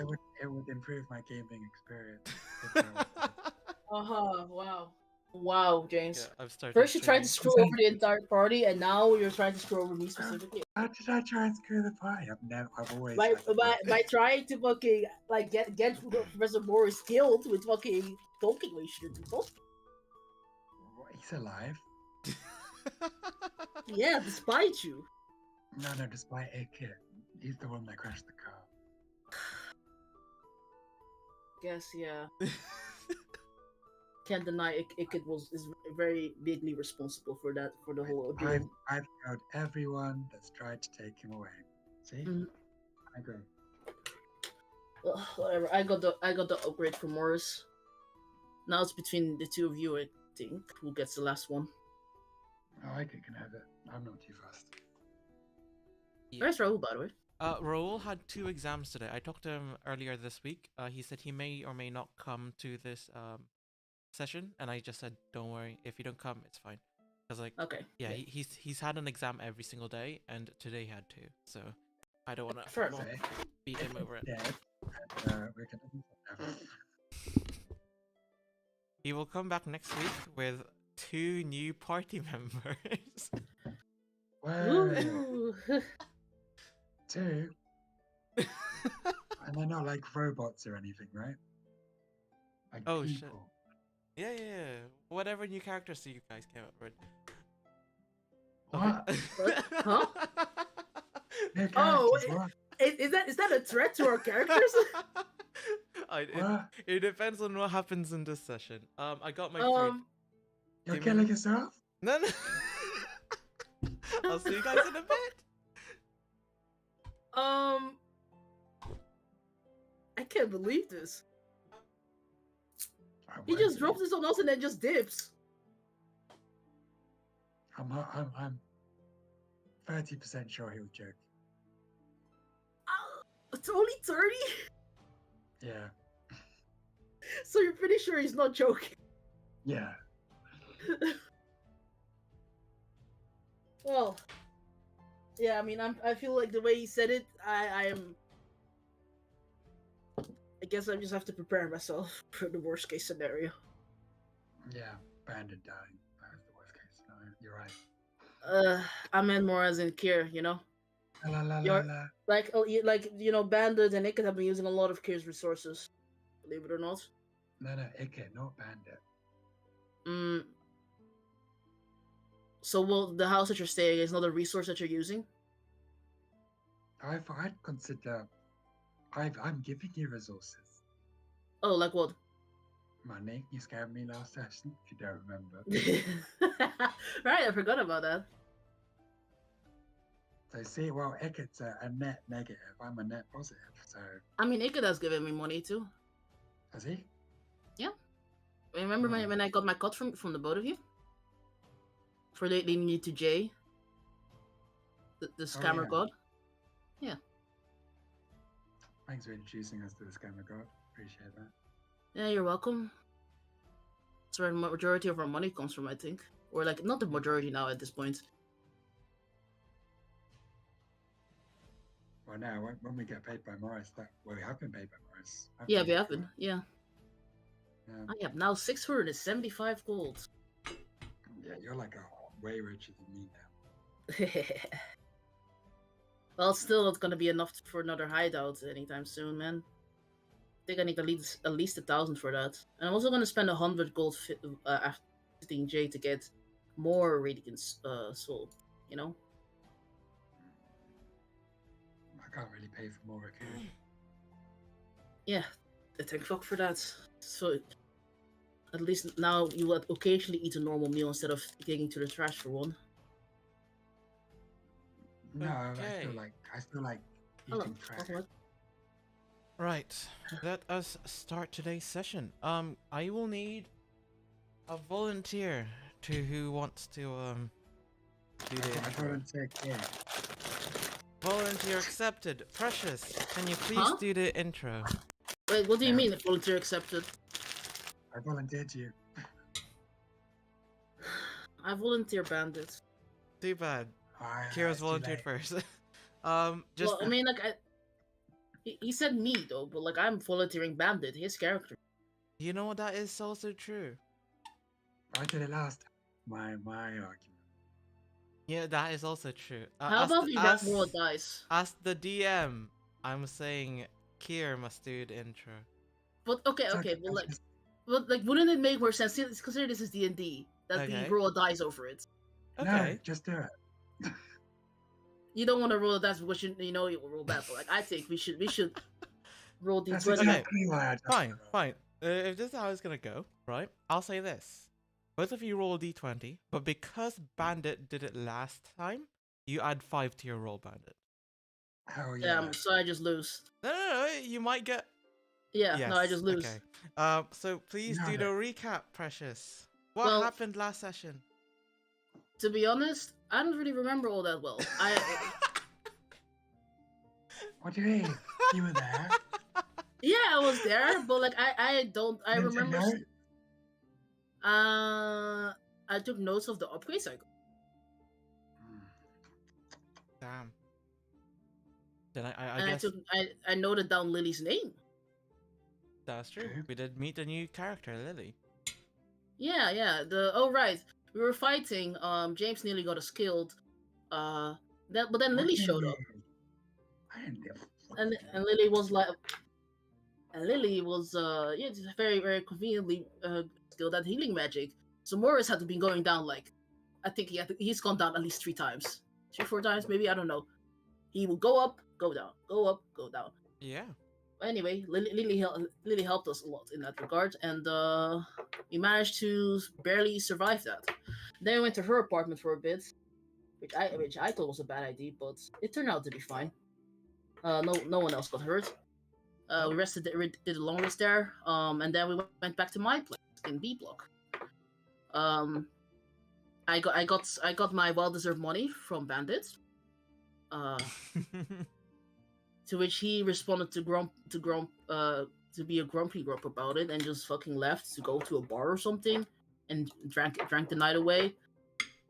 it would improve my gaming experience if there was this. Wow. Wow, Yeah, James. I've started First you tried to streaming. screw over the entire party, and now you're trying to screw over me specifically. How did I try and screw the pie? I've always By had the by best. by trying to fucking like get Professor Morris killed with fucking talking like shit. He's alive. Yeah, despite you. No, despite Ikit, he's the one that crashed the car. Guess yeah. Can't deny Ikit is very bigly responsible for that for the whole ordeal. I've killed everyone that's tried to take him away. See, Mhm. I agree. Ugh, whatever. I got the upgrade for Morris. Now it's between the two of you, I think. Who gets the last one? Oh, Ikit can have it. I'm not too fast. Yeah. Where's Raul, by the way? Raul had 2 exams today. I talked to him earlier this week. He said he may or may not come to this session, and I just said, "Don't worry. If you don't come, it's fine." Because like, Okay. yeah, he's had an exam every single day, and today he had 2. So I don't want Fair to enough. Say, beat him over it. dead. And, we're gonna do something. He will come back next week with 2 new party members. Whoa, Ooh. 2, and they're not like robots or anything, right? Like Oh, shit. people. Yeah. Whatever new characters you guys came up with. What? What? Huh? New Oh, characters, what? Is that a threat to our characters? What? It depends on what happens in this session. I got my You're Give me- killing yourself? No. I'll see you guys in a bit. I can't believe this. I He won't just be. drops this on us and then just dips. I'm 30% sure he was joking. It's only 30? Yeah. So you're pretty sure he's not joking. Yeah. Well, yeah, I mean, I feel like the way he said it, I guess I just have to prepare myself for the worst case scenario. Yeah. Bandit dying. That was the worst case scenario. You're right. I meant more as in Kier, you know? La la la You're- la. Like Bandit and Ikit have been using a lot of Kier's resources. Believe it or not. No, Ikit, not Bandit. So, well, the house that you're staying is not a resource that you're using? I'd consider. I'm giving you resources. Oh, like what? Money. You scammed me last session, if you don't remember. Right, I forgot about that. So see, well, Ikit's a net negative. I'm a net positive. So I mean, Ikit has given me money too. has he? Remember when I got my cut from the both of you? For leading you to Jay? The scammer yeah. god? Thanks for introducing us to the scammer god. Appreciate that. Yeah, you're welcome. That's where the majority of our money comes from, I think. Or, like, not the majority now at this point. Well, now when we get paid by Morris, we have been paid by Morris. Yeah, we have been. Yeah. Yeah. I have now 675 gold. Yeah, you're like way richer than me now. Well, still not gonna be enough for another hideout anytime soon, man. I think I need at least 1,000 for that. And I'm also gonna spend 100 gold after visiting Jay to get more Radiant Soul, you know? I can't really pay for more Raccoon. Yeah, thank fuck for that. So, at least now you will occasionally eat a normal meal instead of taking to the trash for one. No, I Okay. feel like Hello. eating trash. Welcome. Right. Let us start today's session. I will need a volunteer who wants to do the I intro. volunteered here. Volunteer accepted. Precious, can you please Huh? do the intro? Wait, what do you Yeah. mean volunteer accepted? I volunteered you. I volunteer bandit. Too bad. It's Kira's too volunteered late. first. Just Well, I mean, like, He said me though, but like I'm volunteering Bandit, his character. You know, that is also true. I did it last time. My argument. Yeah, that is also true. How about we roll dice? As the DM, I'm saying Kier must do the intro. But okay, but like, wouldn't it make more sense? Consider this is D&D that we roll a dice over it. Okay, no, just do it. You don't want to roll a dice because you know it will roll bad. But like, I think we should roll the. That's 20. exactly why I don't fine. If this is how it's gonna go, right? I'll say this: both of you roll a d20, but because Bandit did it last time, you add 5 to your roll, Bandit. Hell yeah. So I just lose. No, you might get. Yeah, yes. no, I just lose. Okay. So please do the recap, Precious. What happened last session? To be honest, I don't really remember all that well. What do you mean? You were there? Yeah, I was there, but like I remember. I took notes of the upgrades I got. Damn. Then I guess I noted down Lily's name. That's true. We did meet a new character, Lily. Yeah. Right. We were fighting. James nearly got us killed. But then Lily showed up. And Lily was like, just very very conveniently skilled at healing magic. So Morris had to be going down like, I think he's gone down at least 3 times, 4 times maybe, I don't know. He will go up, go down, go up, go down. Yeah. Anyway, Lily helped us a lot in that regard, and we managed to barely survive that. Then we went to her apartment for a bit, which I thought was a bad idea, but it turned out to be fine. No one else got hurt. We rested, did a long rest there, and then we went back to my place in B block. I got my well-deserved money from Bandit. To which he responded to be a grumpy grump about it, and just fucking left to go to a bar or something, and drank the night away.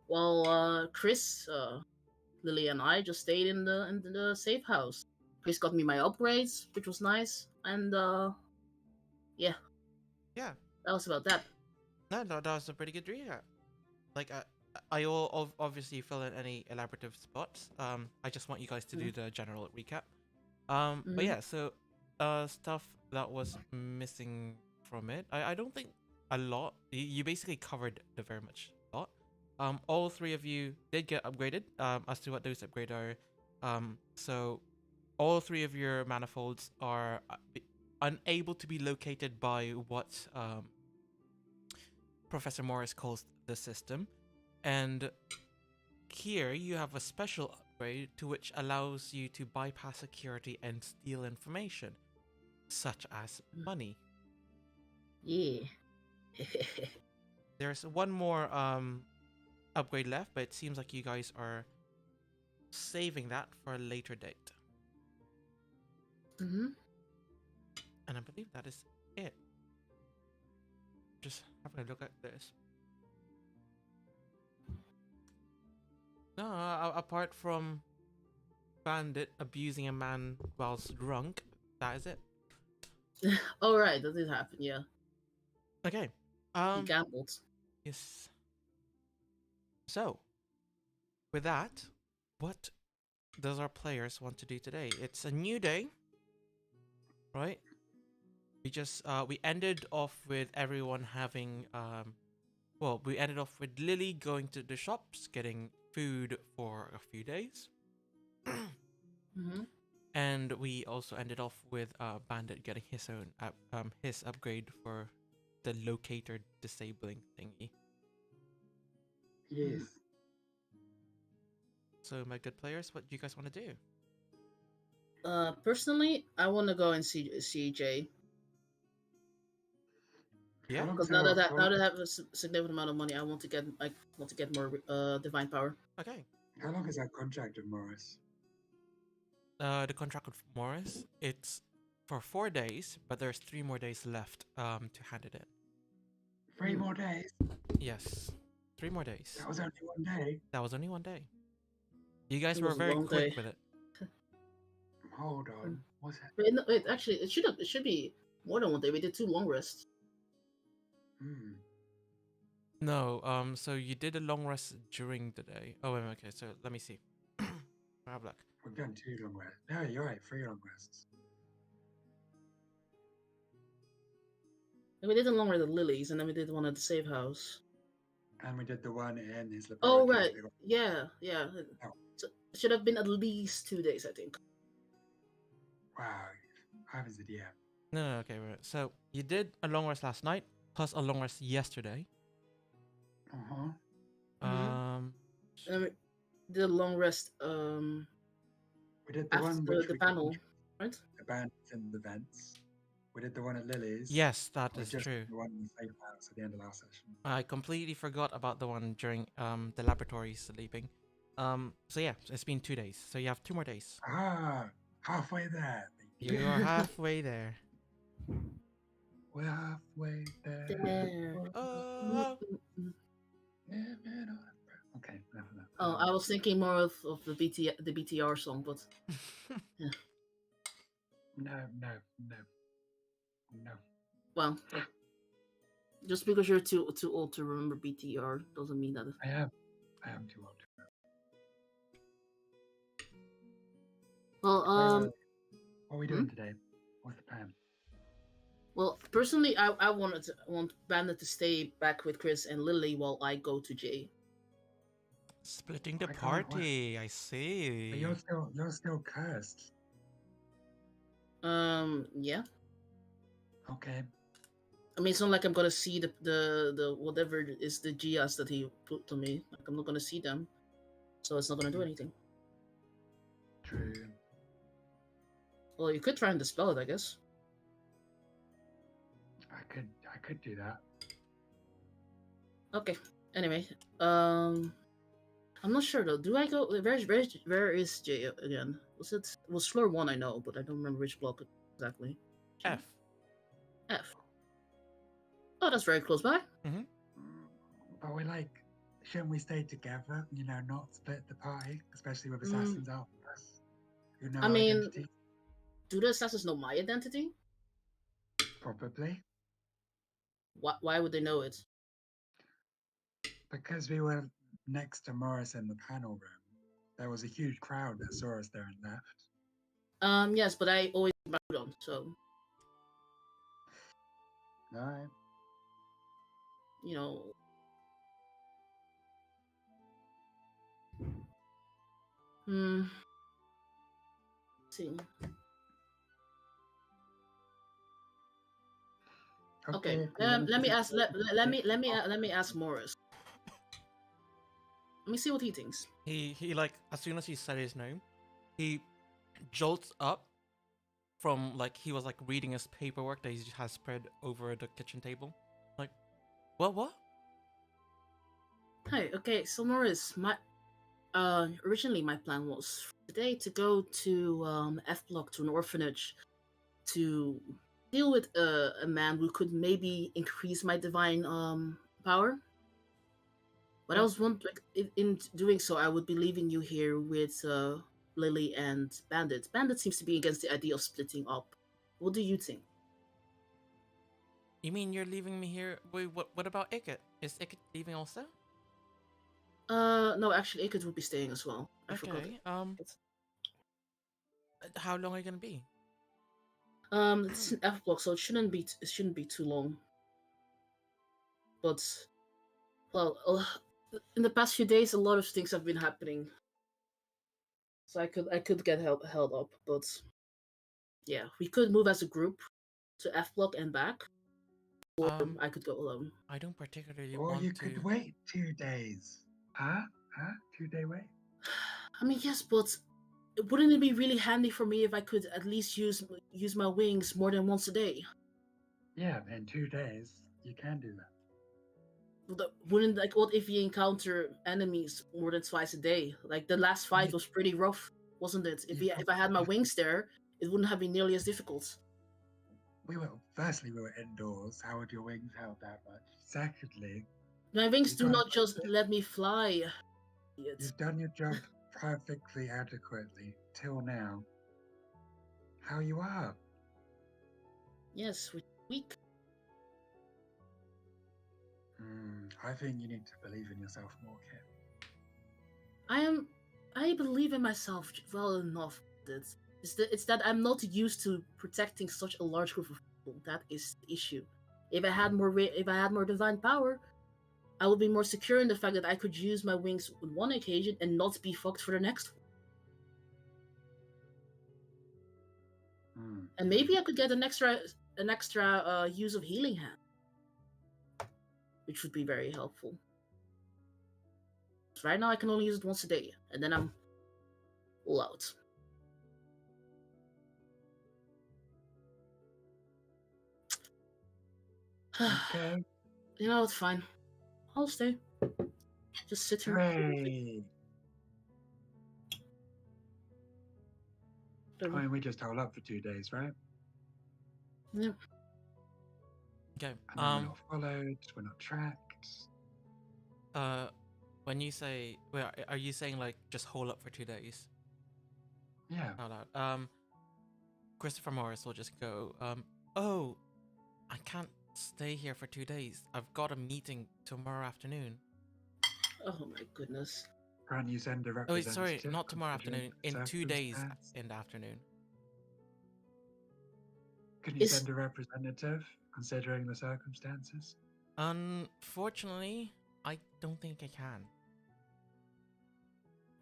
While Chris, Lily, and I just stayed in the safe house. Chris got me my upgrades, which was nice, and yeah, that was about that. No, that was a pretty good recap. Like, I will obviously fill in any elaborative spots. I just want you guys to do the general recap. But yeah, so stuff that was missing from it. I don't think a lot. You basically covered the very much lot. All 3 of you did get upgraded. As to what those upgrades are. So all 3 of your manifolds are unable to be located by what Professor Morris calls the system. And here you have a special upgrade to which allows you to bypass security and steal information, such as money. Yeah. There's one more upgrade left, but it seems like you guys are saving that for a later date. Mm-hmm. And I believe that is it. Just having a look at this. No, apart from Bandit abusing a man whilst drunk, that is it. Oh right, that did happen, yeah. Okay. He gambled. Yes. So, with that, what does our players want to do today? It's a new day, right? We ended off with everyone having we ended off with Lily going to the shops, getting food for a few days. Mm-hmm. And we also ended off with Bandit getting his own his upgrade for the locator disabling thingy. Yes. So my good players, what do you guys want to do? Personally, I want to go and see Jay. Yeah. Because now that I have a significant amount of money, I want to get more divine power. Okay. How long is that contract with Morris? The contract with Morris, it's for 4 days, but there's 3 more days left to hand it in. 3 more days? Yes. 3 more days. That was only 1 day? That was only 1 day. You guys were very quick with it. Hold on. Was it? Actually, it should be more than one day. We did 2 long rests. Hmm. No, so you did a long rest during the day. Oh, wait, okay, so let me see. Have a look. We've done 2 long rests. No, you're right. 3 long rests. We did a long rest at Lily's, and then we did one at the safe house. And we did the one in his laboratory. Oh right, They got- yeah. Oh. So it should have been at least 2 days, I think. Wow. Heavens the DM. No, okay, right. So you did a long rest last night, plus a long rest yesterday. Uh-huh. And then we did a long rest We did the after one which the we panel, right? the bandits and the vents. We did the one at Lily's. Yes, that We is just true. did the one in the safe house at the end of last session. I completely forgot about the one during the laboratory sleeping. So yeah, it's been 2 days. So you have 2 more days. Ah, halfway there. Baby. You are halfway there. We're halfway there. There. Oh, Okay, enough of that. Oh, I was thinking more of the BTR song, but No. well, just because you're too old to remember BTR doesn't mean that. I am too old. Well, What are we doing today? What's the plan? well, personally, I want Bandit to stay back with Chris and Lily while I go to Jay. splitting the I can't wait. party. I see. But you're still cursed. Yeah. Okay. I mean, it's not like I'm gonna see the whatever is the Gias that he put to me. Like, I'm not gonna see them, so it's not gonna do anything. True. Well, you could try and dispel it, I guess. I could do that. Okay. Anyway, I'm not sure though. Do I go? Where is Jay again? Was floor 1? I know, but I don't remember which block exactly. F. F. Oh, that's very close by. But shouldn't we stay together? You know, not split the party, especially with assassins after us. Who know I our mean, identity? do the assassins know my identity? Probably. Why would they know it? Because we were next to Morris in the panel room. There was a huge crowd that saw us there and left. Yes, but I always keep my hood on, so Alright. you know. Let's see. Okay. Let me ask. Let me ask Morris. Let me see what he thinks. He like as soon as he said his name, he jolts up from like he was like reading his paperwork that he has spread over the kitchen table. Like, what? Hi. Okay. So Morris, originally my plan was today to go to F block to an orphanage to deal with a man who could maybe increase my divine power. But I was wondering, in doing so, I would be leaving you here with Lily and Bandit. Bandit seems to be against the idea of splitting up. What do you think? You mean you're leaving me here? Wait, what about Ikit? Is Ikit leaving also? No, actually, Ikit would be staying as well. I forgot. Okay. How long are you gonna be? It's an F block, so it shouldn't be too long. But, well, in the past few days, a lot of things have been happening, so I could get held up. But yeah, we could move as a group to F block and back, or I could go alone. I don't particularly Or want you to. could wait 2 days. Huh? 2-day wait? I mean, yes, but wouldn't it be really handy for me if I could at least use my wings more than once a day? Yeah, in 2 days, you can do that. Wouldn't, like, what if you encounter enemies more than twice a day? Like, the last fight was pretty rough, wasn't it? If I had my wings there, it wouldn't have been nearly as difficult. Firstly, we were indoors. How would your wings help that much? Secondly, my wings do not just let me fly. You've done your job perfectly adequately till now. how you are. Yes, weak. I think you need to believe in yourself more, kid. I believe in myself well enough. It's that I'm not used to protecting such a large group of people. That is the issue. If I had more divine power, I would be more secure in the fact that I could use my wings on one occasion and not be fucked for the next one. And maybe I could get an extra use of healing hand, which would be very helpful. Right now I can only use it once a day, and then I'm all out. Okay. You know, it's fine. I'll stay. Just sit here. Hooray! I mean, we just hold up for 2 days, right? Yeah. Okay. And then we're not followed. We're not tracked. When you say, wait, are you saying like just hold up for 2 days? Yeah. Out loud. Christopher Morris will just go, oh, I can't stay here for 2 days. I've got a meeting tomorrow afternoon. Oh my goodness. Can't you send a Oh, wait, representative? sorry, not tomorrow afternoon. In 2 days circumstance? in the afternoon. Can you send a representative, considering the circumstances? Unfortunately, I don't think I can.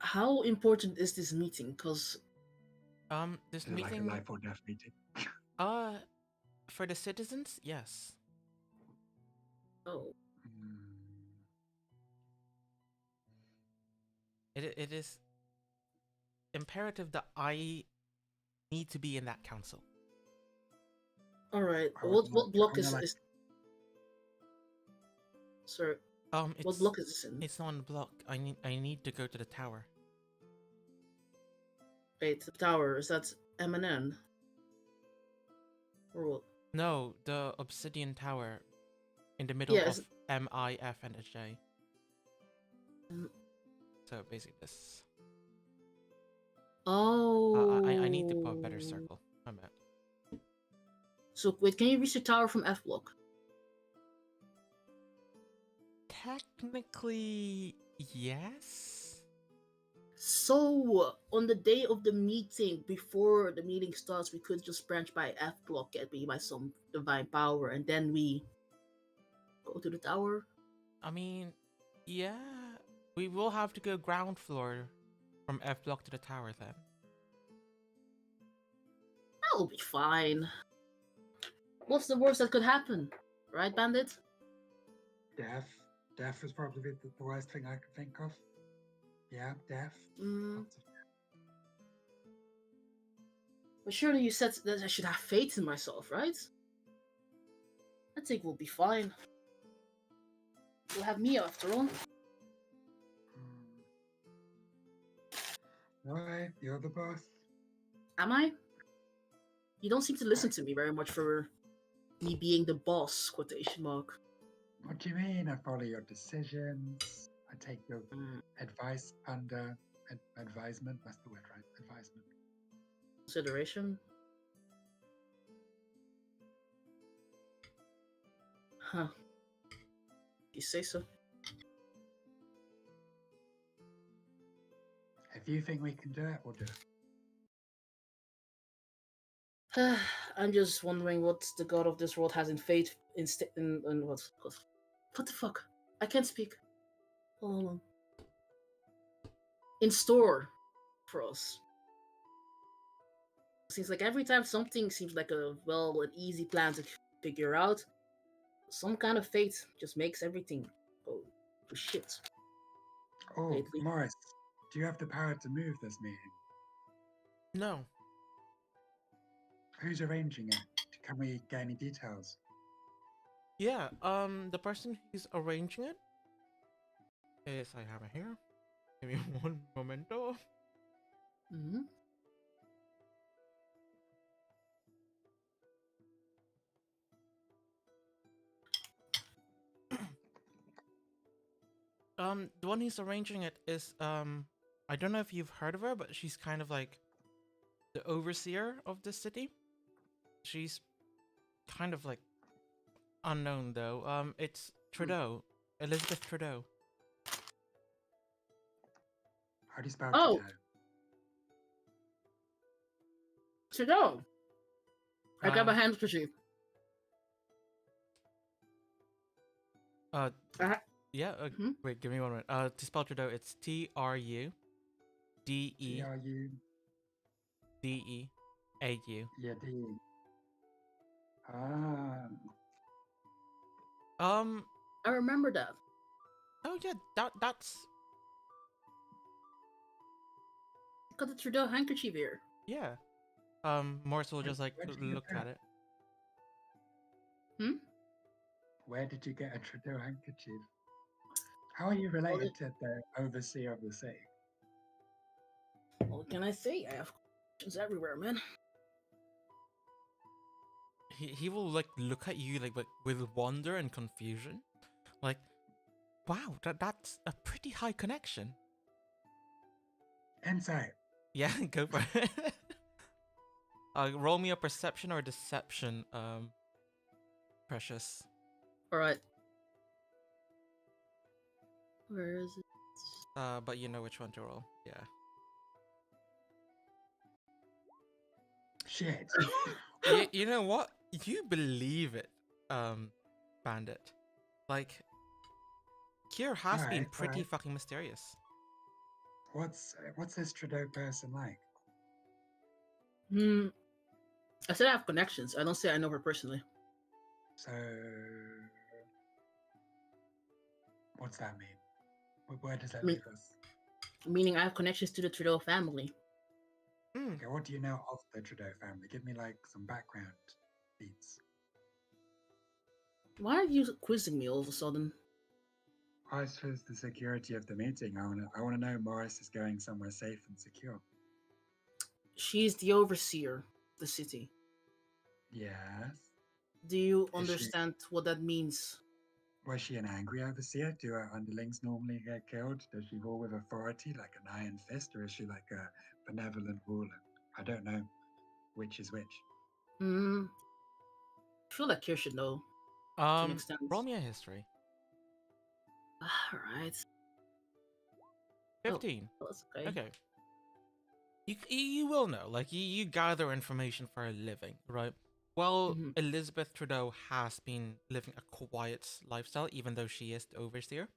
How important is this meeting? Because this Is it meeting, like a life or death meeting? for the citizens, yes. Oh. It is imperative that I need to be in that council. All right. What block is this? Sir. What block is this in? It's not on the block. I need to go to the tower. Wait, the tower, is that M&N? Or what? No, the Obsidian Tower in the middle of M, I, F, and a J. So basically this. Oh. I need to put a better circle. I'm bad. So wait, can you reach the tower from F block? Technically, yes. So on the day of the meeting, before the meeting starts, we could just branch by F block, get me by some divine power, and then we go to the tower. I mean, yeah, we will have to go ground floor from F block to the tower then. That'll be fine. What's the worst that could happen? Right, Bandit? Death. Death was probably the worst thing I could think of. Yeah, death. But surely you said that I should have faith in myself, right? I think we'll be fine. We'll have me after all. Alright, you're the boss. Am I? You don't seem to listen to me very much for me being the boss, quotation mark. What do you mean? I follow your decisions. I take your advice under advisement. That's the word, right? Advisement. Consideration? Huh. You say so. If you think we can do it, we'll do it. I'm just wondering what the god of this world has in fate in what the fuck? I can't speak. Hold on. In store for us. Seems like every time something seems like an easy plan to figure out, some kind of fate just makes everything go to shit. Oh, lately. Morris, do you have the power to move this meeting? No. Who's arranging it? Can we get any details? Yeah, the person who's arranging it is, I have it here. Give me one momento. Mm-hmm. The one who's arranging it is, I don't know if you've heard of her, but she's kind of like the overseer of the city. She's kind of like unknown though. It's Trudeau, Elizabeth Trudeau. How do you spell Oh. Trudeau? Trudeau. I grab a Uh, handkerchief. Uh, Uh, yeah. Mhm. Wait, give me 1 minute. To spell Trudeau, it's TRUDEDEAU. T-R-U, yeah, D. Ah, I remember that. Oh yeah, that's Got the Trudeau handkerchief here. yeah. Morris will where, just like where did you get look at that? it. Where did you get a Trudeau handkerchief? How are you Well, related to the overseer of the city? what can I say? I have questions everywhere, man. He will like look at you like with wonder and confusion, like, wow, that's a pretty high connection. Insight. Yeah, go for it. Roll me a perception or deception, Precious. All right. Where is it? But you know which one to roll. Yeah. Shit. You know what? You believe it, Bandit. Like, Kier has been Alright, pretty alright. fucking mysterious. What's this Trudeau person like? I said I have connections. I don't say I know her personally. So, what's that mean? Where does that Me- leave us? Meaning I have connections to the Trudeau family. Okay, what do you know of the Trudeau family? Give me like some background beats. Why are you quizzing me all of a sudden? As for the security of the meeting, I wanna know Morris is going somewhere safe and secure. She's the overseer of the city. Yes. Do you Is she- understand what that means? Was she an angry overseer? Do her underlings normally get killed? Does she rule with authority like an iron fist, or is she like a benevolent ruler? I don't know which is which. I feel like Kier should know to an extent. Roll me a history. Alright. 15. Oh, that's okay. Okay. You will know, like you gather information for a living, right? Well, Mhm. Elizabeth Trudeau has been living a quiet lifestyle, even though she is the overseer.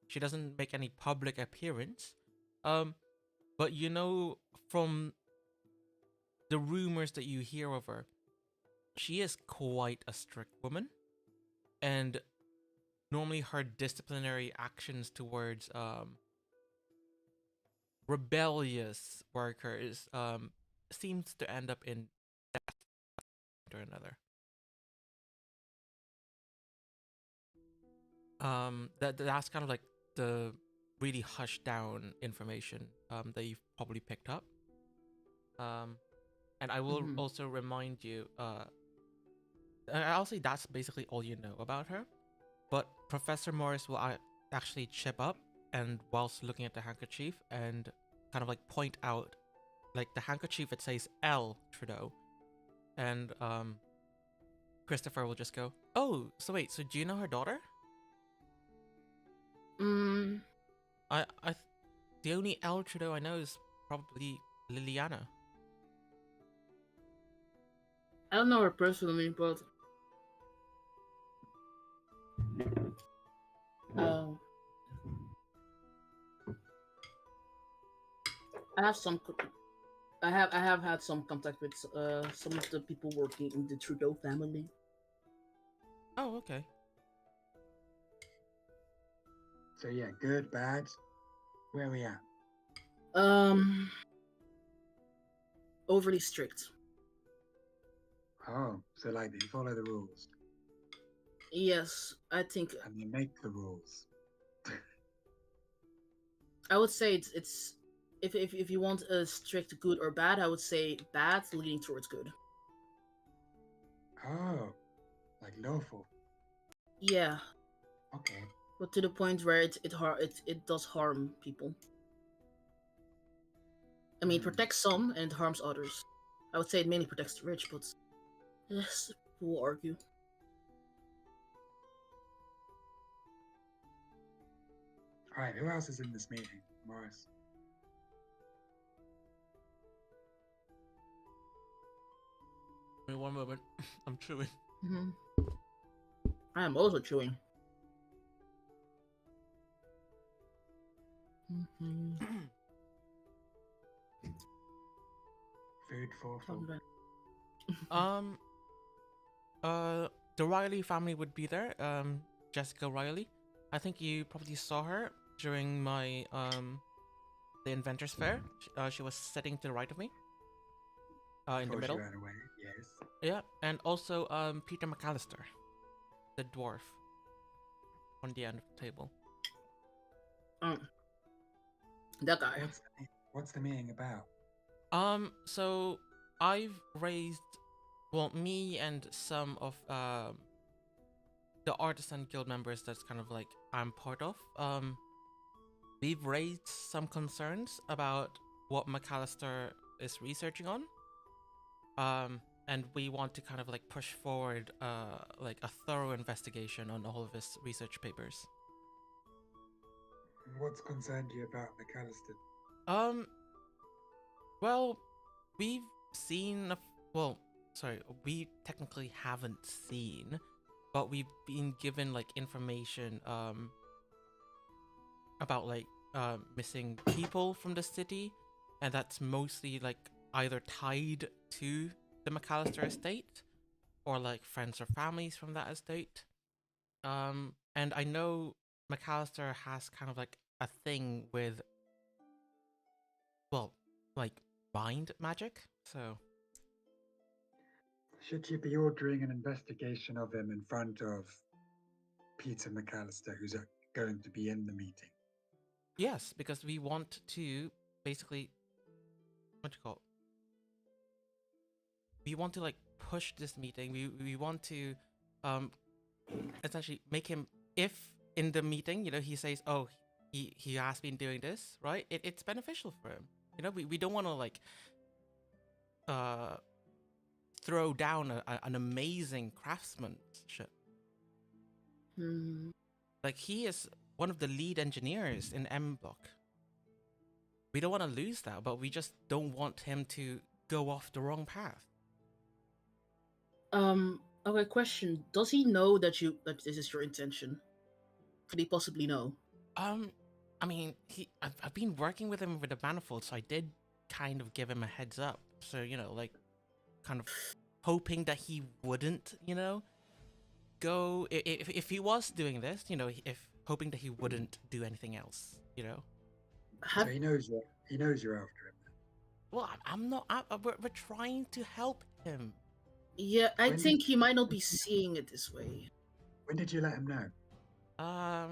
She doesn't make any public appearance. But you know, from the rumors that you hear of her, she is quite a strict woman, and normally her disciplinary actions towards rebellious workers seems to end up in death or another. That's kind of like the really hushed down information that you've probably picked up. And I will also remind you, I'll say that's basically all you know about her. But Professor Morris will actually chip up, and whilst looking at the handkerchief and kind of like point out, like the handkerchief, it says L Trudeau, and Christopher will just go, "Oh, so wait, so do you know her daughter?" The only L Trudeau I know is probably Liliana. I don't know her personally, but I have some. I have had some contact with some of the people working in the Trudeau family. Oh, okay. So yeah, good, bad. Where are we at? Overly strict. Oh, so like they follow the rules Yes, I think and they make the rules. I would say it's if you want a strict good or bad, I would say bad leaning towards good. Oh, like lawful. Yeah, Okay. but to the point where it does harm people. I mean, it protects some and it harms others. I would say it mainly protects the rich, but yes, we'll argue. All right, who else is in this meeting? Morris. Give me one moment. I'm chewing. Mm-hmm. I am also chewing. Mm-hmm. Food for thought. The Riley family would be there. Jessica Riley. I think you probably saw her during my the Inventors Fair. She was sitting to the right of me. In the Before she middle. ran away, yes. Yeah, and also Peter McAllister, the dwarf, on the end of the table. That guy. What's the meeting about? So I've raised, well, me and some of the Artisan Guild members that's kind of like I'm part of. We've raised some concerns about what McAllister is researching on. And we want to kind of like push forward like a thorough investigation on all of his research papers. What's concerned you about McAllister? Well, we've seen we technically haven't seen, but we've been given like information about like missing people from the city, and that's mostly like either tied to the McAllister estate or like friends or families from that estate. And I know McAllister has kind of like a thing with, well, like mind magic, so Should you be ordering an investigation of him in front of Peter McAllister, who's going to be in the meeting? yes, because we want to basically, what do you call it? We want to like push this meeting. We want to essentially make him, if in the meeting, you know, he says, oh, he has been doing this, right? It's beneficial for him. You know, we don't want to like throw down an amazing craftsmanship. Like, he is one of the lead engineers in M Block. We don't want to lose that, but we just don't want him to go off the wrong path. Okay, question. Does he know that this is your intention? Could he possibly know? I mean, I've been working with him with the manifold, so I did kind of give him a heads up. So, you know, like, kind of hoping that he wouldn't, you know, go if he was doing this, you know, if hoping that he wouldn't do anything else, you know. So he knows you're after him. Well, I'm not. We're trying to help him. Yeah, I think he might not be seeing it this way. When did you let him know? I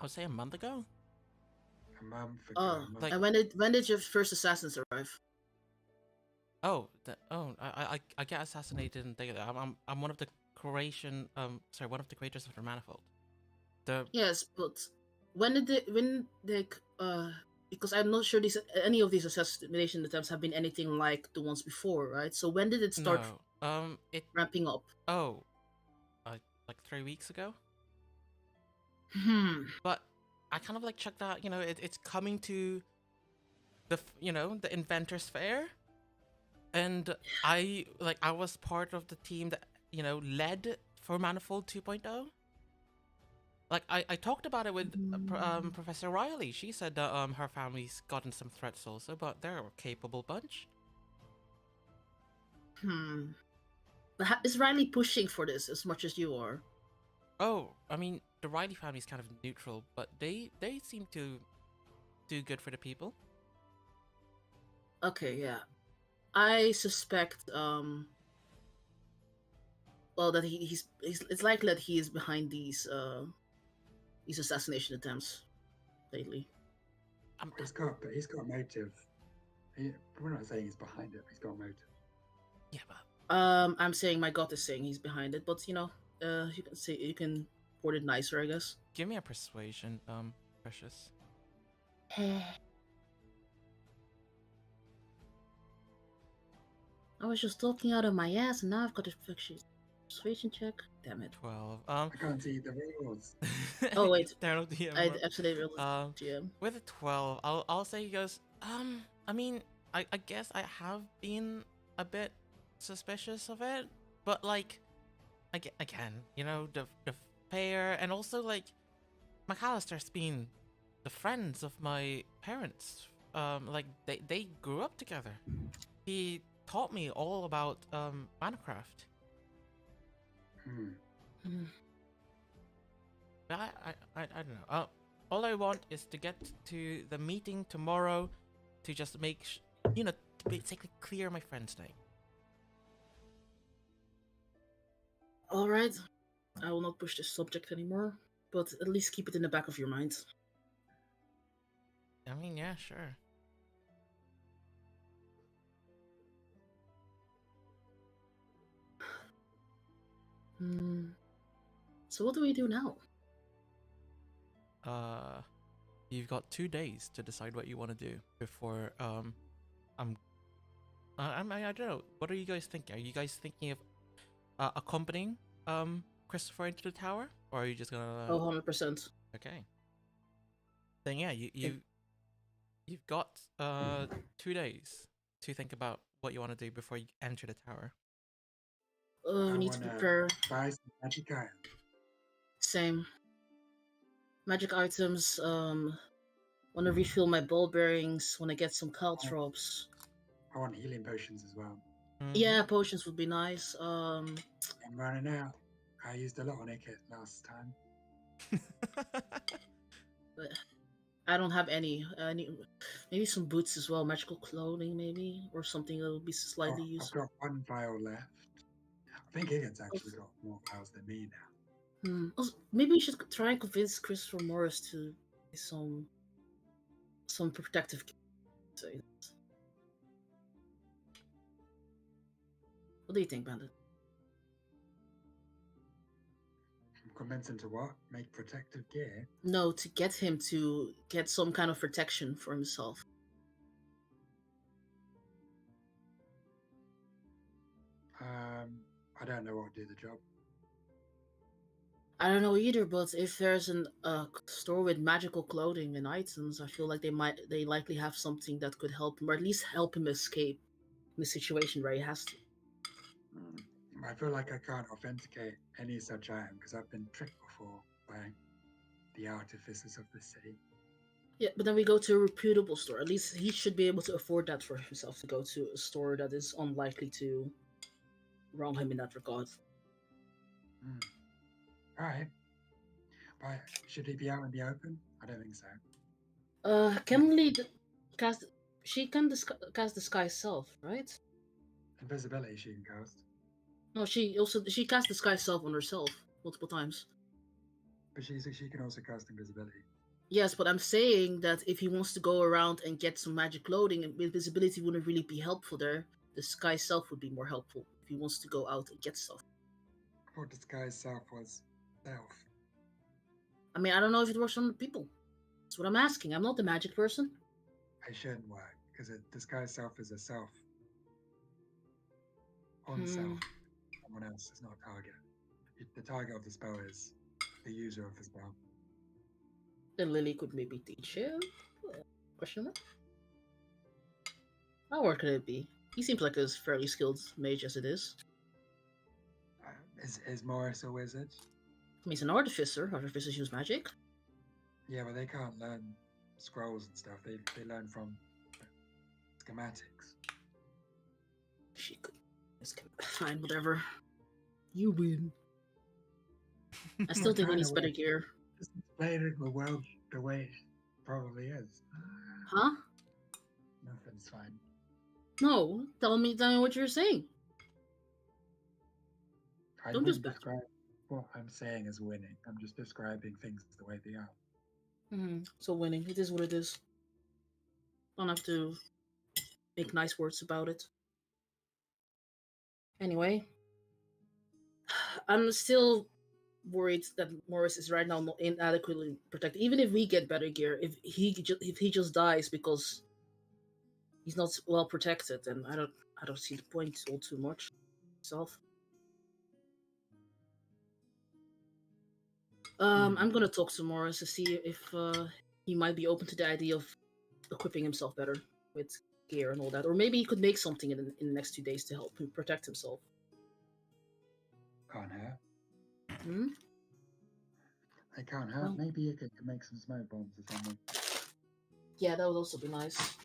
would say a month ago. A month ago. Like, and when did your first assassins arrive? Oh, I get assassinated and I'm one of the creation one of the creators of the manifold. Yes, but when they because I'm not sure any of these assassination attempts have been anything like the ones before, right? So when did it start? No, it ramping up. Oh, like 3 weeks ago. But I kind of like checked out. You know, it's coming to the the Inventors Fair, and I was part of the team that led for Manifold 2.0. Like, I talked about it with Professor Riley. She said that her family's gotten some threats also, but they're a capable bunch. But is Riley pushing for this as much as you are? Oh, I mean, the Riley family is kind of neutral, but they seem to do good for the people. Okay, yeah. I suspect that he's it's likely that he is behind these assassination attempts lately. He's got motive. We're not saying he's behind it, but he's got motive. Yeah, but I'm saying my gut is saying he's behind it, but you can word it nicer, I guess. Give me a persuasion, Precious. I was just talking out of my ass, and now I've got a persuasion check. Damn it. 12. I can't see the rules. Oh wait, Down the I DM. actually realized Um, GM. with a 12, I'll say he goes, I mean, I guess I have been a bit suspicious of it, but like, again, you know, the fair, and also like, McAllister's been the friends of my parents. Like they grew up together. He taught me all about Minecraft. Hmm. But I don't know. All I want is to get to the meeting tomorrow, to just make to basically clear my friend's name. All right, I will not push this subject anymore, but at least keep it in the back of your mind. I mean, yeah, sure. So what do we do now? You've got 2 days to decide what you want to do before I don't know. What are you guys thinking? Are you guys thinking of accompanying Christopher into the tower, or are you just gonna? Oh, 100%. Okay. Then yeah, you've got 2 days to think about what you want to do before you enter the tower. We need to prepare. Buy some magic items. Same. Magic items. Want to refill my ball bearings. Want to get some caltrops. I want healing potions as well. Yeah, potions would be nice. I'm running out. I used a lot on it last time. But I don't have any. Maybe some boots as well. Magical clothing, maybe, or something that would be slightly useful. I've got 1 vial left. I think Higgins actually got more vials than me now. Also, maybe we should try and convince Christopher Morris to some protective. What do you think, Bandit? Convince him to what? Make protective gear? No, to get him to get some kind of protection for himself. I don't know what would do the job. I don't know either, but if there's a store with magical clothing and items, I feel like they likely have something that could help him, or at least help him escape the situation where he has to. I feel like I can't authenticate any such item because I've been tricked before by the artificers of the city. Yeah, but then we go to a reputable store. At least he should be able to afford that for himself, to go to a store that is unlikely to wrong him in that regard. Alright. But should he be out in the open? I don't think so. Can Lee cast? She can cast disguise self, right? Invisibility she can cast. No, she cast disguise self on herself multiple times. But she can also cast invisibility. Yes, but I'm saying that if he wants to go around and get some magic clothing, invisibility wouldn't really be helpful there. Disguise self would be more helpful if he wants to go out and get stuff. I thought disguise self was self. I mean, I don't know if it works on people. That's what I'm asking. I'm not the magic person. It shouldn't work because disguise self is a self. On self. Someone else is not a target. The target of the spell is the user of the spell. Then Lily could maybe teach him? Question mark? How hard could it be? He seems like a fairly skilled mage as it is. Is Morris a wizard? I mean, he's an artificer. Artificers use magic. Yeah, but they can't learn scrolls and stuff. They learn from schematics. She could. Fine, whatever. You win. I still think he needs better gear. Just explain the world the way it probably is. Huh? Nothing's fine. No, tell me what you're saying. I Don't wouldn't just describe what I'm saying as winning. I'm just describing things the way they are. So winning, it is what it is. Don't have to make nice words about it. Anyway, I'm still worried that Morris is right now not inadequately protected. Even if we get better gear, if he just dies because he's not well protected, then I I don't see the point all too much myself. I'm gonna talk to Morris to see if he might be open to the idea of equipping himself better with gear and all that, or maybe he could make something in the next 2 days to help him protect himself. Can't hurt. Hmm? They can't hurt. Well- Maybe you could make some smoke bombs or something. Yeah, that would also be nice.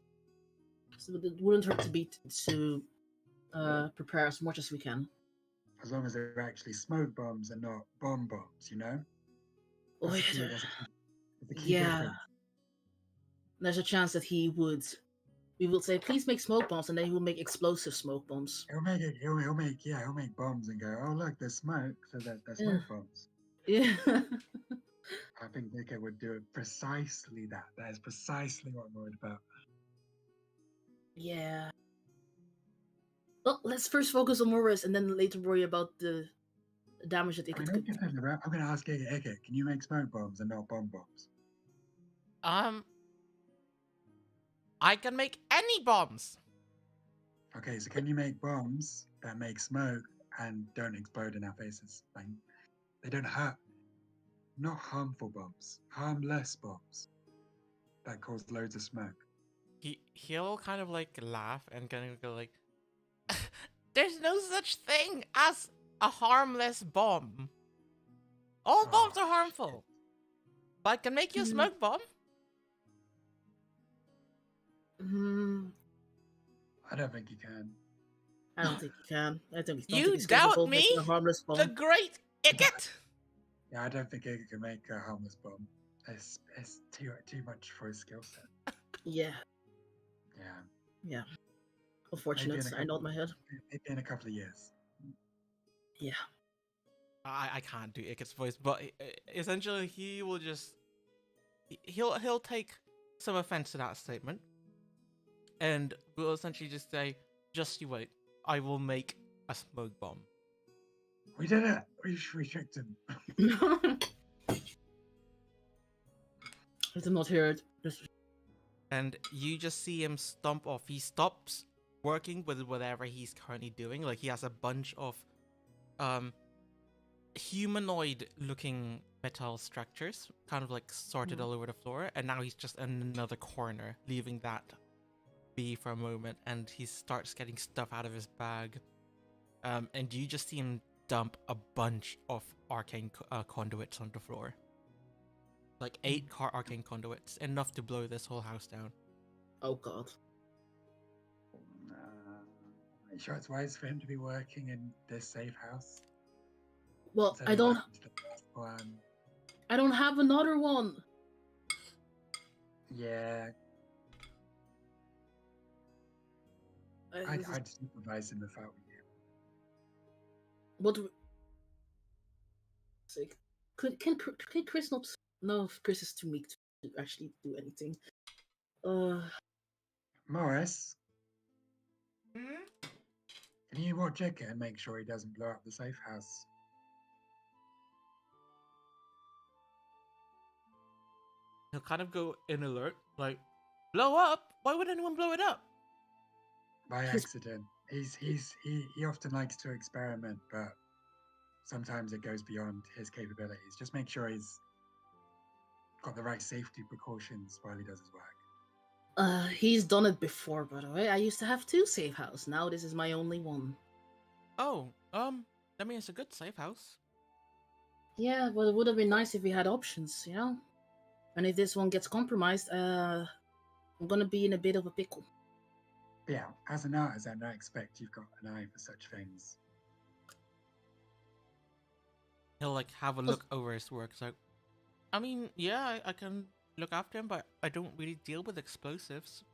So it wouldn't hurt to prepare as much as we can. As long as they're actually smoke bombs and not bomb bombs, you know? Oh, That's the yeah, key- that's the key yeah. difference. There's a chance that we will say, please make smoke bombs, and then he will make explosive smoke bombs. He'll make bombs and go, oh look, there's smoke, so they're smoke bombs. Yeah. I think Dicker would do it precisely that. That is precisely what I'm worried about. Yeah. Well, let's first focus on Morris, and then later worry about the damage that it I mean, could. I'm going to ask Eke, can you make smoke bombs and not bomb bombs? I can make any bombs. Okay, so can you make bombs that make smoke and don't explode in our faces? Like, they don't hurt. Not harmful bombs. Harmless bombs that cause loads of smoke. He'll kind of like laugh and kind of go like, "There's no such thing as a harmless bomb. All Oh, bombs are harmful. But I can make you a Hmm. smoke bomb." I don't think you can. I don't think you can. I don't You think he's doubt capable of making me? a harmless bomb. The great Icket. Yeah, I don't think Eke can make a harmless bomb. It's too much for his skill set. Yeah. Yeah, Unfortunate. Maybe in a I nod my head. maybe in a couple of years. Yeah. I can't do Icket's voice, but essentially he will just he'll take some offense to that statement, and will essentially just say, "Just you wait, I will make a smoke bomb." We did it. We tricked him. I did not hear it. Just And you just see him stomp off. He stops working with whatever he's currently doing. Like he has a bunch of humanoid looking metal structures kind of like sorted all over the floor, and now he's just in another corner, leaving that be for a moment, and he starts getting stuff out of his bag. And you just see him dump a bunch of arcane conduits on the floor. Like 8 arcane conduits, enough to blow this whole house down. oh god. Are you sure it's wise for him to be working in this safe house? Well, Instead I of don't. working to the last one? I don't have another one. Yeah, This is- I'd supervise him if I were you. What? Sake. Can Chris not? No, Chris is too weak to actually do anything. Morris, Hmm? can you watch Eke and make sure he doesn't blow up the safe house? He'll kind of go in alert, like, blow up? Why would anyone blow it up? By He's- accident. He often likes to experiment, but sometimes it goes beyond his capabilities. Just make sure he's got the right safety precautions while he does his work. He's done it before, by the way. I used to have 2 safe houses. Now this is my only one. Oh, that means it's a good safe house. Yeah, but it would have been nice if we had options, you know? And if this one gets compromised, I'm gonna be in a bit of a pickle. Yeah, as an artisan, I expect you've got an eye for such things. He'll like have a look over his work. So, I mean, yeah, I can look after him, but I don't really deal with explosives.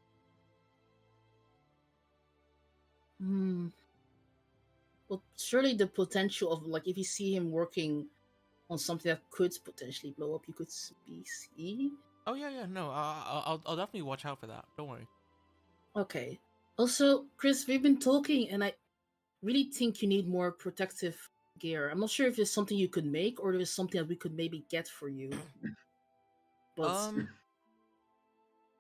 Well, surely the potential of, like, if you see him working on something that could potentially blow up, you could see. Oh yeah, no, I'll definitely watch out for that. Don't worry. Okay. Also, Chris, we've been talking, and I really think you need more protective gear. I'm not sure if it's something you could make, or if it's something that we could maybe get for you. But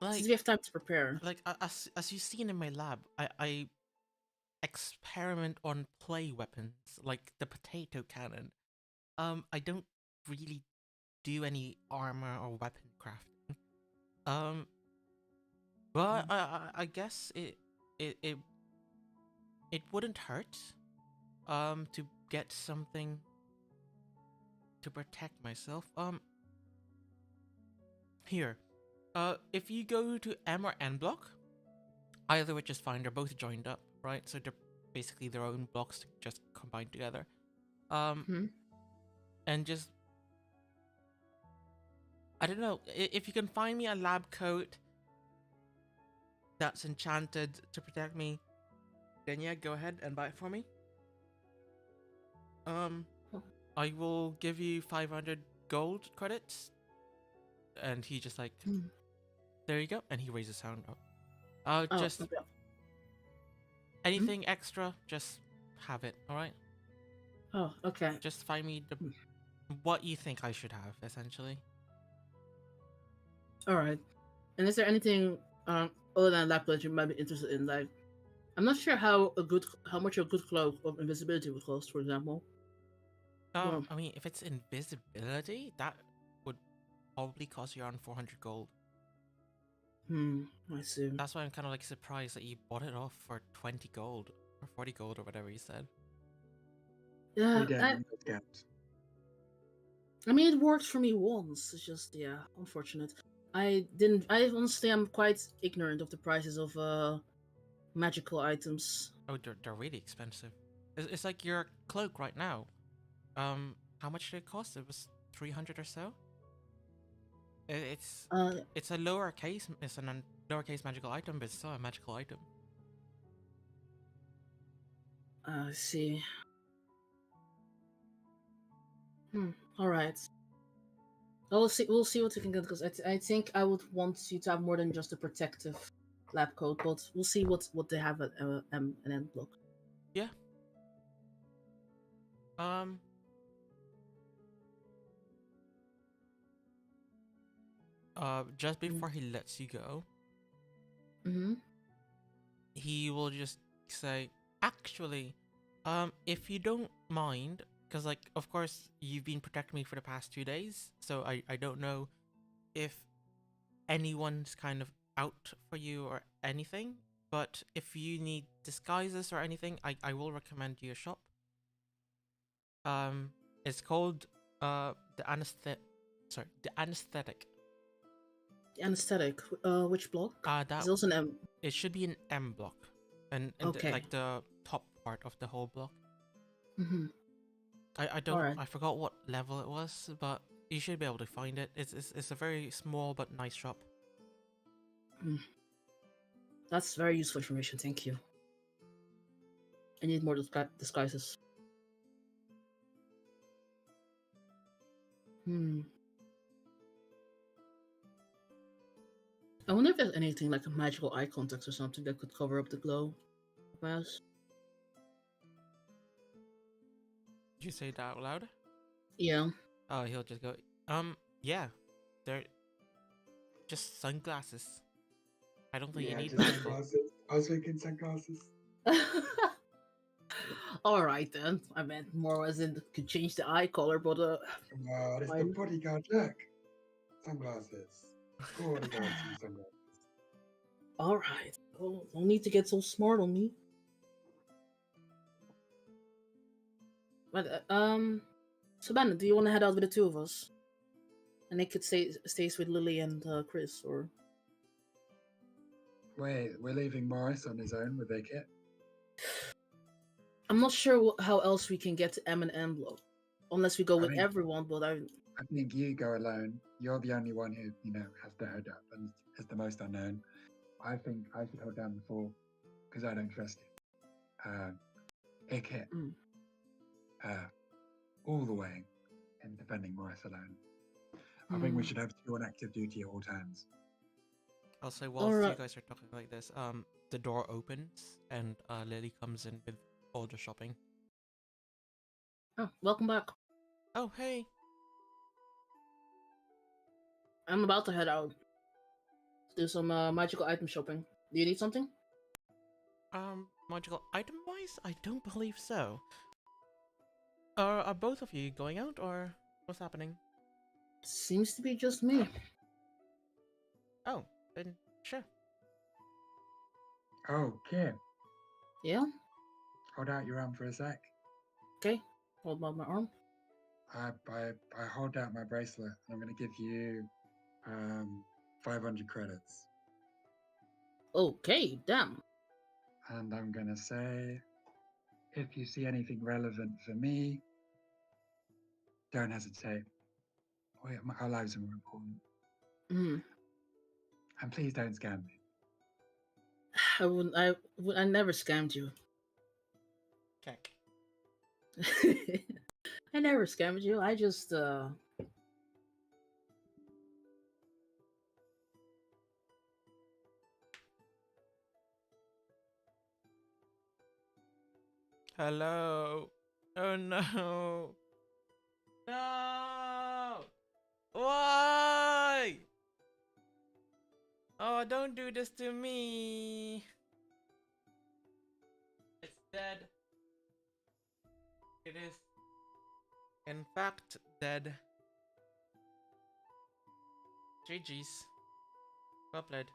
Like since we have time to prepare. as you've seen in my lab, I experiment on play weapons like the potato cannon. I don't really do any armor or weapon crafting. But I guess it it it wouldn't hurt to get something to protect myself. Here. If you go to M or N block, either which is fine, they're both joined up, right? So they're basically their own blocks just combined together. Mhm. And just I don't know, if you can find me a lab coat that's enchanted to protect me, then yeah, go ahead and buy it for me. Um, Oh. I will give you 500 gold credits. And he just like, Mm. there you go, and he raises sound up. Oh, Just okay. anything extra, just have it, all right? Oh, okay. Just find me the Hmm. what you think I should have, essentially. All right. And is there anything other than that that you might be interested in? Like, I'm not sure how much a good cloak of invisibility would cost, for example. Well, I mean, if it's invisibility, that would probably cost you around 400 gold. I see. That's why I'm kind of like surprised that you bought it off for 20 gold or 40 gold or whatever you said. Yeah, We don't get. I mean, it worked for me once. It's just, yeah, unfortunate. I didn't. I honestly, I'm quite ignorant of the prices of magical items. Oh, they're really expensive. It's like your cloak right now. How much did it cost? It was 300 or so. It's Uh, it's a lowercase. It's a lowercase magical item, but it's still a magical item. I see. All right. We'll see. We'll see what we can get because I think I would want you to have more than just a protective lab coat, but we'll see what they have at M and N block. Yeah. Um. Just before he lets you go, Mm-hmm. he will just say, actually, if you don't mind, because like, of course, you've been protecting me for the past 2 days, so I don't know if anyone's kind of out for you or anything. But if you need disguises or anything, I will recommend you a shop. It's called the anesthetic. The anesthetic. Which block? That Is it also an M? it should be an M block, and Okay. like the top part of the whole block. Mm-hmm. I don't Alright. I forgot what level it was, but you should be able to find it. It's a very small but nice shop. That's very useful information. Thank you. I need more disguises. I wonder if there's anything like a magical eye contact or something that could cover up the glow. Yes. Did you say that out loud? Yeah. Oh, he'll just go. Yeah, they're just sunglasses. I don't think you need just magical. sunglasses. I was thinking sunglasses. All right then. I meant more as in could change the eye color, but Wow, it's the fine. bodyguard look. Sunglasses. Bodyguard sunglasses. All right. Oh, no need to get so smart on me. But so Ben, do you want to head out with the two of us? And Nick could stays with Lily and Chris, or Wait, we're leaving Morris on his own with their kit. I'm not sure how else we can get to M and N block, unless we go with mean- everyone. But I think you go alone. You're the only one who, has the head up and is the most unknown. I think I should hold down the fort because I don't trust you. Hit all the way in defending Morris alone. I think we should have two on active duty at all times. I'll say whilst you guys are talking like this, the door opens and Lily comes in with all the shopping. Oh, welcome back. Oh, hey. I'm about to head out to do some magical item shopping. Do you need something? magical item wise, I don't believe so. Are both of you going out or what's happening? Seems to be just me. Oh, then sure. Oh, Kid, Yeah? hold out your arm for a sec. Okay. Hold out my arm. I hold out my bracelet. I'm going to give you 500 credits. Okay, damn. And I'm going to say, if you see anything relevant for me, don't hesitate. Our lives are more important. Hmm. And please don't scam me. I never scammed you. Check. I never scammed you. I just Hello. Oh no. No. Why? Oh, don't do this to me. It's dead. It is, in fact, dead. GG's. Well played.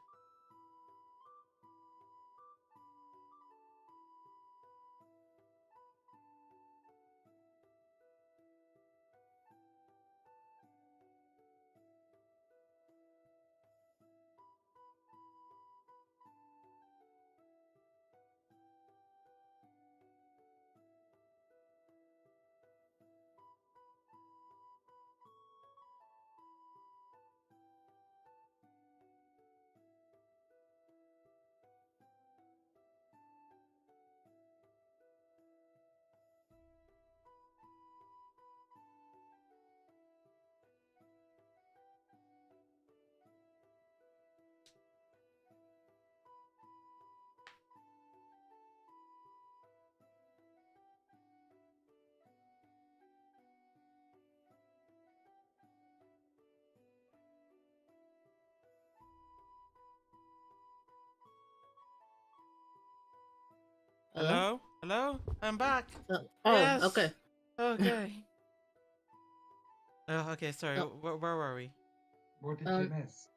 hello? Hello? Hello? I'm back. Oh, Yes. okay. Okay. Oh, okay, sorry. Oh. Where were we? What did you miss?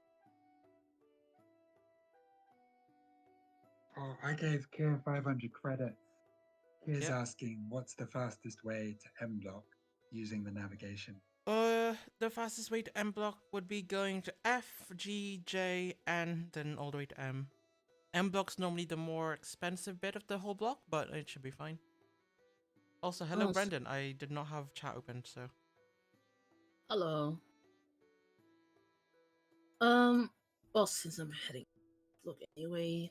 Oh, I gave Kira 500 credits. He's Yep. asking, what's the fastest way to M block using the navigation? The fastest way to M block would be going to F, G, J, and then all the way to M. M block's normally the more expensive bit of the whole block, but it should be fine. Also, hello, Oh, Brendan. I did not have chat open, so. hello. Well, since I'm heading, look anyway.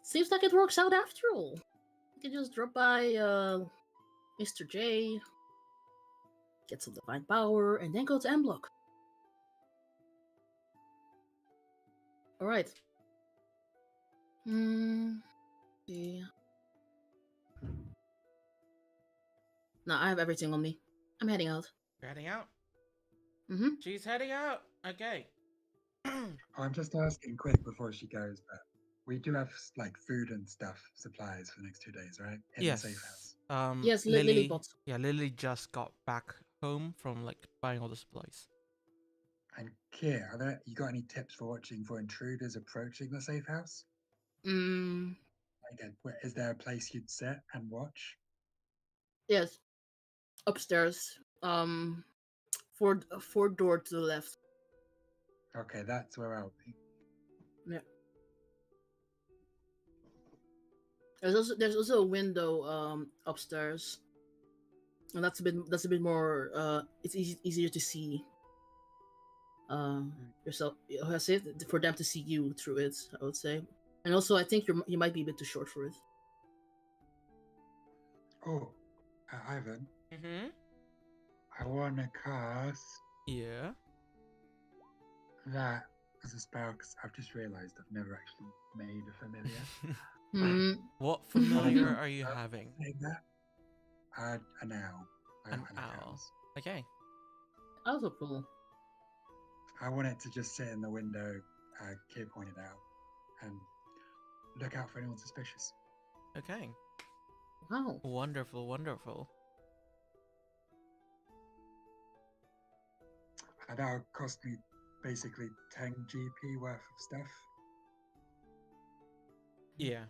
Seems like it works out after all. You can just drop by Mr. J, get some divine power, and then go to M block. All right. See. Now I have everything on me. I'm heading out. You're heading out? Mm-hmm. She's heading out. Okay. I'm just asking quick before she goes, but we do have like food and stuff, supplies for the next 2 days, right? In Yes. the safe house. Yes, Lily. Lily bought. Yeah, Lily just got back home from like buying all the supplies. And Kier, you got any tips for watching for intruders approaching the safe house? Again, is there a place you'd sit and watch? Yes, upstairs. Fourth door to the left. Okay, that's where I'll be. Yeah. There's also a window upstairs, and that's a bit more it's easier to see yourself. I say for them to see you through it. I would say, and also I think you might be a bit too short for it. Oh, Ivan. Mm-hmm. I want to cast Yeah. that as a spell because I've just realised I've never actually made a familiar. What familiar are you having? Say that. An owl. An like owl. owls. Okay. Also cool. I want it to just sit in the window, Kid pointed out, and look out for anyone suspicious. Okay. Wow. Wonderful, wonderful. And that'll cost me basically 10 GP worth of stuff. Yeah.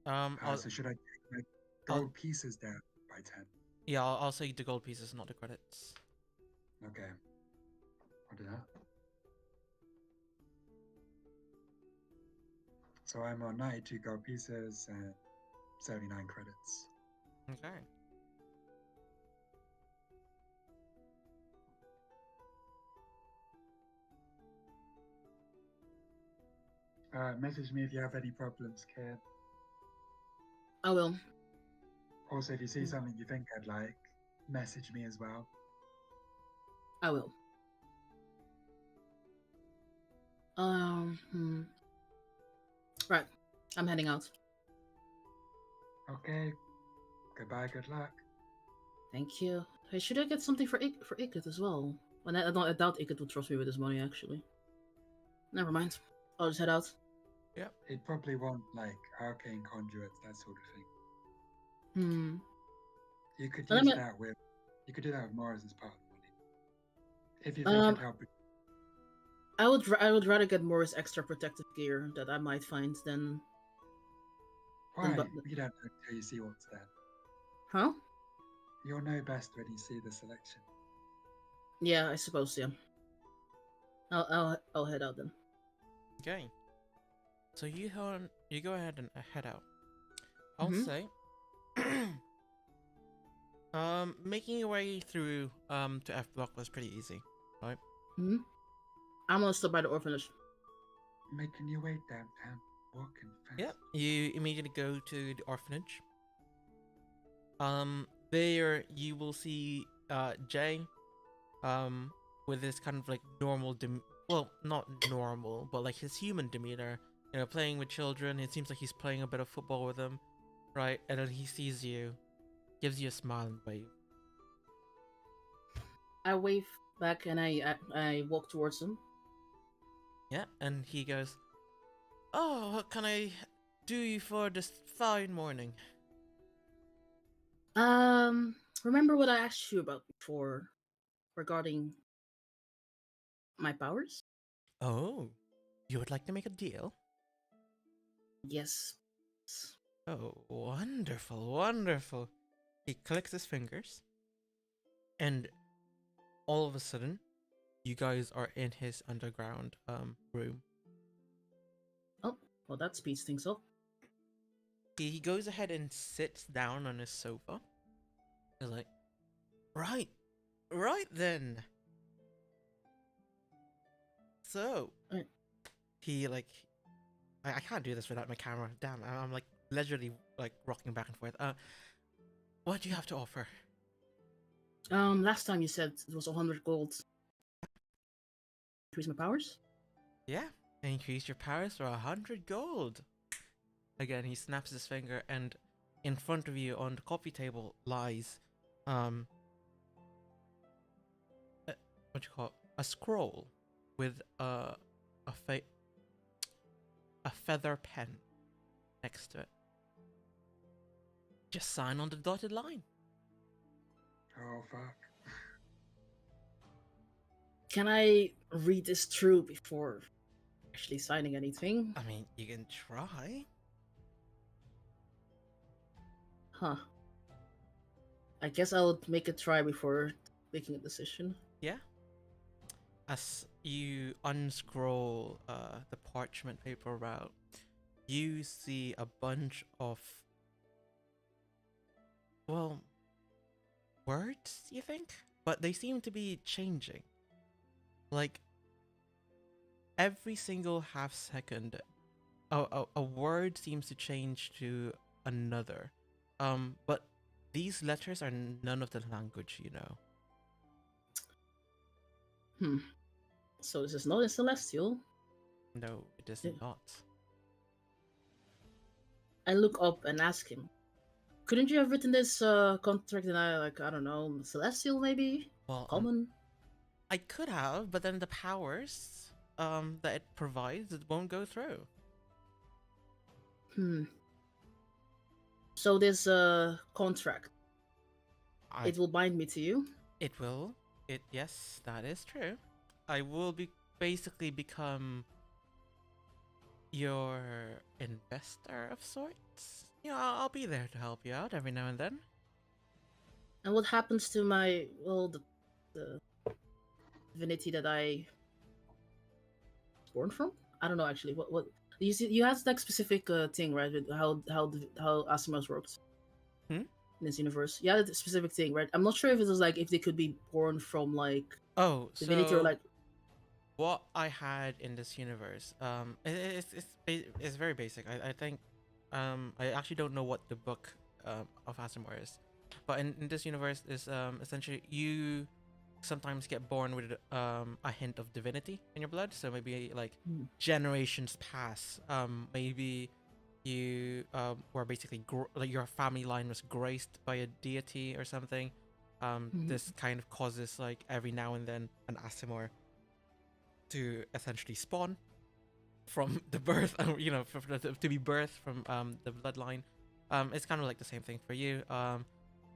I'll, So should I take my I'll- gold pieces down by 10? yeah, I'll say the gold pieces, not the credits. Okay. I'll do that. So I'm on 92 gold pieces and 79 credits. Okay. Message me if you have any problems, kid. I will. Also, if you see something you think I'd like, message me as well. I will. Right. I'm heading out. Okay. Goodbye, good luck. Thank you. Hey, should I get something for Ikut as well? Well, I doubt Ikut would trust me with his money, actually. Never mind. I'll just head out. He'd probably want, like, arcane conduits, that sort of thing. Hmm. You could Well, use that with... You could do that with Morris as part of the money. If you think it'd help... I would rather get Morris extra protective gear that I might find than... Why? but- You don't know until you see what's there. Huh? You'll know best when you see the selection. Yeah, I suppose, yeah. I'll head out then. Okay. So you go ahead and head out. I'll Mhm. say, making your way through to F block was pretty easy, right? Hmm. I'm gonna stop by the orphanage. Making your way downtown, walking fast. Yep. You immediately go to the orphanage. There you will see Jay, with his kind of like normal well, not normal, but like his human demeanor. You know, playing with children. It seems like he's playing a bit of football with them, right? And then he sees you, gives you a smile and wave. I wave back and I walk towards him. Yeah, and he goes, "Oh, what can I do you for this fine morning?" Remember what I asked you about before regarding my powers? Oh, you would like to make a deal? Yes. Oh, wonderful, wonderful. He clicks his fingers, and all of a sudden, you guys are in his underground room. Oh, well, that speeds things up. He goes ahead and sits down on his sofa. He's like, right then. So, Right. he like, I can't do this without my camera. Damn, I'm like leisurely like rocking back and forth. What do you have to offer? Last time you said it was 100 gold. Increase my powers? Yeah, increase your powers for 100 gold. Again, he snaps his finger, and in front of you on the coffee table lies, what you call it? A scroll with a feather pen next to it. Just sign on the dotted line. Oh, fuck. Can I read this through before actually signing anything? I mean, you can try. Huh. I guess I'll make a try before making a decision. Yeah. As you unscroll the parchment paper out, you see a bunch of, well, words, you think? But they seem to be changing. Like, every single half second, a word seems to change to another. But these letters are none of the language you know. So this is not in Celestial. No, it is Yeah. not. I look up and ask him, couldn't you have written this contract in, I don't know, Celestial maybe? Well, Common? I could have, but then the powers that it provides, it won't go through. So this contract, it will bind me to you. It will. Yes, that is true. I will basically become your investor of sorts. I'll be there to help you out every now and then. And what happens to my the divinity that I was born from? I don't know actually. What you have like specific thing, right? With how Asimas works in this universe. Yeah, the specific thing, right? I'm not sure if it was like if they could be born from like divinity or like. What I had in this universe, it's very basic. I think, I actually don't know what the book of Asimar is, but in this universe is essentially you sometimes get born with a hint of divinity in your blood. So maybe like generations pass. Maybe you were basically like your family line was graced by a deity or something. This kind of causes like every now and then an Asimar to essentially spawn from the birth, to be birthed from the bloodline. It's kind of like the same thing for you.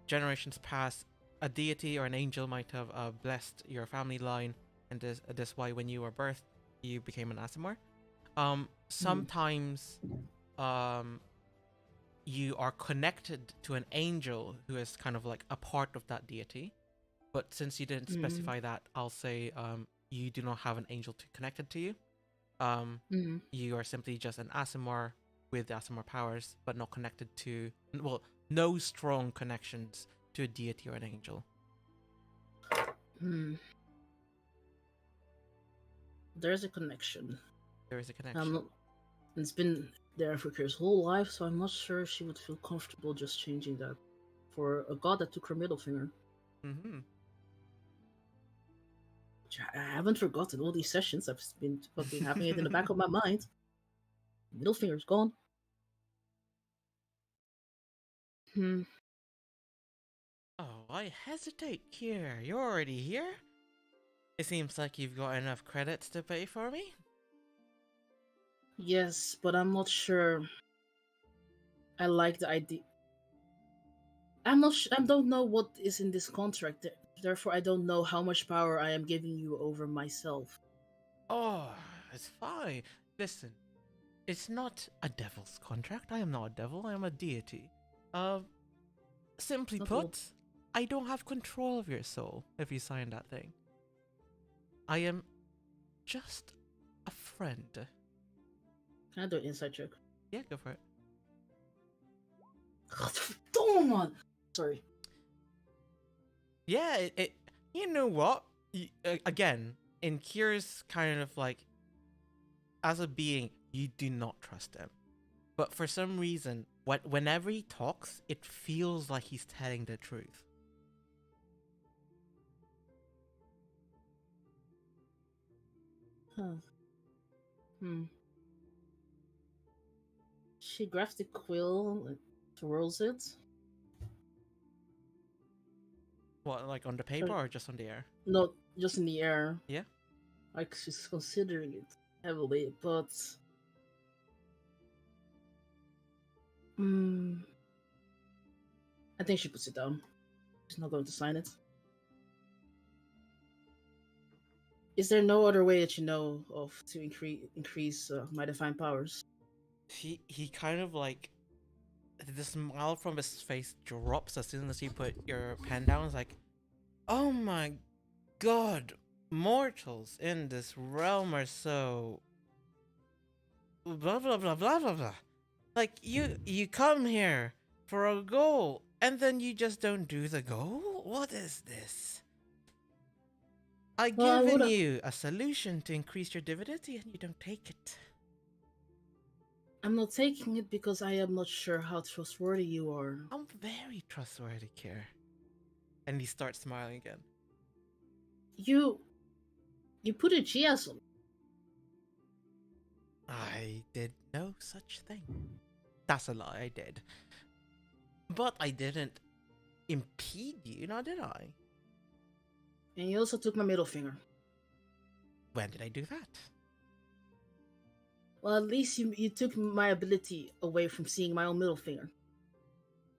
Generations pass, a deity or an angel might have blessed your family line, and this why when you were birthed, you became an Asimar. Sometimes, you are connected to an angel who is kind of like a part of that deity, but since you didn't specify that, I'll say you do not have an angel connected to you. You are simply just an Asimar with Asimar powers, but not connected to, no strong connections to a deity or an angel. There's a connection. There is a connection. It's been there for Kira's whole life, so I'm not sure she would feel comfortable just changing that for a god that took her middle finger. I haven't forgotten all these sessions. I've been fucking having it in the back of my mind. Middle finger's gone. Oh, I hesitate here. You're already here? It seems like you've got enough credits to pay for me. Yes, but I'm not sure. I like the idea. I don't know what is in this contract. Therefore, I don't know how much power I am giving you over myself. Oh, it's fine. Listen, it's not a devil's contract. I am not a devil. I am a deity. Simply put, I don't have control of your soul if you sign that thing. I am just a friend. Can I do an insight check? Yeah, go for it. Don't on. Sorry. Yeah, you know what? Again, in Kira's kind of like, as a being, you do not trust him. But for some reason, whenever he talks, it feels like he's telling the truth. She grabs the quill and twirls it. What, like on the paper or just on the air? No, just in the air. Yeah? Like, she's considering it heavily, but... I think she puts it down. She's not going to sign it. Is there no other way that you know of to increase my divine powers? He kind of like, the smile from his face drops as soon as you put your pen down. It's like, oh my god, mortals in this realm are so blah blah blah blah blah blah. Like, you come here for a goal and then you just don't do the goal? What is this? I've given you a solution to increase your divinity and you don't take it. I'm not taking it because I am not sure how trustworthy you are. I'm very trustworthy, Kier. And he starts smiling again. You put a GS on. I did no such thing. That's a lie, I did. But I didn't impede you, now did I? And you also took my middle finger. When did I do that? Well, at least you took my ability away from seeing my own middle finger.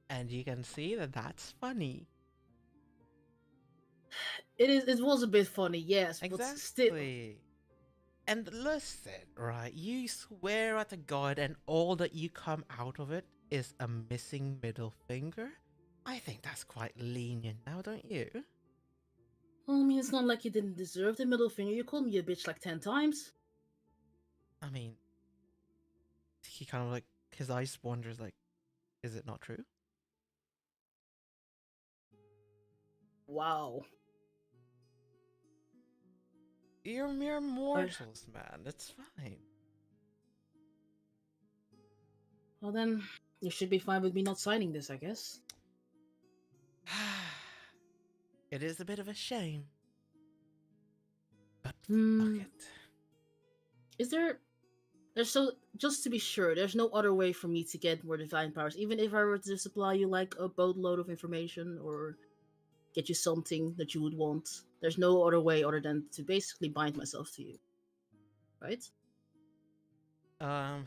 And you can see that that's funny. It was a bit funny, yes, but still. Exactly. And listen, right? You swear at a god, and all that you come out of it is a missing middle finger? I think that's quite lenient now, don't you? Well, I mean, it's not like you didn't deserve the middle finger. You called me a bitch like 10 times. I mean, he kind of like, his eyes wanders like, is it not true? Wow. You're mere mortals, man. It's fine. Well, then, you should be fine with me not signing this, I guess. It is a bit of a shame. But Hmm. fuck it. Is there... There's so... Just to be sure, there's no other way for me to get more divine powers. Even if I were to supply you, like, a boatload of information, or get you something that you would want. There's no other way other than to basically bind myself to you. Right?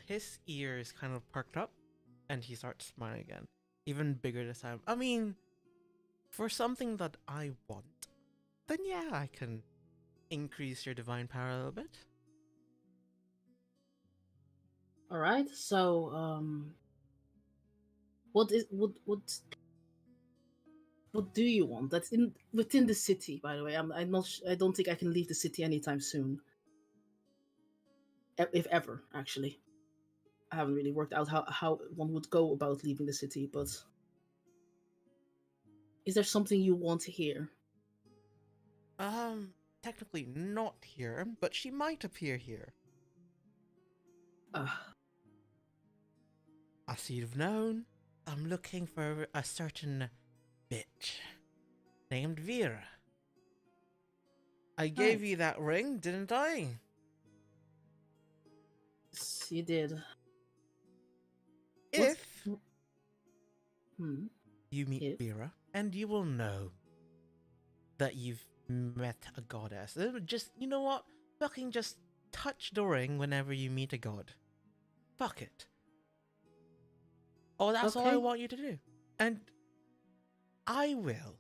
His ears kind of perked up, and he starts smiling again. Even bigger this time. I mean, for something that I want, then yeah, I can increase your divine power a little bit. Alright, so, what do you want? That's within the city, by the way. I'm not. I don't think I can leave the city anytime soon. If ever, actually. I haven't really worked out how one would go about leaving the city, but is there something you want to hear? Technically not here, but she might appear here. As you've known, I'm looking for a certain bitch named Vera. I gave you that ring, didn't I? Yes, you did. If Hmm. you meet Vera, and you will know that you've met a goddess. Just, you know what? Fucking just touch the ring whenever you meet a god. Fuck it. Oh, that's all I want you to do. And I will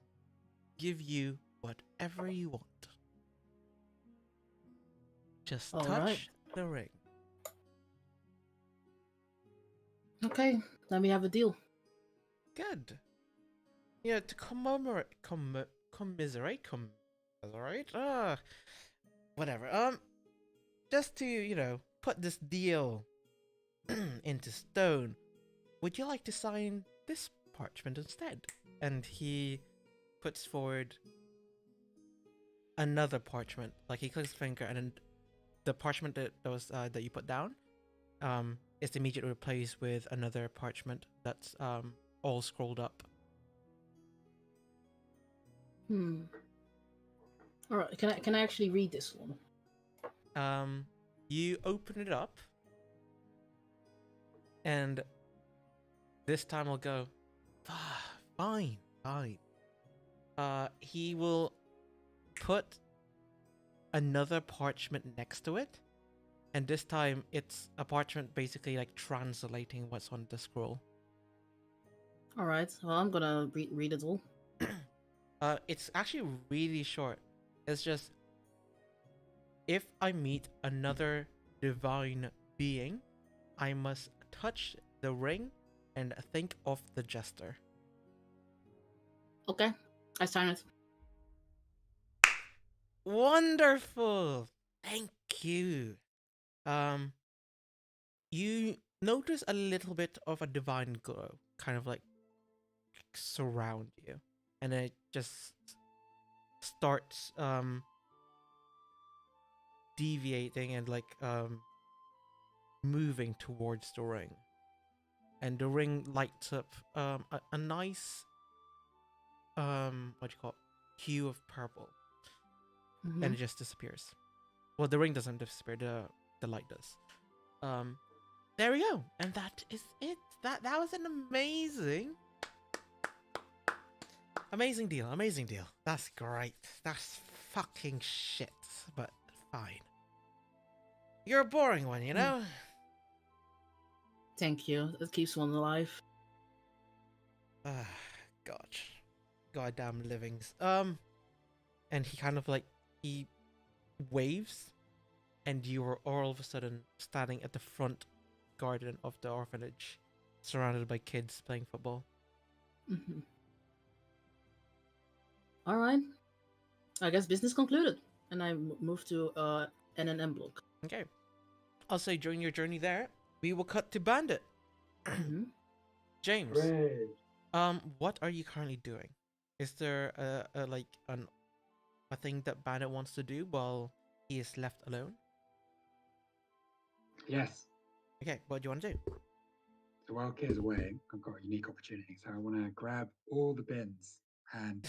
give you whatever you want. Just touch the ring. Okay, then we have a deal. Good. Yeah, to commiserate, whatever. Just to, you know, put this deal into stone, would you like to sign this parchment instead? And he puts forward another parchment. Like, he clicks his finger, and then the parchment that was that you put down is immediately replaced with another parchment that's all scrolled up. All right, can I actually read this one? You open it up, and this time I'll go, fine. He will put another parchment next to it, and this time it's a parchment basically like translating what's on the scroll. All right, well, I'm gonna read it all. It's actually really short. It's just, if I meet another divine being, I must touch the ring and think of the jester. Okay, I sign it. Wonderful! Thank you. You notice a little bit of a divine glow kind of like surround you, and it just starts deviating and like moving towards the ring, and the ring lights up a nice what do you call it, hue of purple, and it just disappears. Well, the ring doesn't disappear, the light does. There we go, and that is it. That was an amazing deal. That's great. That's fucking shit, but fine. You're a boring one, you know? Thank you. It keeps one alive. Ah, gosh, goddamn livings. And he kind of like he waves, and you are all of a sudden standing at the front garden of the orphanage, surrounded by kids playing football. Hmm. All right. I guess business concluded, and I move to NNM block. Okay. I'll say during your journey there, we will cut to Bandit. Hmm. James, Great. what are you currently doing? Is there a like a thing that Bandit wants to do while he is left alone? Yes. Okay, what do you want to do? So while Kid is away, I've got a unique opportunity. So I want to grab all the bins and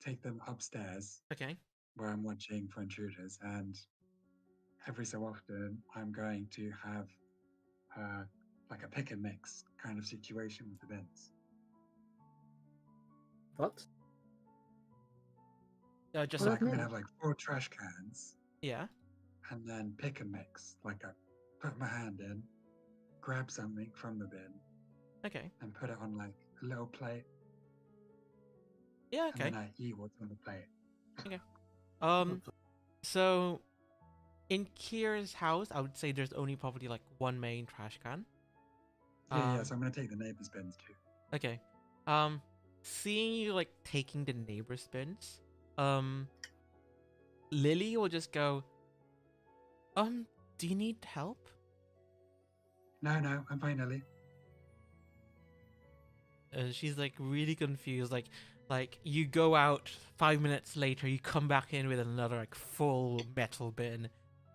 take them upstairs Okay. where I'm watching for intruders. And every so often, I'm going to have like a pick and mix kind of situation with the bins. What? Just So What like that I'm gonna mean? have like 4 trash cans yeah. and then pick and mix. Like I put my hand in, grab something from the bin, Okay. and put it on like a little plate, Yeah. and Okay. then I eat what's on the plate. So in Kier's house, I would say there's only probably like one main trash can. Yeah, so I'm gonna take the neighbors' bins too. Okay. Seeing you like taking the neighbor's bins, Lily will just go, do you need help? No, I'm fine, Ellie. She's like really confused. Like you go out 5 minutes later, you come back in with another like full metal bin,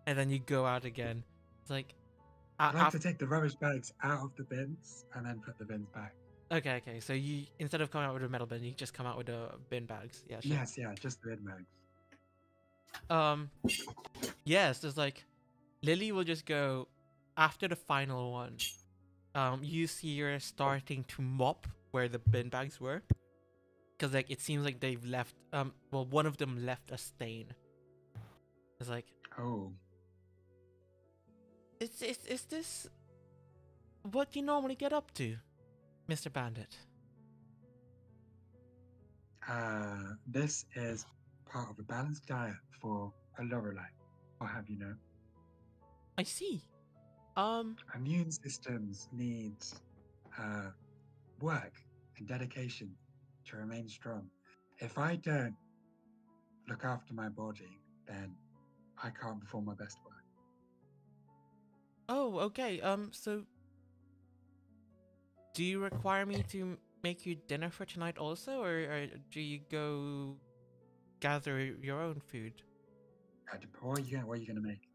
and then you go out again. It's like, I like to take the rubbish bags out of the bins and then put the bins back. okay. So you instead of coming out with a metal bin, you just come out with the bin bags. Yeah, sure. Yes, yeah, just the bin bags. Yes, there's like Lily will just go after the final one. You see her starting to mop where the bin bags were, because like it seems like they've left. Well, one of them left a stain. It's like, Oh, is this what you normally get up to, Mr. Bandit? this is part of a balanced diet for a Lorelei. I'll have you know. I see. Immune systems need work and dedication to remain strong. If I don't look after my body, then I can't perform my best work. Oh, okay. So do you require me to make you dinner for tonight also, or do you go gather your own food? What are you gonna make?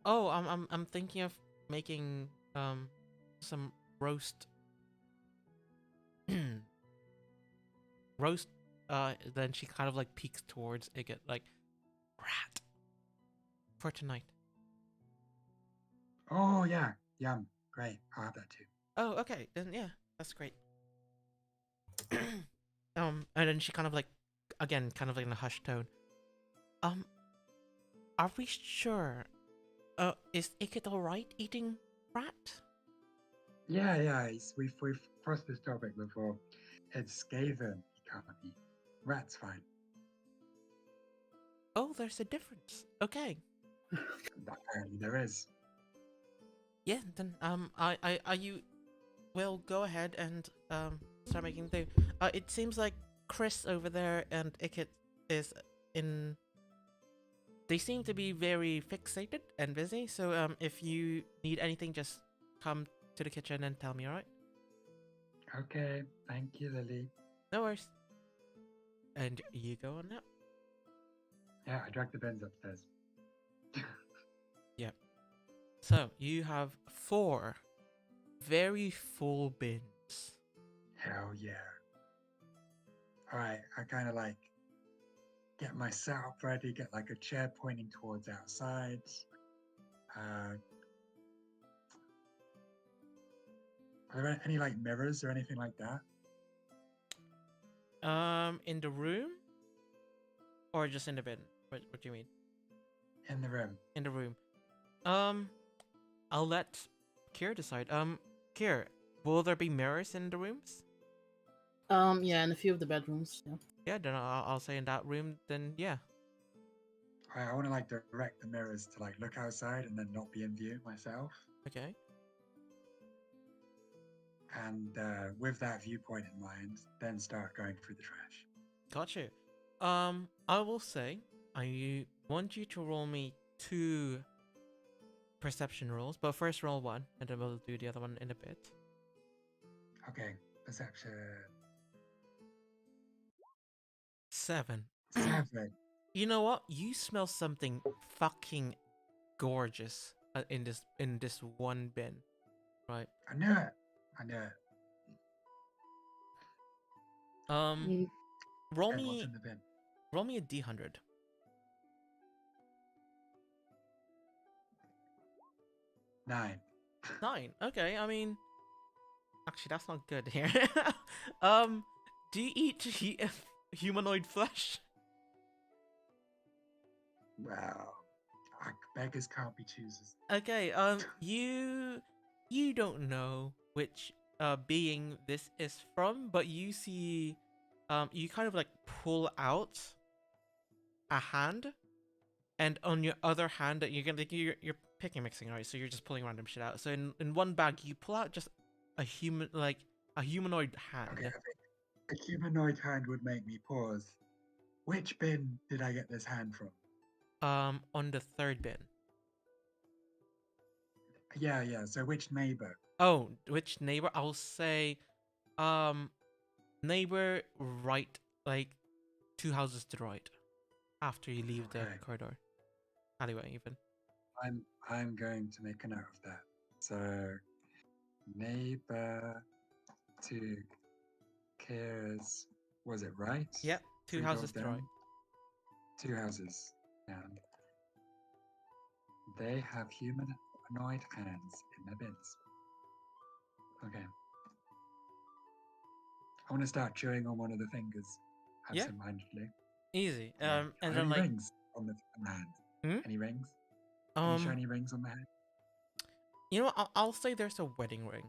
Oh, I'm thinking of making some roast roast. Then she kind of like peeks towards Igot, like rat for tonight. Oh yeah, yum, great. I'll have that too. Oh, okay, then yeah, that's great. And then she kind of like, again, kind of like in a hushed tone. Are we sure? Is Icket alright eating rat? Yeah. We've crossed this topic before. It's Skaven. You can't eat. Rat's fine. Oh, there's a difference. Okay. Apparently there is. Yeah, then are you? Well, go ahead and start making the. It seems like Chris over there and Icket is in. They seem to be very fixated and busy. So if you need anything, just come to the kitchen and tell me. All right? Okay, thank you, Lily. No worries. And you go on now. Yeah, I dragged the bins upstairs. Yeah. So you have 4 very full bins. Hell yeah. Alright, I kind of like get my setup ready, get like a chair pointing towards outside. Are there any like mirrors or anything like that? In the room, or just in the bin? What do you mean? In the room. In the room. I'll let Kier decide. Kier, will there be mirrors in the rooms? Yeah, in a few of the bedrooms. Yeah. Yeah, then I'll say in that room. Then yeah. I want to like direct the mirrors to like look outside and then not be in view myself. Okay. And with that viewpoint in mind, then start going through the trash. Gotcha. I will say I want you to roll me 2 perception rolls, but first roll 1, and then we'll do the other one in a bit. Okay, perception 7. 7. You know what? You smell something fucking gorgeous in this one bin, right? I knew it. I knew it. Roll Okay, what's me in the bin? roll me a d100. 9. 9. Okay, I mean, actually, that's not good here. Do you eat humanoid flesh? Wow. Beggars can't be choosers. Okay, you don't know which being this is from, but you see, you kind of like pull out a hand, and on your other hand, that you're picking mixing, right? So you're just pulling random shit out. So in one bag, you pull out just a humanoid hand. Okay, I think a humanoid hand would make me pause. Which bin did I get this hand from? On the 3rd bin. Yeah. So which neighbor? Oh, which neighbor? I'll say, neighbor right, like 2 houses to the right, after you leave the Okay. corridor, alleyway even. I'm going to make a note of that. So neighbor to Kira's, was it right? Yep, 2 3 houses doors to the right. down. 2 houses down. They have humanoid hands in their bins. Okay. I want to start chewing on one of the fingers Yeah. absentmindedly. Easy. Yeah. And Are then any like, rings on the hand? Hmm? Any rings? Any shiny rings on the hand? you know what? I'll say there's a wedding ring.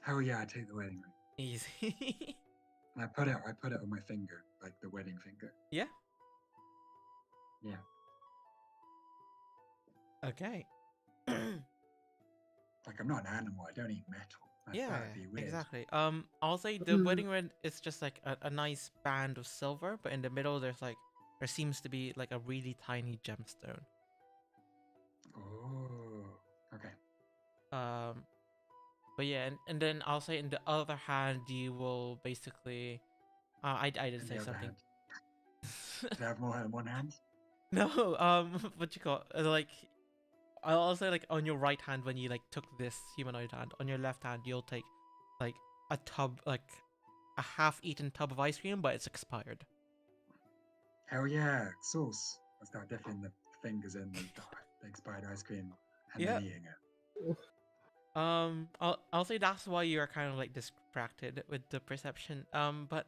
Oh yeah, I take the wedding ring. Easy. And I put it on my finger, like the wedding finger. Yeah. Yeah. Okay. Like I'm not an animal, I don't eat metal. Yeah, That'd be weird. exactly. I'll say the wedding ring is just like a nice band of silver, but in the middle there seems to be like a really tiny gemstone. Oh. Okay. But yeah, and then I'll say in the other hand you will basically, I did In say the other something. hand. Do I have more than one hand? No, what you call like, I'll say like on your right hand when you like took this humanoid hand, on your left hand you'll take like a tub, like a half-eaten tub of ice cream, but it's expired. Hell yeah, sauce. I start dipping the fingers in the expired ice cream and Yeah. then eating it. I'll say that's why you're kind of like distracted with the perception. But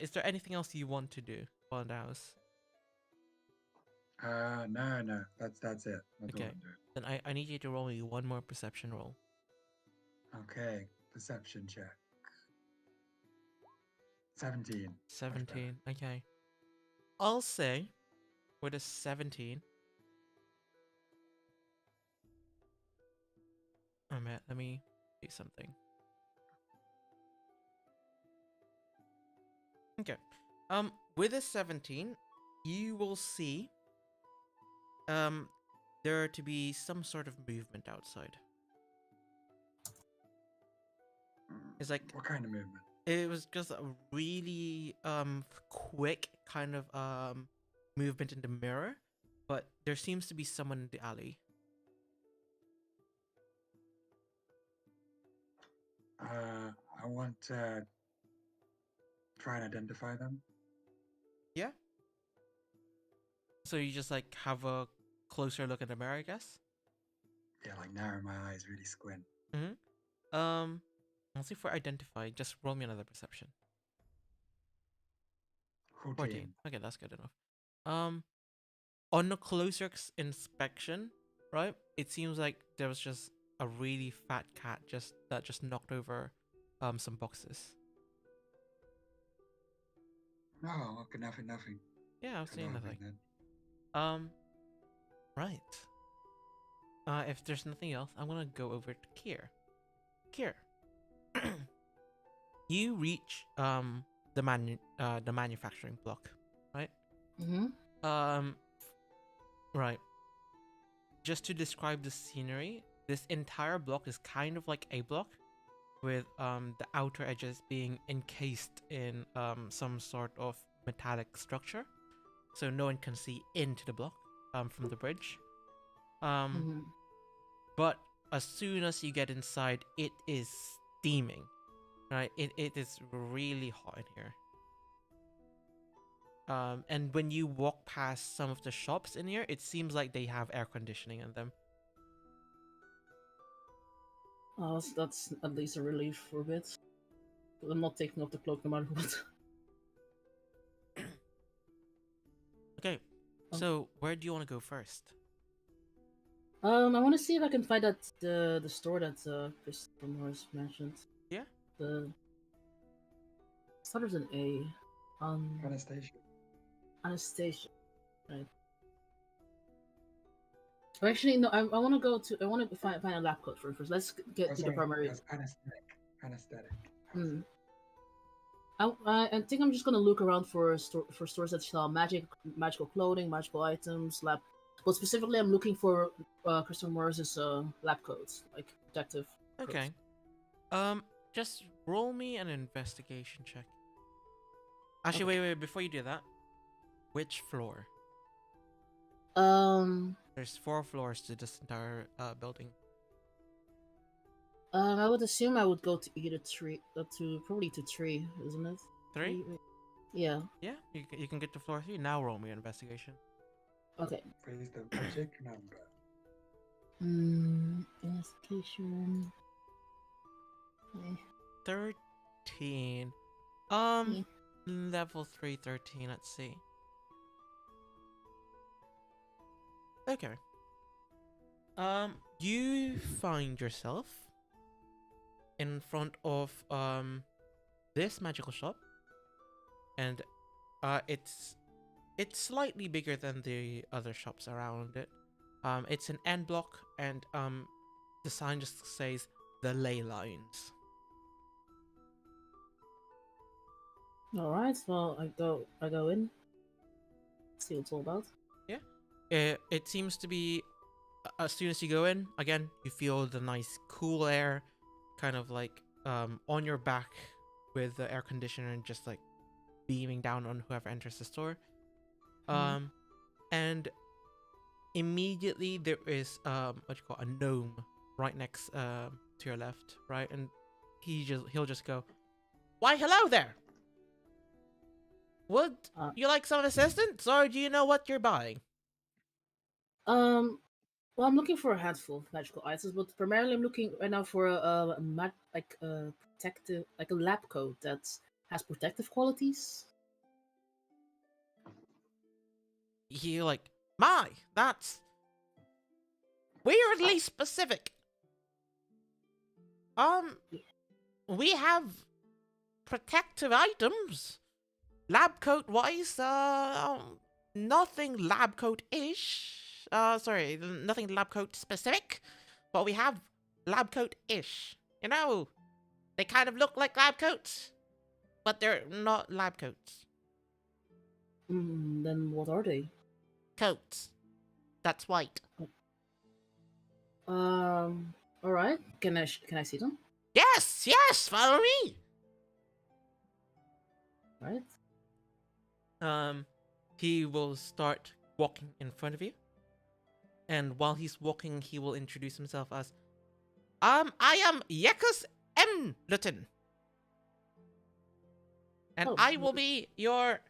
is there anything else you want to do while in the house? No. That's it. That's all Okay. I'm doing. Then I need you to roll me one more perception roll. Okay, perception check. 17. Much better. 17. Okay. I'll say with a 17. Oh man, let me do something. Okay. With a 17, you will see there to be some sort of movement outside. It's like What kind of movement? it was just a really quick kind of movement in the mirror, but there seems to be someone in the alley. I want to try and identify them. Yeah. So you just like have a closer look at the mirror, I guess. Yeah, like narrow my eyes, really squint. I'll see for identify. Just roll me another perception. 14. Okay, that's good enough. On a closer inspection, right? It seems like there was just a really fat cat that just knocked over some boxes. Oh, okay, nothing. Yeah, I was saying nothing. Then. Right. If there's nothing else, I'm gonna go over to Kier. Kier, you reach the manufacturing block, right? Right. Just to describe the scenery, this entire block is kind of like a block, with the outer edges being encased in some sort of metallic structure, so no one can see into the block from the bridge. But as soon as you get inside, it is steaming. Right? It is really hot in here. And when you walk past some of the shops in here, it seems like they have air conditioning in them. Oh, that's at least a relief for a bit. I'm not taking off the cloak no matter what. Okay, so where do you want to go first? I want to see if I can find that the store that Christopher Morris mentioned. Yeah. The started with an A. Anastasia. Right. Actually, no. I want to go to. I want to find a lab coat first. Let's get to the primary. Anesthetic. I think I'm just gonna look around for stores that sell magical clothing, magical items, lab. But specifically, I'm looking for Christopher Morris's lab coats, like protective. Okay. Just roll me an investigation check. Actually, wait. Before you do that, which floor? There's 4 floors to this entire building. I would assume I would go to either 3, probably to 3, isn't it? 3? Yeah. Yeah, you can get to floor 3. Now roll me an investigation. Okay. Please the magic number. Investigation. Okay. 13. Level 3, 13. Let's see. Okay. You find yourself in front of this magical shop, and it's slightly bigger than the other shops around it. It's an end block, and the sign just says the ley lines. All right. Well, I go in. See what it's all about. Yeah. It seems to be. As soon as you go in, again, you feel the nice cool air, kind of like on your back, with the air conditioner just like beaming down on whoever enters the store. And immediately there is a gnome right next to your left, right, and he'll just go, "Why, hello there. Would you like some assistance, or do you know what you're buying?" Well, I'm looking for a handful of magical items, but primarily I'm looking right now for a protective, like a lab coat that has protective qualities. You're like, "My, that's weirdly specific. We have protective items, lab coat wise. Nothing lab coat-ish. Sorry, nothing lab coat specific, but we have lab coat-ish. You know, they kind of look like lab coats, but they're not lab coats. Then what are they? Coats. That's white. All right. Can I see them? Yes, follow me. Right. He will start walking in front of you. And while he's walking, he will introduce himself as, I am Yekus Emluton. And I will be your,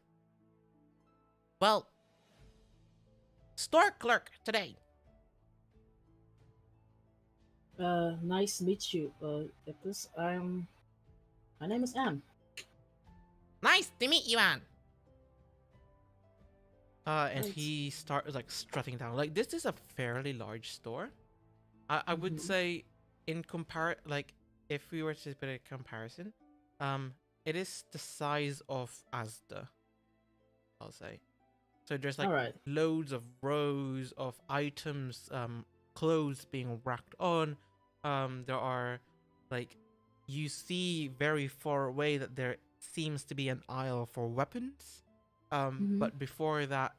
store clerk today. Nice to meet you, Yekus. My name is Anne. Nice to meet you, Anne. And he starts like strutting down. Like, this is a fairly large store. I would say like if we were to put a comparison, it is the size of Asda, I'll say. So there's like All right. loads of rows of items, clothes being racked on. There are like you see very far away that there seems to be an aisle for weapons. But before that,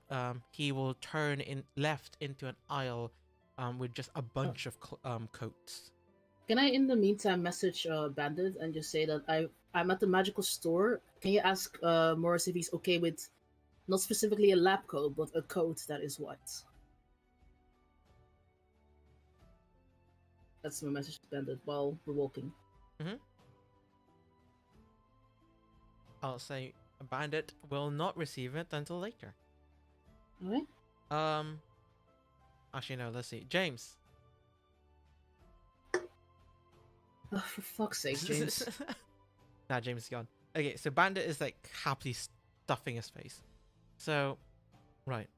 he will turn in left into an aisle, with just a bunch of coats. Can I, in the meantime, message Bandit and just say that I'm at the magical store? Can you ask Morris if he's okay with not specifically a lab coat, but a coat that is white? That's my message to Bandit while we're walking. I'll say a bandit will not receive it until later. Alright. Actually, no. Let's see. James. Oh, for fuck's sake, James. Nah, James is gone. Okay, so Bandit is like happily stuffing his face. So, right.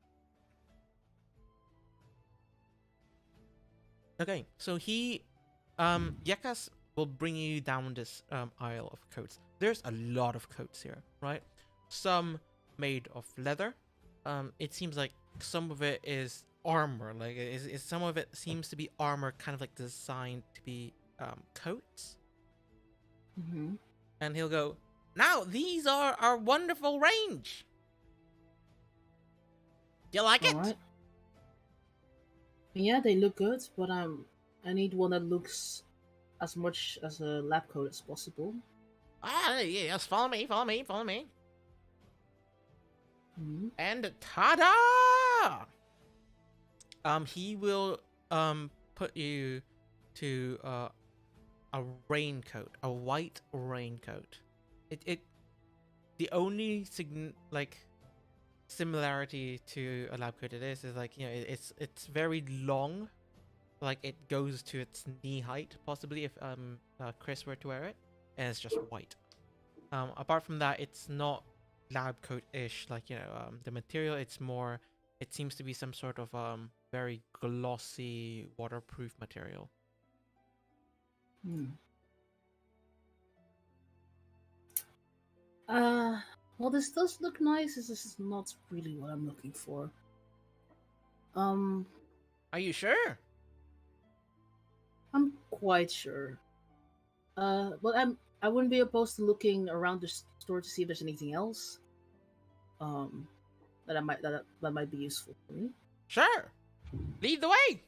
Okay, so he, Yekas will bring you down this aisle of coats. There's a lot of coats here, right? Some made of leather. It seems like some of it is armor. Like, some of it seems to be armor, kind of like designed to be coats. And he'll go, now these are our wonderful range. Do you like it? Alright. Yeah, they look good, but I need one that looks as much as a lab coat as possible. Ah, yes, follow me. Mm-hmm. And ta-da! He will put you to a raincoat, a white raincoat. The only similarity to a lab coat is like, you know, it's very long, like it goes to its knee height possibly if Chris were to wear it, and it's just white. Apart from that, it's not lab coat-ish, like, you know, the material. It's more, it seems to be some sort of very glossy waterproof material. Well, this does look nice. This is not really what I'm looking for. Are you sure? I'm quite sure. But I wouldn't be opposed to looking around the store to see if there's anything else. That might be useful for me. Sure. Lead the way.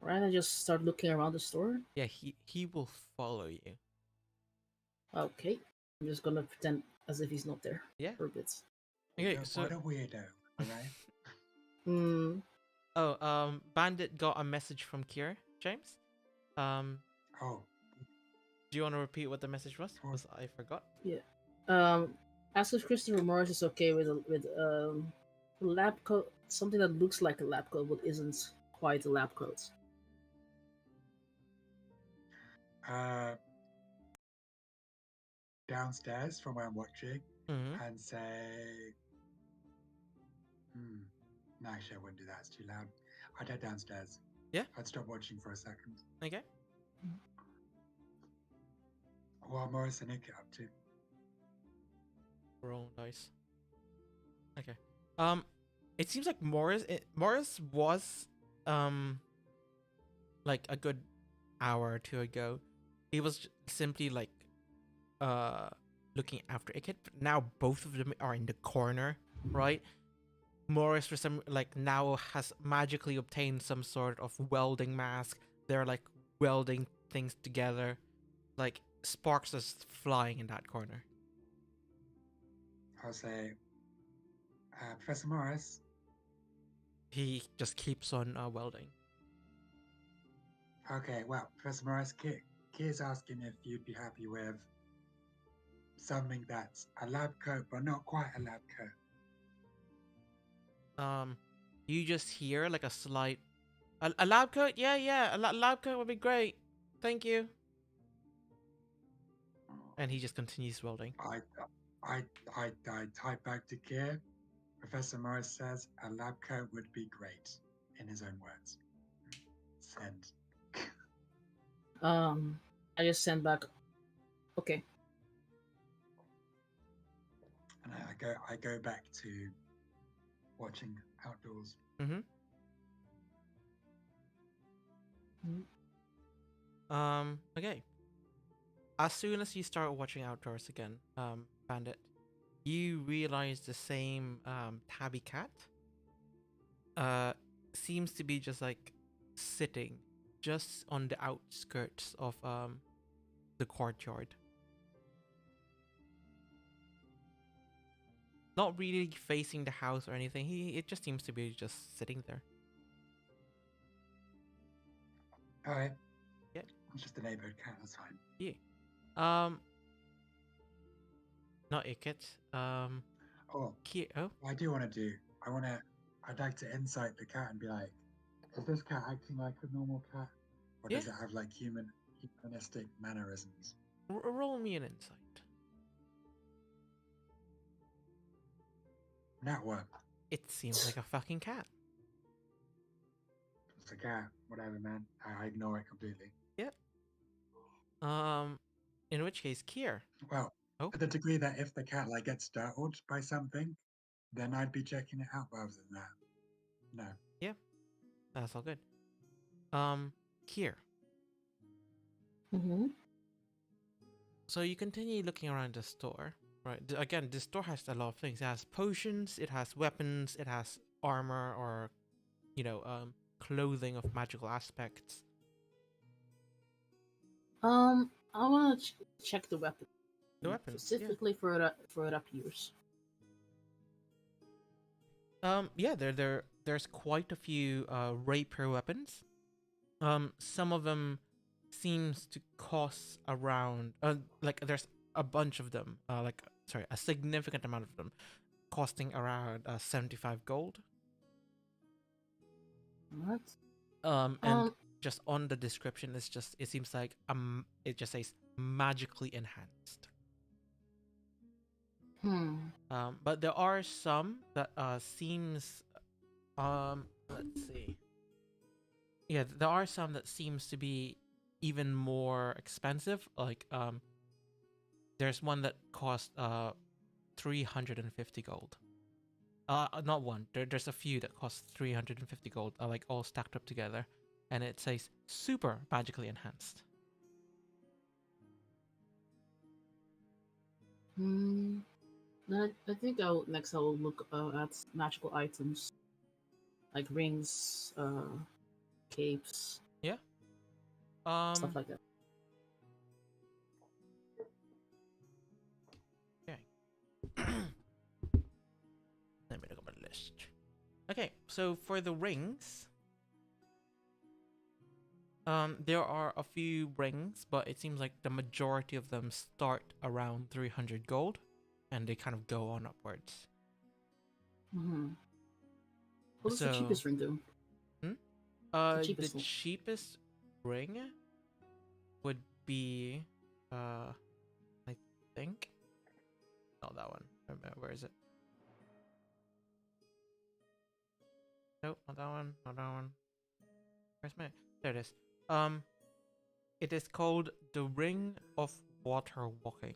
Right, I just start looking around the store. Yeah, he will follow you. Okay, I'm just gonna pretend as if he's not there. Yeah. For a bit. Okay, What so a weirdo, alright? Bandit got a message from Kier, James. Oh, Do you want to repeat what the message was? Sure. Because I forgot. Yeah. Ask if Christopher Morris is okay with a lab coat, something that looks like a lab coat but isn't quite a lab coat. Downstairs from where I'm watching Mm-hmm. and say, no, actually I wouldn't do that. It's too loud. I'd head downstairs. Yeah. I'd stop watching for a second. Okay. What are Morris and Nick up to? Roll dice. Okay. It seems like Morris was like a good hour or two ago. He was simply like looking after Ikit. Now both of them are in the corner, right? Morris for some now has magically obtained some sort of welding mask. They're like welding things together. Like sparks are flying in that corner. I'll say, Professor Morris. He just keeps on welding. Okay, well, Professor Morris, Kier's asking if you'd be happy with something that's a lab coat, but not quite a lab coat. You just hear like a slight, a lab coat. Yeah, a lab coat would be great. Thank you. And he just continues welding. I type back to Kier. Professor Morris says a lab coat would be great, in his own words. Send. I just sent back. Okay. And I go back to watching outdoors. Mm-hmm. Okay. As soon as you start watching outdoors again, Bandit, you realize the same tabby cat seems to be just like sitting just on the outskirts of the courtyard. Not really facing the house or anything. It just seems to be just sitting there. All right. Yeah. It's just a neighborhood cat. That's fine. Yeah. Not Ikit. Oh, Oh. what I do want to do. I'd like to insight the cat and be like, is this cat acting like a normal cat, or Yeah. does it have like humanistic mannerisms? Roll me an insight. That one. It seems like a fucking cat. It's a cat. Whatever, man. I ignore it completely. Yep. In which case, Kier. Well, Oh. to the degree that if the cat like gets startled by something, then I'd be checking it out. But other than that, no. Yeah, that's all good. Kier. Mm-hmm. So you continue looking around the store, right? Again, the store has a lot of things. It has potions, it has weapons, it has armor or, clothing of magical aspects. I want to check the weapon. The weapons, specifically for it appears. Yeah, there's quite a few rapier weapons. Some of them seems to cost around there's a bunch of them, a significant amount of them costing around 75 gold. What? And just on the description, it seems like it just says magically enhanced. But there are some that seems let's see. Yeah, there are some that seems to be even more expensive. Like there's one that costs 350 gold. Not one. There's a few that cost 350 gold, like all stacked up together, and it says super magically enhanced. I think I'll look at magical items like rings, capes. Yeah. Stuff like that. Okay. Let me look at my list. Okay, so for the rings, there are a few rings, but it seems like the majority of them start around 300 gold, and they kind of go on upwards. What does the cheapest ring do? The cheapest ring would be, I think, not that one. Where is it? Nope, not that one. Not that one. Where's my? There it is. It is called the Ring of Water Walking.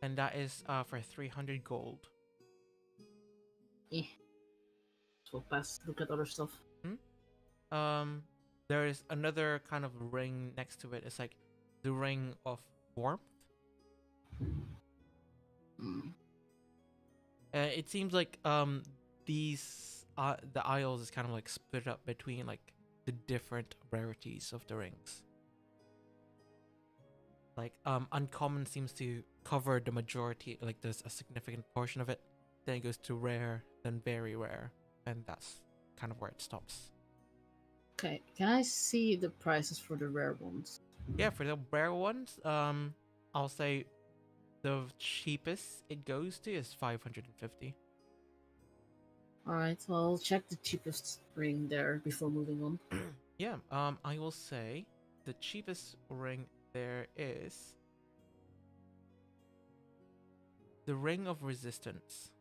And that is for 300 gold. So pass. Look at other stuff. There is another kind of ring next to it. It's like the Ring of Warmth. It seems like these the aisles is kind of like split up between like the different rarities of the rings. Like uncommon seems to cover the majority, like there's a significant portion of it. Then it goes to rare, then very rare, and that's kind of where it stops. Okay, can I see the prices for the rare ones? Yeah, for the rare ones, I'll say the cheapest it goes to is 550. Alright, so I'll check the cheapest ring there before moving on. Yeah, I will say the cheapest ring there is the Ring of Resistance.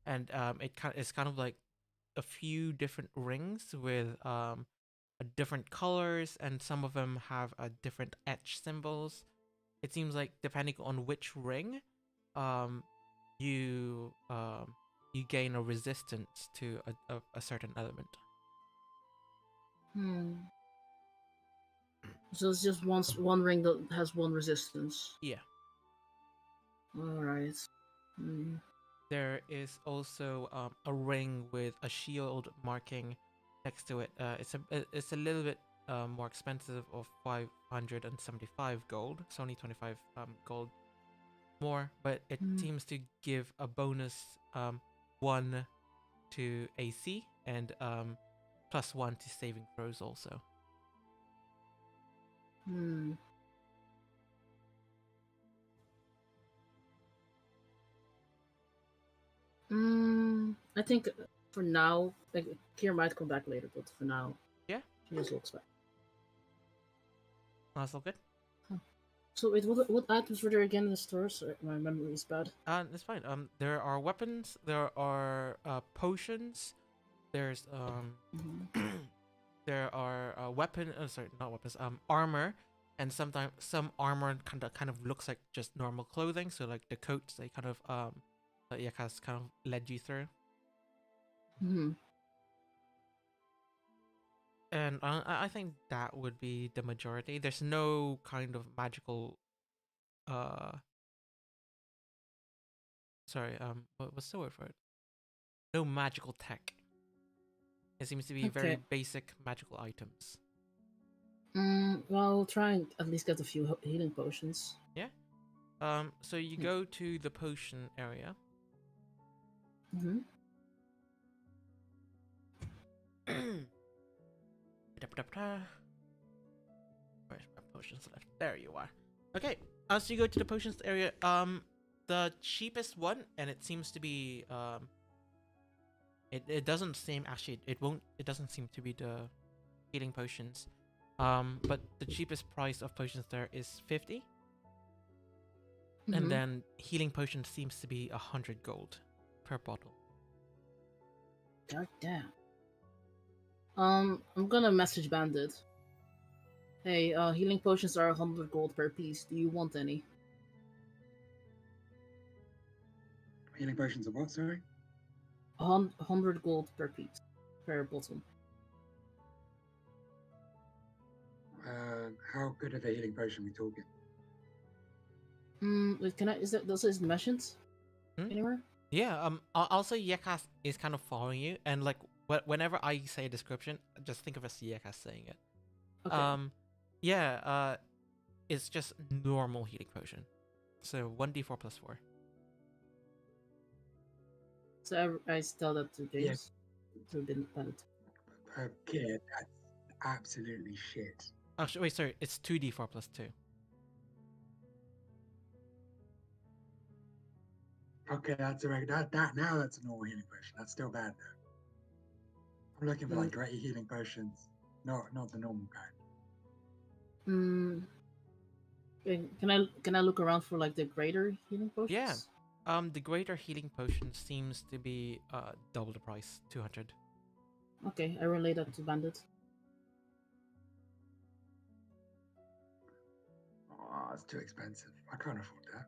And it's kind of like a few different rings with different colors, and some of them have different etch symbols. It seems like depending on which ring, um, you gain a resistance to a certain element. So it's just one ring that has one resistance. Yeah. Alright. There is also a ring with a shield marking next to it. It's a little bit more expensive, of 575 gold. It's only 25 gold more, but it seems to give a bonus 1 to AC and +1 to saving throws also. I think for now, like Kier might come back later, but for now, Yeah, she just looks back. that's all good. So wait, what items were there again in the store? Sorry, my memory is bad. It's fine. There are weapons. There are potions. There's there are not weapons. Armor, and sometimes some armor kind of looks like just normal clothing. So like the coats they kind of that Yakas kind of led you through. And I think that would be the majority. There's no kind of magical what's the word for it? No magical tech. It seems to be very basic magical items. Well, I'll try and at least get a few healing potions. Yeah. So you go to the potion area. Where's my potions left? There you are. Okay. So you go to the potions area. The cheapest one, and it seems to be it doesn't seem actually it doesn't seem to be the healing potions. But the cheapest price of potions there is 50. And then healing potion seems to be 100 gold per bottle. God damn. I'm gonna message Bandit. Hey, healing potions are 100 gold per piece. Do you want any? Healing potions of what, sorry? 100 gold per piece. Per bottle. How good of a healing potion are we talking? Wait, does it mentioned anywhere? Yeah, also Yekas is kind of following you, and like whenever I say a description, just think of as Yekas saying it. Okay. It's just normal healing potion. So 1d4 plus 4. So I tell that to James. To Bandit. Okay, that's absolutely shit. Actually, wait, sorry, it's 2d4 plus 2. Okay, that's alright. That's a normal healing potion. That's still bad though. I'm looking for like great healing potions, not the normal kind. Can I look around for like the greater healing potions? Yeah. The greater healing potion seems to be double the price, 200. Okay, I relay that to Bandit. Oh, it's too expensive. I can't afford that.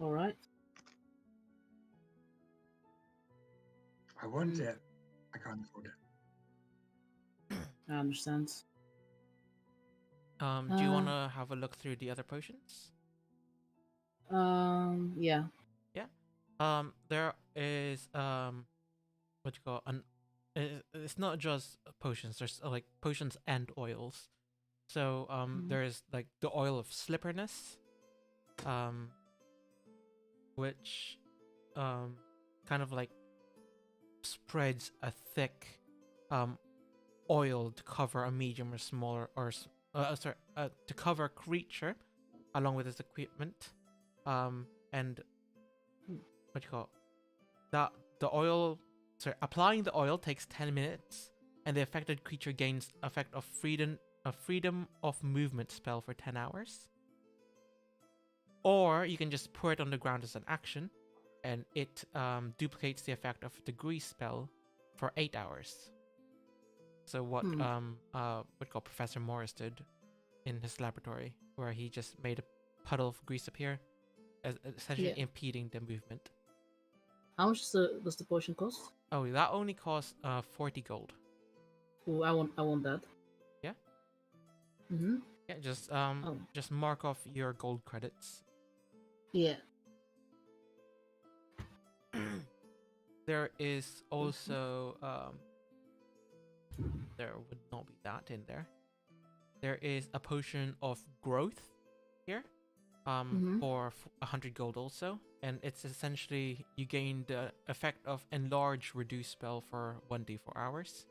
All right. I want it. I can't afford it. I understand. Do you want to have a look through the other potions? Yeah. Yeah. There is what you call it's not just potions. There's like potions and oils. So there's like the oil of slipperness, which kind of like spreads a thick oil to cover a medium or smaller to cover a creature along with its equipment, and what you call that the oil. Applying the oil takes 10 minutes, and the affected creature gains effect of freedom of movement spell for 10 hours. Or you can just pour it on the ground as an action, and it duplicates the effect of the grease spell for 8 hours. So what what Professor Morris did in his laboratory, where he just made a puddle of grease appear, essentially impeding the movement. How much does the potion cost? Oh, that only costs 40 gold. Oh, I want that. Yeah. Mm-hmm. Yeah, just mark off your gold credits. Yeah. There is also there would not be that in there. There is a potion of growth here, for 100 gold also, and it's essentially you gain the effect of enlarge reduce spell for 1d4 hours.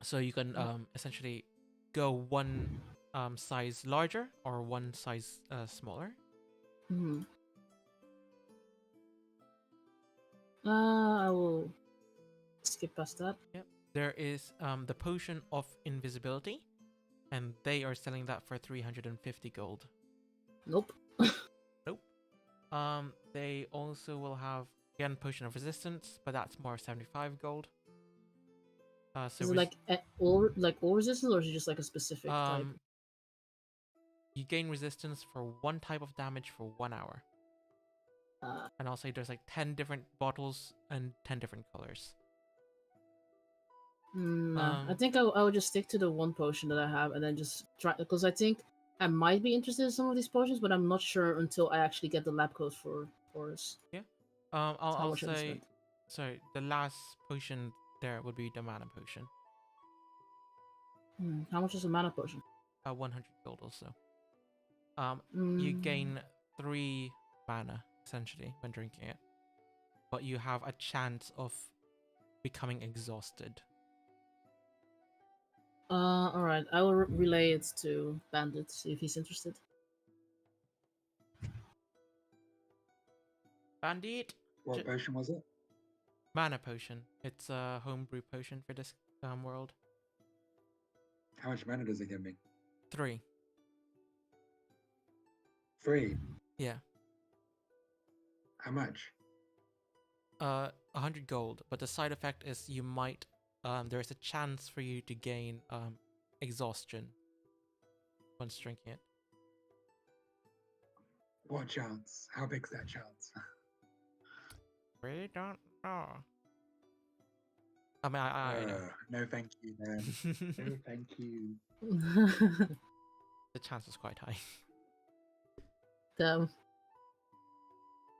So you can essentially go one size larger or one size smaller. I will skip past that. Yep. There is the potion of invisibility, and they are selling that for 350 gold. Nope. Nope. They also will have again potion of resistance, but that's more 75 gold. So is it like all resistance, or is it just like a specific type? You gain resistance for one type of damage for 1 hour. And I'll say there's like 10 different bottles and 10 different colors. I think I would just stick to the one potion that I have and then just try, because I think I might be interested in some of these potions, but I'm not sure until I actually get the lab coat for us. Yeah. I'll say, sorry, the last potion there would be the mana potion. How much is a mana potion? 100 gold also. You gain 3 mana essentially when drinking it, but you have a chance of becoming exhausted. Alright, I will relay it to Bandit, see if he's interested. Bandit! What potion was it? Mana potion. It's a homebrew potion for this world. How much mana does it give me? 3. 3? Yeah. How much? 100 gold, but the side effect is you might there's a chance for you to gain exhaustion once drinking it. What chance? How big's that chance? Really don't know. I mean, I know. No, thank you, man. No, thank you. The chance is quite high. Damn.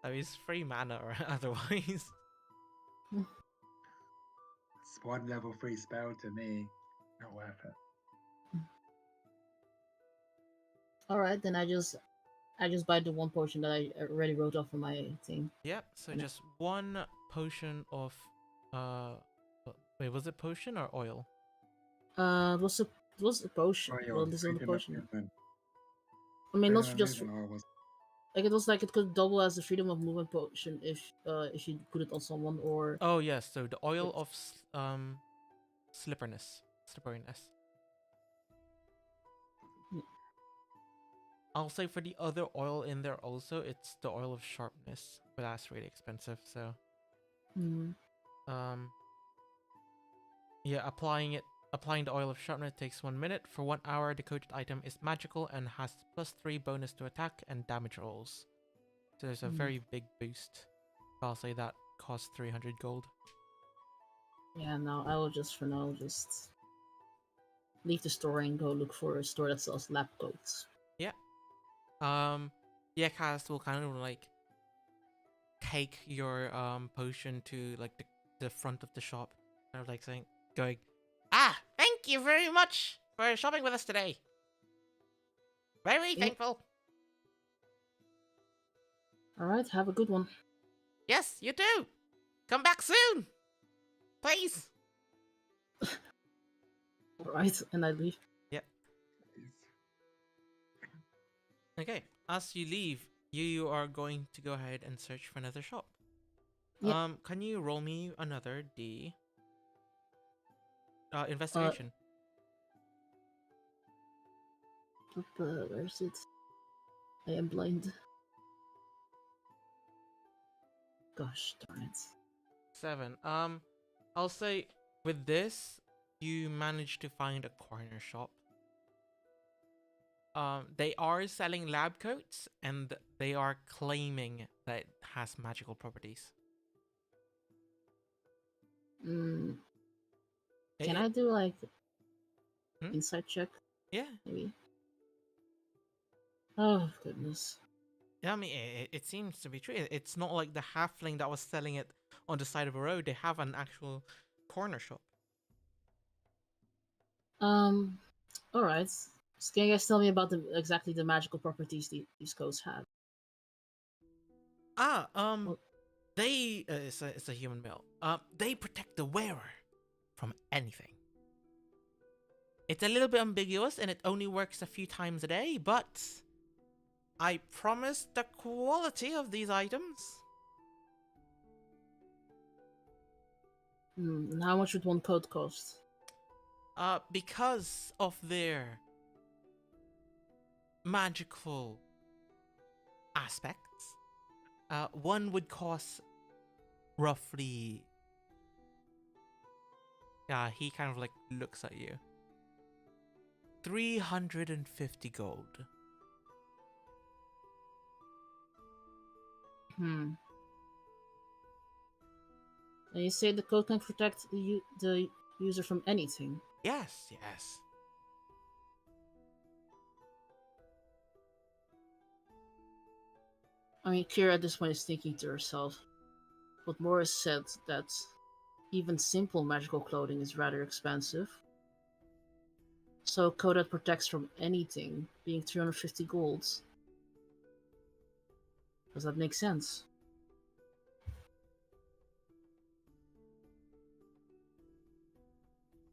I mean, it's free mana or otherwise. It's one level 3 spell to me. Not worth it. Alright, then I just buy the one potion that I already wrote off on my thing. Yep, so just one potion of wait, was it potion or oil? It was a potion. Oil, well, this is the potion. movement. I mean, not Freedom of just movement, or was like it was like it could double as a freedom of movement potion if you put it on someone, or Oh yes, so the oil of slipperiness. I'll say for the other oil in there also, it's the oil of sharpness, but that's really expensive. So, yeah, applying the oil of sharpness takes 1 minute. For 1 hour, the coated item is magical and has +3 bonus to attack and damage rolls. So there's a very big boost. I'll say that costs 300 gold. Yeah, no, I will just for now just leave the store and go look for a store that sells lab coats. Yeah. Yeah, Kaz will kind of like take your potion to like the front of the shop, kind of like going, thank you very much for shopping with us today. Very thankful. Alright, have a good one. Yes, you too. Come back soon, please. Alright, and I leave. Yep. Okay, as you leave, you are going to go ahead and search for another shop. Yep. Can you roll me another D? Investigation. Where's it? I am blind. Gosh darn it. 7. I'll say with this, you managed to find a corner shop. They are selling lab coats, and they are claiming that it has magical properties. Can It- I do like Hmm? insight check? Yeah. Maybe. Oh goodness. Yeah, I mean, it seems to be true. It's not like the halfling that was selling it on the side of a road. They have an actual corner shop. All right. So can you guys tell me about exactly the magical properties these coats have? Well, They it's a human male. They protect the wearer from anything. It's a little bit ambiguous, and it only works a few times a day, but I promise the quality of these items. and how much would one coat cost? Because of their magical aspects, one would cost roughly. Yeah, he kind of like looks at you. 350 gold. And you say the coat can protect the user from anything. Yes, yes. I mean, Kira at this point is thinking to herself, but Morris said that even simple magical clothing is rather expensive. So a coat that protects from anything being 350 golds. Does that make sense?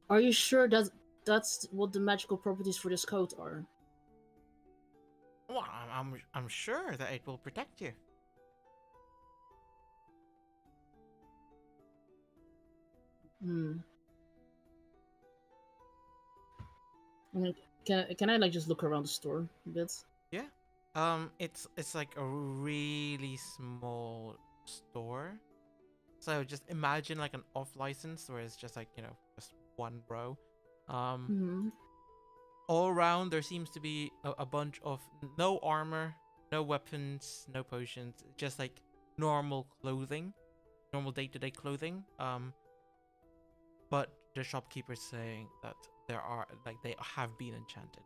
Are you sure that that's what the magical properties for this coat are? Well, I'm sure that it will protect you. I mean, can I like just look around the store a bit? Yeah. It's like a really small store. So just imagine like an off license where it's just like, just one row. Hmm. All around there seems to be a bunch of no armor, no weapons, no potions, just like normal clothing, normal day-to-day clothing. But the shopkeeper's saying that there are like they have been enchanted.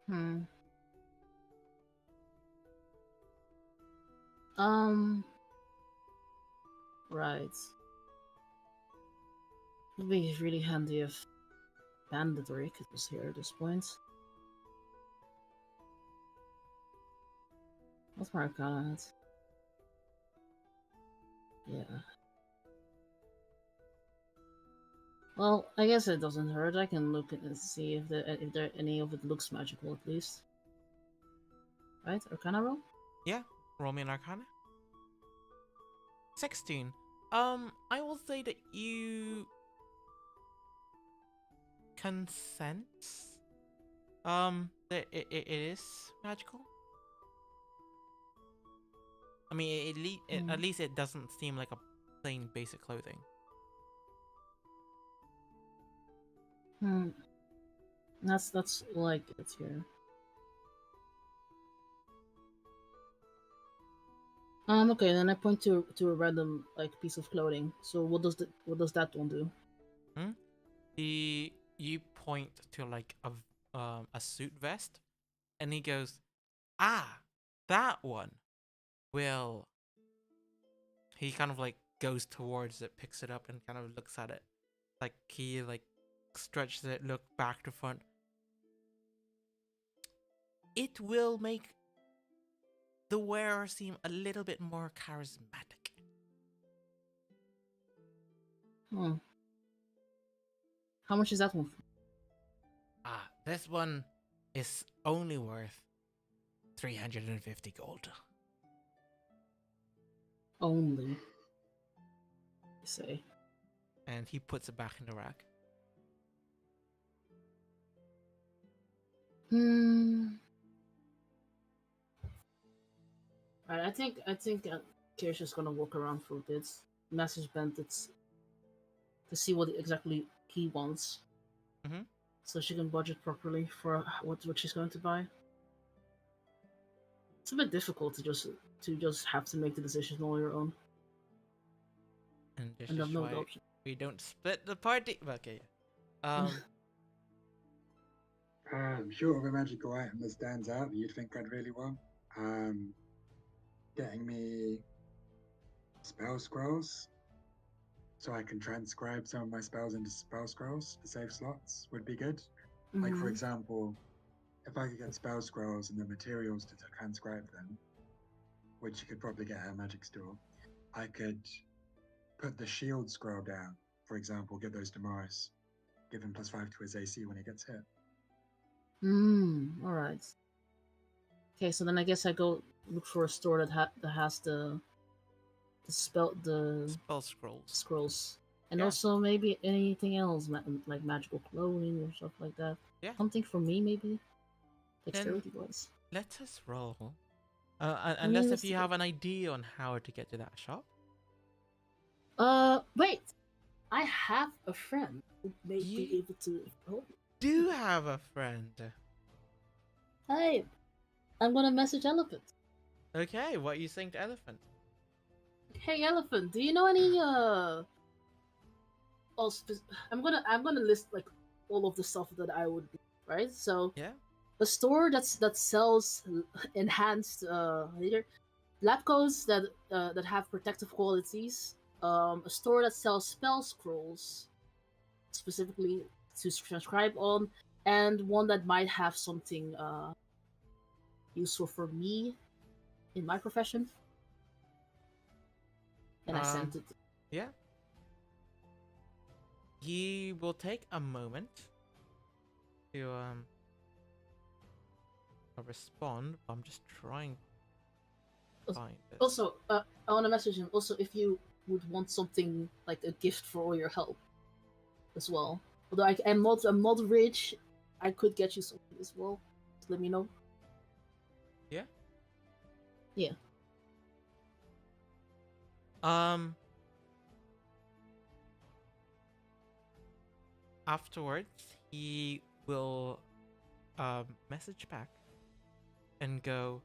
Hmm. Um. Right. It'd be really handy if Bandit Rick was here at this point. What's my Arcana at? Yeah. Well, I guess it doesn't hurt. I can look and see if there any of it looks magical at least. Right? Arcana roll? Yeah, roll me an Arcana. 16. I will say that you can sense that it is magical. I mean, at least it doesn't seem like a plain basic clothing. That's like it's here. Okay, then I point to a random like piece of clothing. So what does that one do? You point to like a suit vest, and he goes, "Ah, that one." Well, he kind of like goes towards it, picks it up, and kind of looks at it, like he like stretches it, look back to front. It will make the wearer seem a little bit more charismatic. How much is that one for? Ah, this one is only worth 350 gold. Only. You say. And he puts it back in the rack. I think Kirsch's gonna walk around for a bit, message Bandit to see what exactly he wants, Mm-hmm. so she can budget properly for what she's going to buy. It's a bit difficult to just have to make the decision on your own And this and have is no why option. we don't split the party. Okay. Um. Short of a magical item that stands out that you'd think I'd really want. Um, Getting me spell scrolls so I can transcribe some of my spells into spell scrolls to save slots would be good. Like, for Mhm. example, if I could get spell scrolls and the materials to transcribe them, which you could probably get at a magic store, I could put the shield scroll down, for example, give those to Morris, give him +5 to his AC when he gets hit. All right. Okay, so then I guess I go look for a store that has the Spell scrolls. scrolls, and Yeah. also maybe anything else like magical clothing or stuff like that. Yeah. Something for me maybe, Then dexterity wise. let us roll. mean, Unless if let's you do- have an idea on how to get to that shop. Wait. I have a friend who may be You- able to help. Do have a friend. Hey, I'm gonna message Elephant. Okay, what are you saying to Elephant? Hey, Elephant, do you know any I'm gonna list like all of the stuff that I would do, right? So Yeah. a store that sells enhanced later lab coats that have protective qualities. A store that sells spell scrolls specifically to transcribe on, and one that might have something useful for me in my profession. And I sent it. Yeah. He will take a moment to respond. I'm just trying to find it. Also, I want to message him. Also, if you would want something like a gift for all your help, as well. Although I'm not rich, I could get you something as well. Just let me know. Yeah. Yeah. Afterwards, he will message back and go,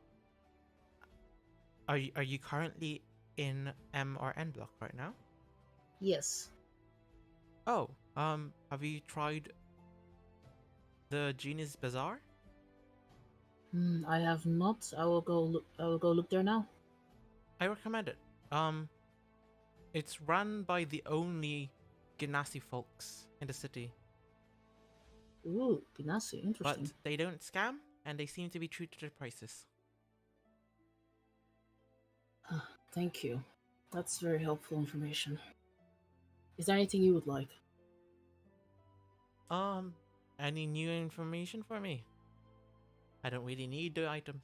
are you currently in M or N block right now? Yes. Oh, have you tried the Genius Bazaar? I have not. I will go look there now. I recommend it. It's run by the only Genasi folks in the city, Ooh, Ganassi, but interesting. they don't scam and they seem to be true to their prices. Thank you. That's very helpful information. Is there anything you would like? Any new information for me? I don't really need the items.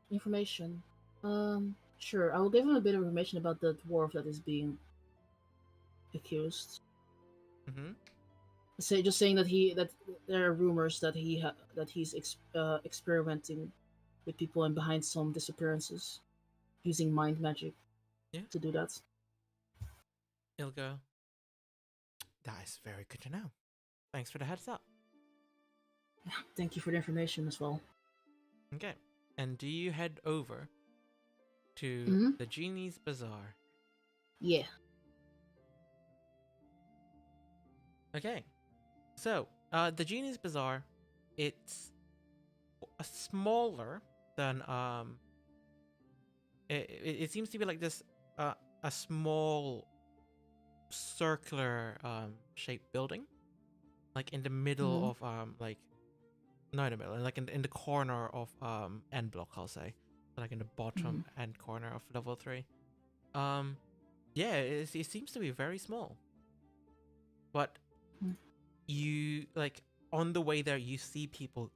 Information. Sure. I will give him a bit of information about the dwarf that is being accused. Mm-hmm. Just saying that there are rumors that he's experimenting with people and behind some disappearances, using mind magic. Yeah. To do that. He'll go, that is very good to know. Thanks for the heads up. Thank you for the information as well. Okay. And do you head over to Mhm. the Genie's Bazaar? Yeah. Okay. So, the Genie's Bazaar, it's a smaller than it seems to be like this a small circular shaped building, like in the middle of like not in the middle, like in the corner of N block, I'll say, like in the bottom end corner of level 3. Yeah, it seems to be very small, but you like on the way there you see people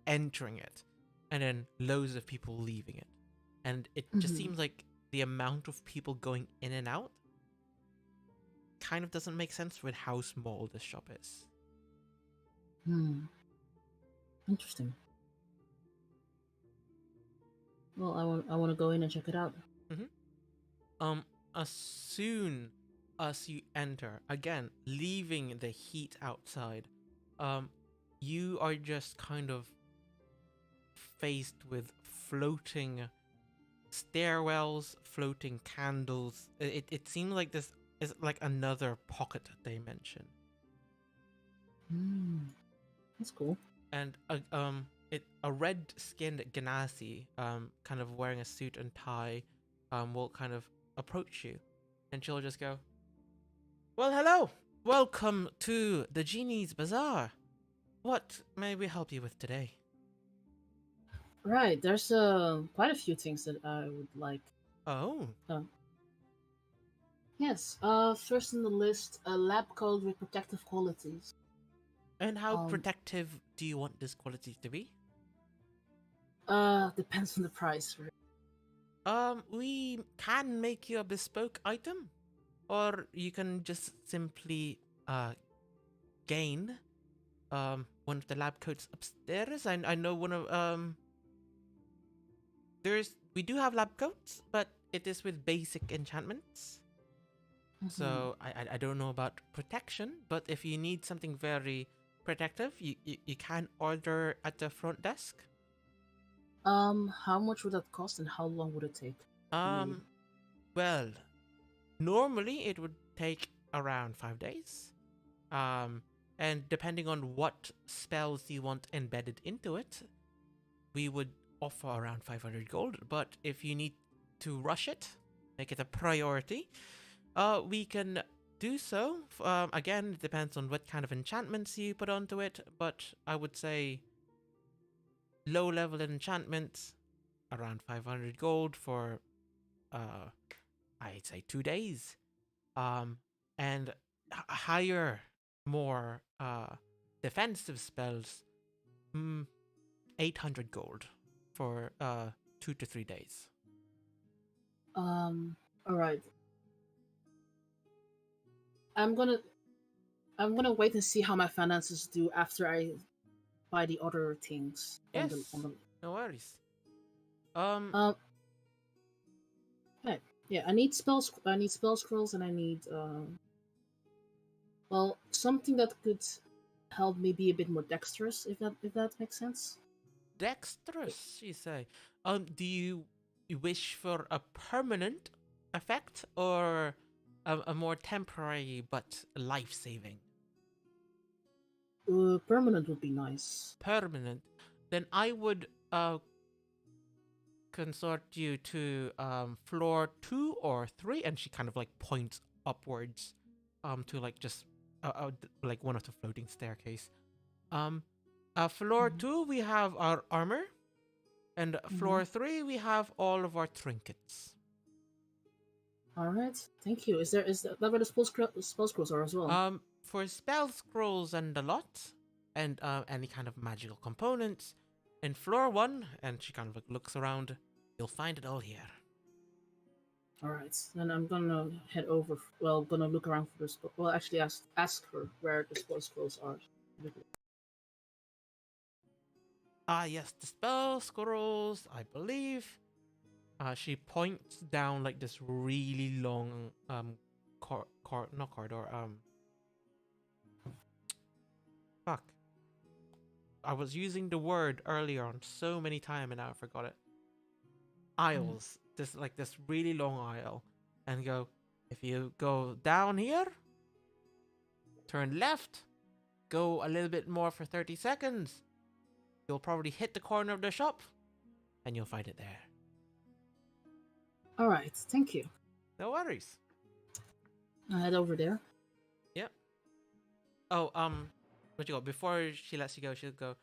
entering it and then loads of people leaving it, and it just seems like the amount of people going in and out kind of doesn't make sense with how small this shop is. Interesting. Well, I want to go in and check it out. Um, as soon as you enter, again, leaving the heat outside, um, you are just kind of faced with floating stairwells, floating candles. It seems like this is like another pocket dimension. That's cool. And a red-skinned Ganassi, kind of wearing a suit and tie, will kind of approach you, and she'll just go, "Well, hello, welcome to the Genie's Bazaar. What may we help you with today?" Right, there's quite a few things that I would like. Oh, Yes. First on the list, a lab coat with protective qualities. and how Um. protective do you want this quality to be? Depends on the price. Right? We can make you a bespoke item, or you can just simply gain one of the lab coats upstairs. I know one of we do have lab coats, but it is with basic enchantments. So I don't know about protection, but if you need something very protective, you can order at the front desk. How much would that cost, and how long would it take? Well, normally it would take around 5 days. And depending on what spells you want embedded into it, we would offer around 500 gold. But if you need to rush it, make it a priority, we can do so. Again, it depends on what kind of enchantments you put onto it, but I would say low-level enchantments, around 500 gold for, I'd say 2 days. And higher, more defensive spells, 800 gold for 2 to 3 days. All right. I'm gonna wait and see how my finances do after I buy the other things. Yes, no worries. Okay. Yeah, I need spells. I need spell scrolls, and I need well, something that could help me be a bit more dexterous, if that makes sense. Dexterous, you say? Do you wish for a permanent effect or a more temporary but life-saving? Permanent would be nice. Permanent. Then I would consort you to floor 2 or 3, and she kind of like points upwards to like just like one of the floating staircase. Floor 2 we have our armor, and floor 3 we have all of our trinkets. All right, thank you. Is that where the spell scrolls are as well? For spell scrolls and a lot, and any kind of magical components, in floor 1, and she kind of like looks around, you'll find it all here. All right, then I'm gonna head over. Well, gonna look around for the well, actually ask her where the spell scrolls are. Yes, the spell scrolls, I believe. She points down like this really long not corridor, fuck. I was using the word earlier on so many times and now I forgot it. Aisles. This really long aisle. And go, if you go down here, turn left, go a little bit more for 30 seconds, you'll probably hit the corner of the shop, and you'll find it there. All right, thank you. No worries. I'll head over there. Yep. Oh, what you go? Before she lets you go, she'll go,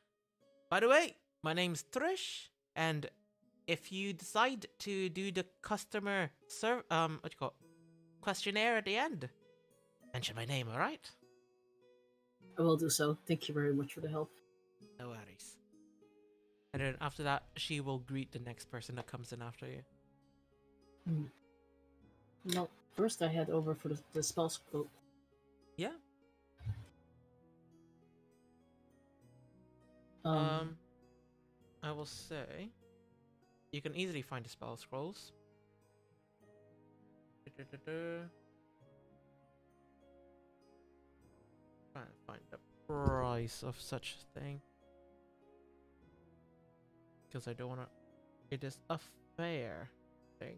by the way, my name's Trish, and if you decide to do the customer questionnaire at the end, mention my name, alright? I will do so. Thank you very much for the help. No worries. And then after that, she will greet the next person that comes in after you. No, first I head over for the spell scroll. Yeah. I will say, you can easily find the spell scrolls. Trying to find the price of such a thing, because I don't want to. It is a fair thing,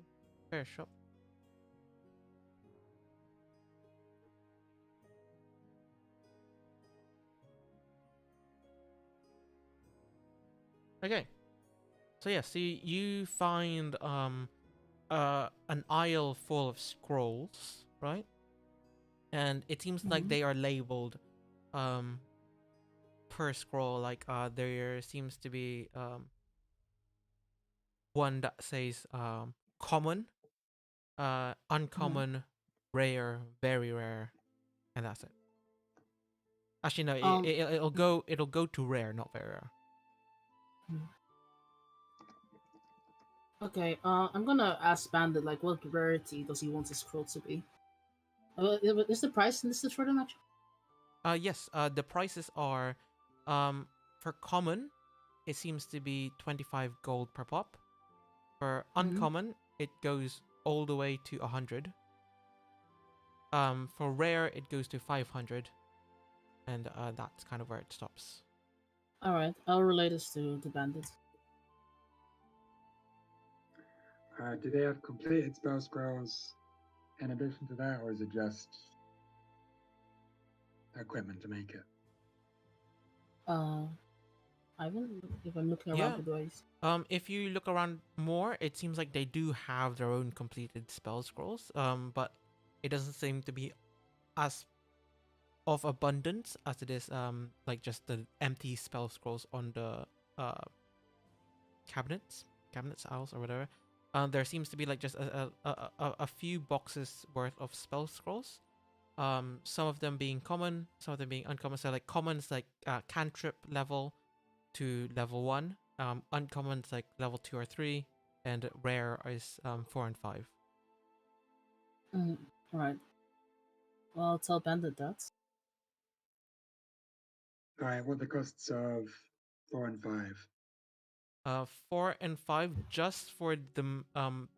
fair shop. Okay, so yeah, so you find an aisle full of scrolls, right? And it seems like Mhm. they are labeled per scroll. Like there seems to be one that says common, uncommon, rare, very rare, and that's it. Actually, no, Um. it'll go to rare, not very rare. Okay. I'm gonna ask Bandit like, what rarity does he want his scroll to be? Is the price listed for them actually? Yes. The prices are, for common, it seems to be 25 gold per pop. For Mhm. uncommon, it goes all the way to 100. For rare, it goes to 500, and that's kind of where it stops. All right. I'll relay this to Bandit. Do they have completed spell scrolls in addition to that, or is it just equipment to make it? I will if I'm looking around Yeah. for ways. If you look around more, it seems like they do have their own completed spell scrolls. But it doesn't seem to be as of abundance as it is like just the empty spell scrolls on the uh cabinets house or whatever. There seems to be like just a few boxes worth of spell scrolls. Some of them being common, some of them being uncommon. So like commons like cantrip level to level 1. Uncommons like level 2 or 3, and rare is 4 and 5. All right. Well, I'll tell Bandit that. All right, what are the costs of 4 and 5? 4 and 5 just for the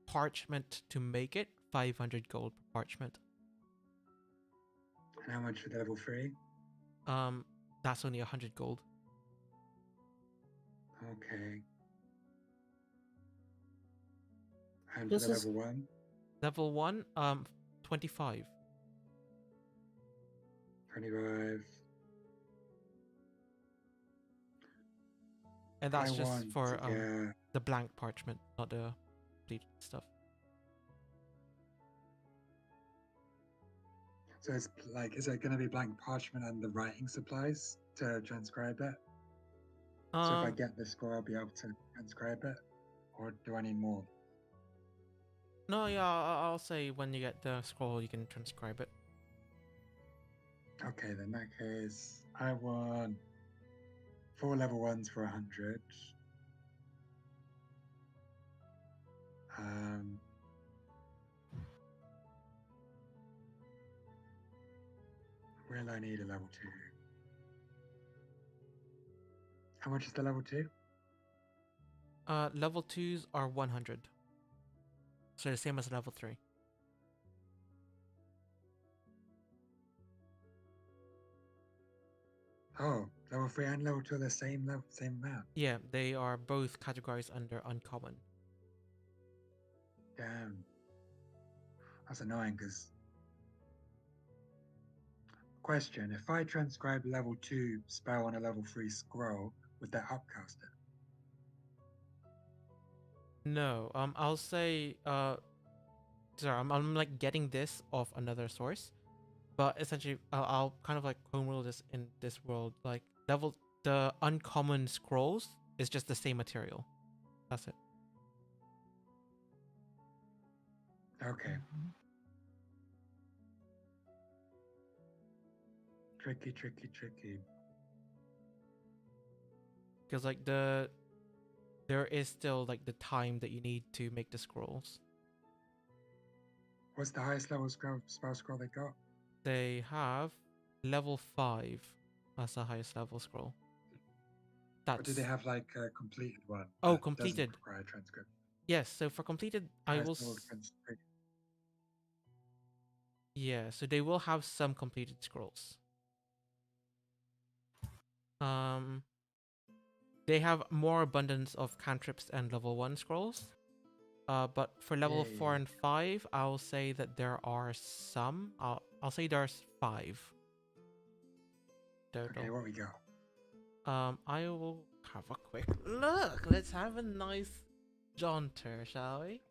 parchment to make it, 500 gold per parchment. And how much for the level 3? That's only 100 gold. Okay. And This for the is level 1? Level 1, 25. 25. And that's I just want for to get... the blank parchment, not the completed stuff. So it's like, is it going to be blank parchment and the writing supplies to transcribe it? So if I get this score, I'll be able to transcribe it? Or do I need more? No, yeah, I'll say when you get the scroll, you can transcribe it. Okay, then in that case, I want 4 level 1s for 100. Will I need a level 2? How much is the level 2? Level 2s are 100. So the same as level 3. Oh, level 3 and level 2 are the same level, same amount. Yeah, they are both categorized under uncommon. Damn. That's annoying because... Question, if I transcribe level 2 spell on a level 3 scroll, would that upcast it? No, I'll say, sorry, I'm like getting this off another source, but essentially, I'll kind of like home rule this in this world. Like the uncommon scrolls is just the same material. That's it. Okay. Tricky, tricky, tricky. Because like there is still like the time that you need to make the scrolls. What's the highest level spell scroll they got? They have level 5 as the highest level scroll. Or do they have like a completed one? Oh, that completed. doesn't require transcript? Yes, so for completed, I Highest will. level defense trait. Yeah, so they will have some completed scrolls. Um, they have more abundance of cantrips and level 1 scrolls. But for level 4 Yay. and 5, I'll say that there are some. I'll say there's 5 total. Okay, what we got? I will have a quick look. Let's have a nice jaunter, shall we?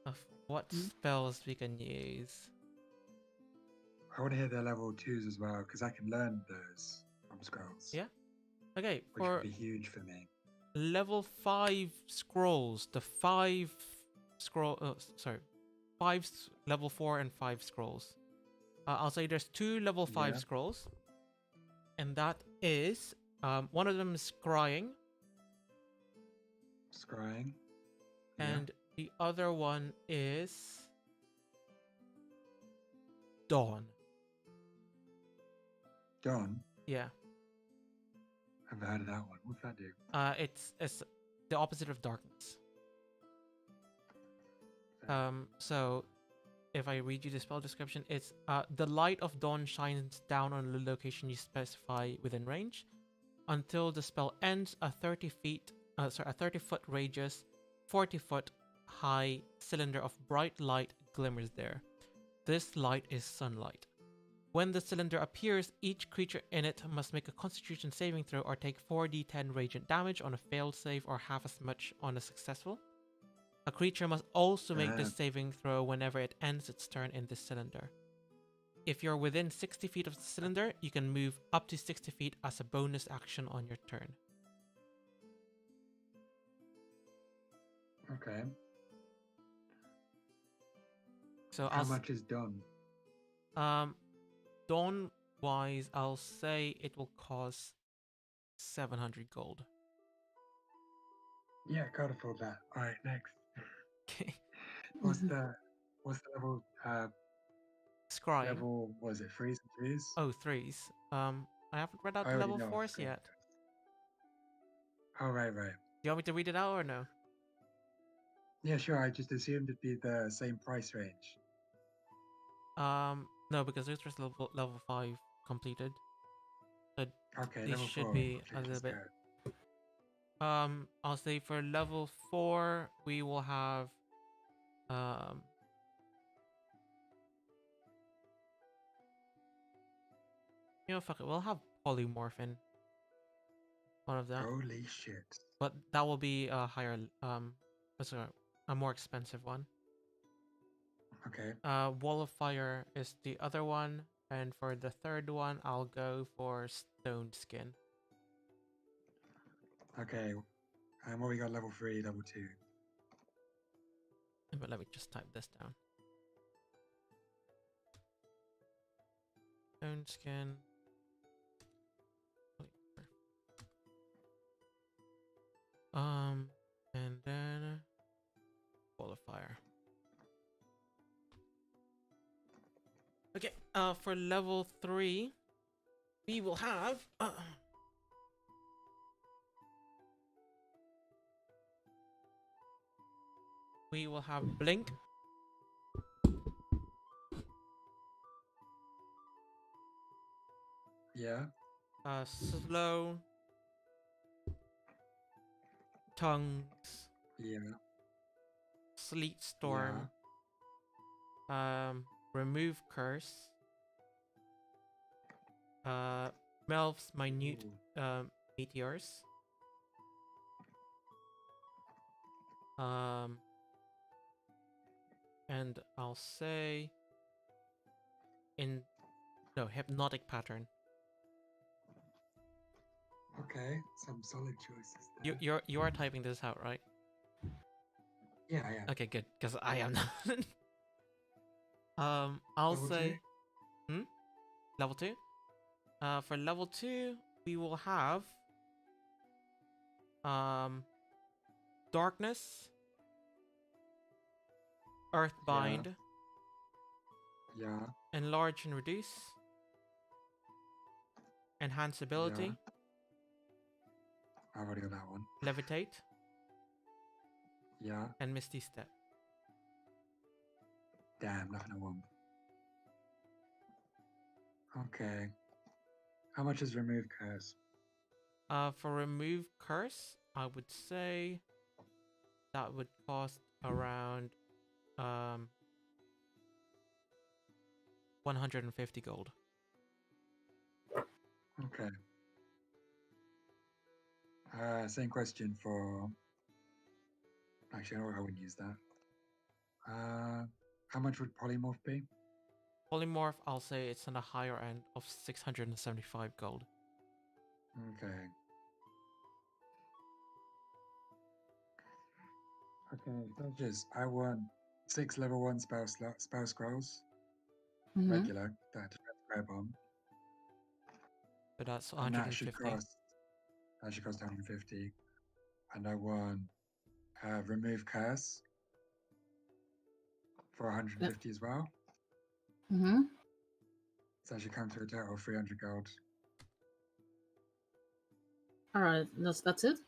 Of what spells we can use. I want to hear their level 2s as well, because I can learn those from scrolls. Yeah. Okay, Which would for be huge for me. level 5 scrolls, the 5 scroll. Sorry, level 4 and 5 scrolls. I'll say there's 2 level 5 Yeah. scrolls, and that is one of them is scrying, Scrying. Yeah. and the other one is dawn. Dawn. Yeah. I've heard of that one. What's that do? It's the opposite of darkness. So if I read you the spell description, it's the light of dawn shines down on the location you specify within range. Until the spell ends, a 30-foot radius, 40-foot high cylinder of bright light glimmers there. This light is sunlight. When the cylinder appears, each creature in it must make a Constitution saving throw or take 4d10 radiant damage on a failed save or half as much on a successful. A creature must also make this saving throw whenever it ends its turn in this cylinder. If you're within 60 feet of the cylinder, you can move up to 60 feet as a bonus action on your turn. Okay. So How much is Dawn? Dawn wise, I'll say it will cost 700 gold. Yeah, can't afford that. Alright, next. Okay. What's the level Scrying. level was it 3s and 2s? Oh, 3s. I haven't read out I the already level know 4s what yet. Oh right. Do you want me to read it out or no? Yeah, sure. I just assumed it'd be the same price range. No, because this was level 5 completed. So Okay, these level should 4. be Okay, a little let's bit. go. I'll say for level 4 we will have fuck it, we'll have polymorphin. One of them. Holy shit. But that will be a higher sorry, a more expensive one. Okay. Wall of Fire is the other one, and for the third one I'll go for Stone Skin. Okay. And what we got level 3, level 2. But let me just type this down. Stone Skin. And then Wall of Fire. Okay, for level 3, we will have Blink. Yeah. Slow. Tongues. Yeah. Sleet Storm. Remove Curse. Melv's Minute Meteors. And I'll say Hypnotic Pattern. Okay, some solid choices there. You are typing this out, right? Yeah, I am. Okay, good, because I am not. I'll Level say 2? level 2. For level 2, we will have Darkness, Earthbind, Yeah. Enlarge and Reduce, Enhance Ability, I've already got that one. Levitate, Yeah. and Misty Step. Damn, nothing I want. Okay. How much is remove curse? For remove curse, I would say that would cost around 150 gold. Okay. Same question for. Actually, I wouldn't use that. How much would polymorph be? Polymorph, I'll say it's on the higher end of 675 gold. Okay. Okay, soldiers. I want 6 level 1 spell scrolls. Mm-hmm. Regular. That defense prayer bomb. So that's And that should 150. cost 150. And I want remove curse for 150 as well. Mm-hmm. So that should come to a total of 300 gold. All right, that's it.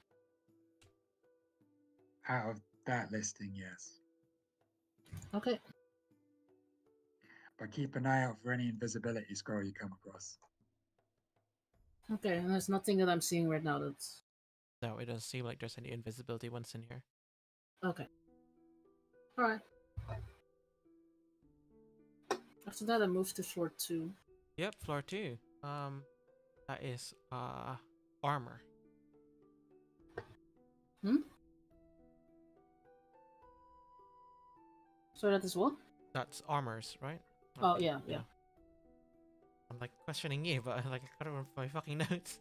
Out of that listing, yes. Okay. But keep an eye out for any invisibility scroll you come across. Okay, and there's nothing that I'm seeing right now that's No, it doesn't seem like there's any invisibility ones in here. okay. All right. After that, I moved to floor 2. Yep, floor 2. That is armor. So that is what? That's armors, right? Oh Okay, yeah. I'm like questioning you, but I gotta remember my fucking notes.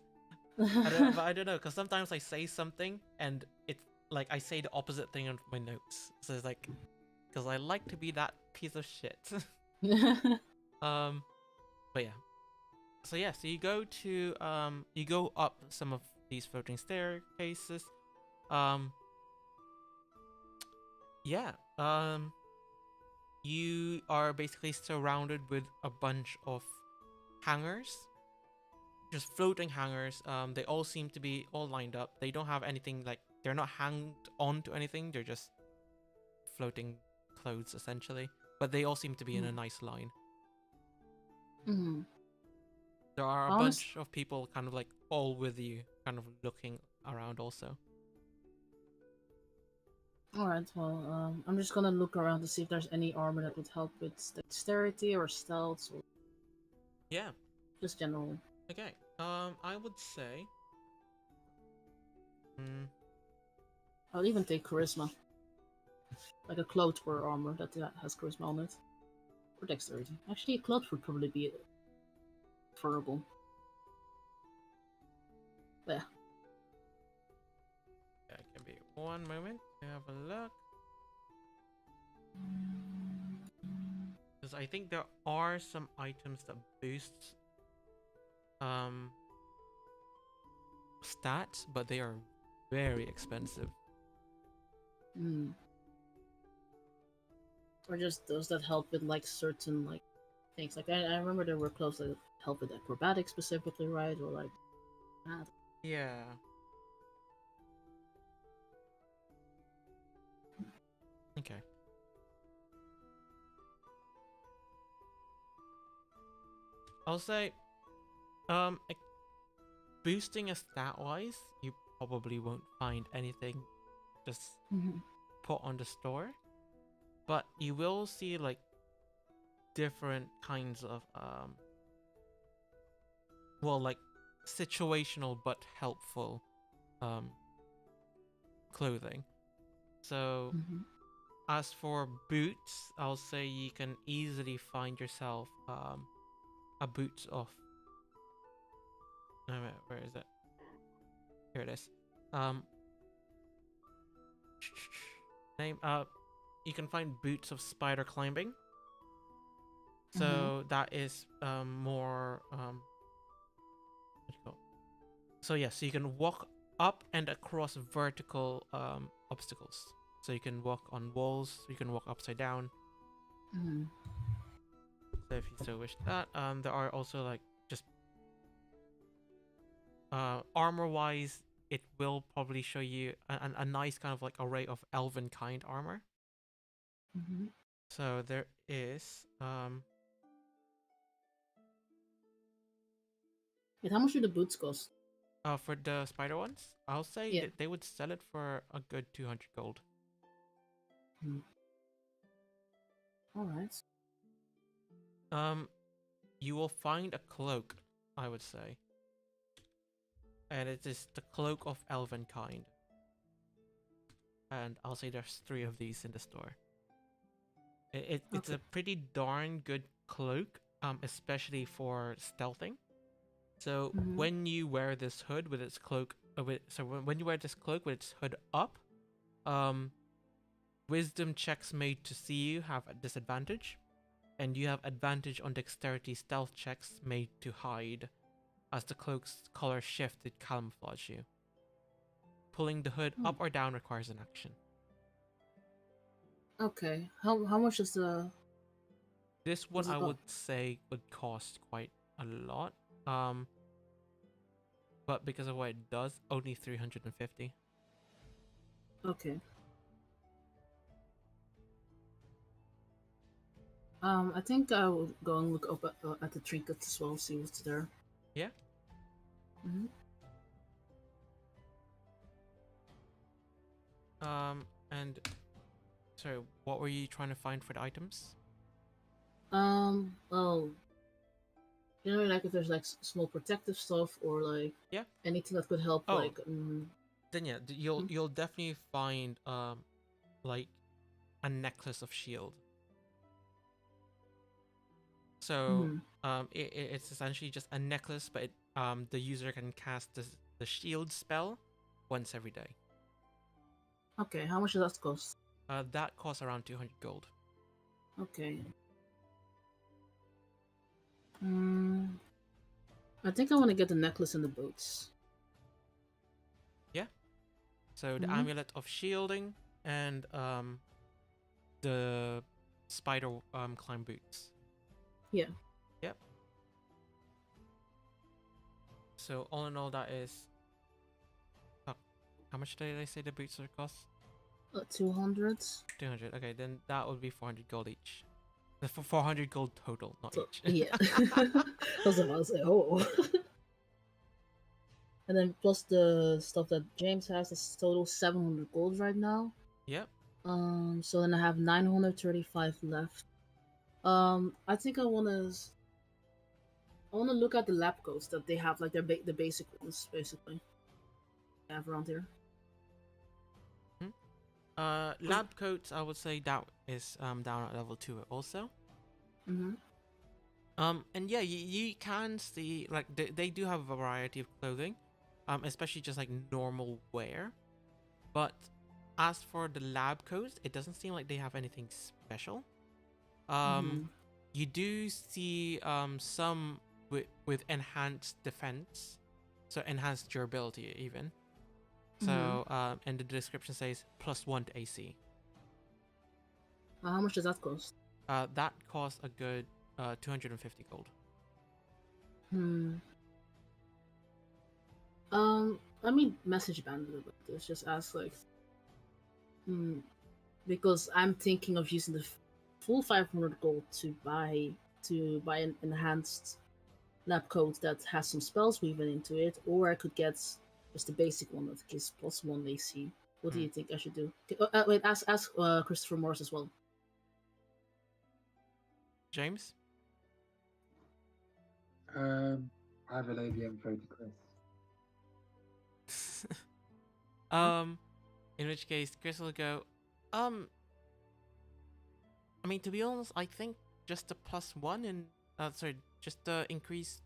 But I don't know, because sometimes I say something and it's like I say the opposite thing on my notes. So it's like, because I like to be that piece of shit. But yeah. So yeah, so you go up some of these floating staircases. Yeah. You are basically surrounded with a bunch of hangars, just floating hangars. They all seem to be all lined up. They don't have anything like they're not hanged onto anything. They're just floating clothes essentially, but they all seem to be in a nice line. Mm-hmm. There are a bunch of people kind of like all with you, kind of looking around also. Alright, well, I'm just gonna look around to see if there's any armor that would help with dexterity or stealth or Yeah. just general. Okay. I would say. I'll even take charisma. Like a cloth or armor that has charisma on it. Or dexterity. Actually, a cloth would probably be preferable. Yeah. Yeah, it can be one moment to have a look. Because I think there are some items that boost stats, but they are very expensive. Or just those that help with like certain like things. Like I remember there were clothes that help with acrobatics specifically, right? Or like math. Yeah. Okay. I'll say, boosting a stat wise, you probably won't find anything just put on the store, but you will see like different kinds of well, like situational but helpful clothing. So as for boots, I'll say you can easily find yourself a boot of where is it? Here it is. Name you can find boots of spider climbing. So that is more what do you call it? So yeah, so you can walk up and across vertical obstacles. So you can walk on walls, you can walk upside down. So if you so wish that. There are also like just armor wise, it will probably show you a nice kind of like array of elven kind armor. Mm-hmm. So there is And how much do the boots cost? for the spider ones, I'll say Yeah. that they would sell it for a good 200 gold. All right. You will find a cloak, I would say. And it is the cloak of elven kind. And I'll say there's 3 of these in the store. It's Okay. a pretty darn good cloak, especially for stealthing. So Mhm. when you wear this hood with its cloak, when you wear this cloak with its hood up, wisdom checks made to see you have a disadvantage, and you have advantage on dexterity stealth checks made to hide, as the cloak's color shift to camouflage you. Pulling the hood Hmm. up or down requires an action. Okay. How much is the? This one What's I it would called? say would cost quite a lot. But because of what it does, only 350. Okay. I think I will go and look up at the trinkets as well, see what's there. Yeah. Mm-hmm. And sorry, what were you trying to find for the items? Well, like if there's like small protective stuff or like Yeah. anything that could help, Oh, like. then yeah, you'll definitely find like a necklace of shield. So Mhm. it's essentially just a necklace, but the user can cast the shield spell once every day. Okay, how much does that cost? That costs around 200 gold. Okay. I think I want to get the necklace and the boots. Yeah. So the Mm-hmm. amulet of shielding and the spider climb boots. Yeah. Yep. So all in all, that is. How much did I say the boots are cost? 200. 200. Okay, then that would be 400 gold each. For 400 gold total, not So, each. yeah. I was about to say, oh. And then plus the stuff that James has is total 700 gold right now. Yep. So then I have 935 left. I think I wanna look at the lab coats that they have, like the basic ones, basically. They have around here. Lab coats, I would say that is down at level 2 also. Mm-hmm. And yeah, you can see like they do have a variety of clothing, especially just like normal wear. But as for the lab coats, it doesn't seem like they have anything special. Mm-hmm. You do see some with enhanced defense, so enhanced durability even. So and the description says +1 to AC. How much does that cost? That costs a good 250 gold. Let me message Bandit about this. Just ask like, because I'm thinking of using the full 500 gold to buy an enhanced lab coat that has some spells woven into it, or I could get just the basic one that gives +1 AC. What do you think I should do? Wait, ask Christopher Morris as well. James? I relay the info to Chris. In which case Chris will go, I mean, to be honest, I think just the +1 and just the increased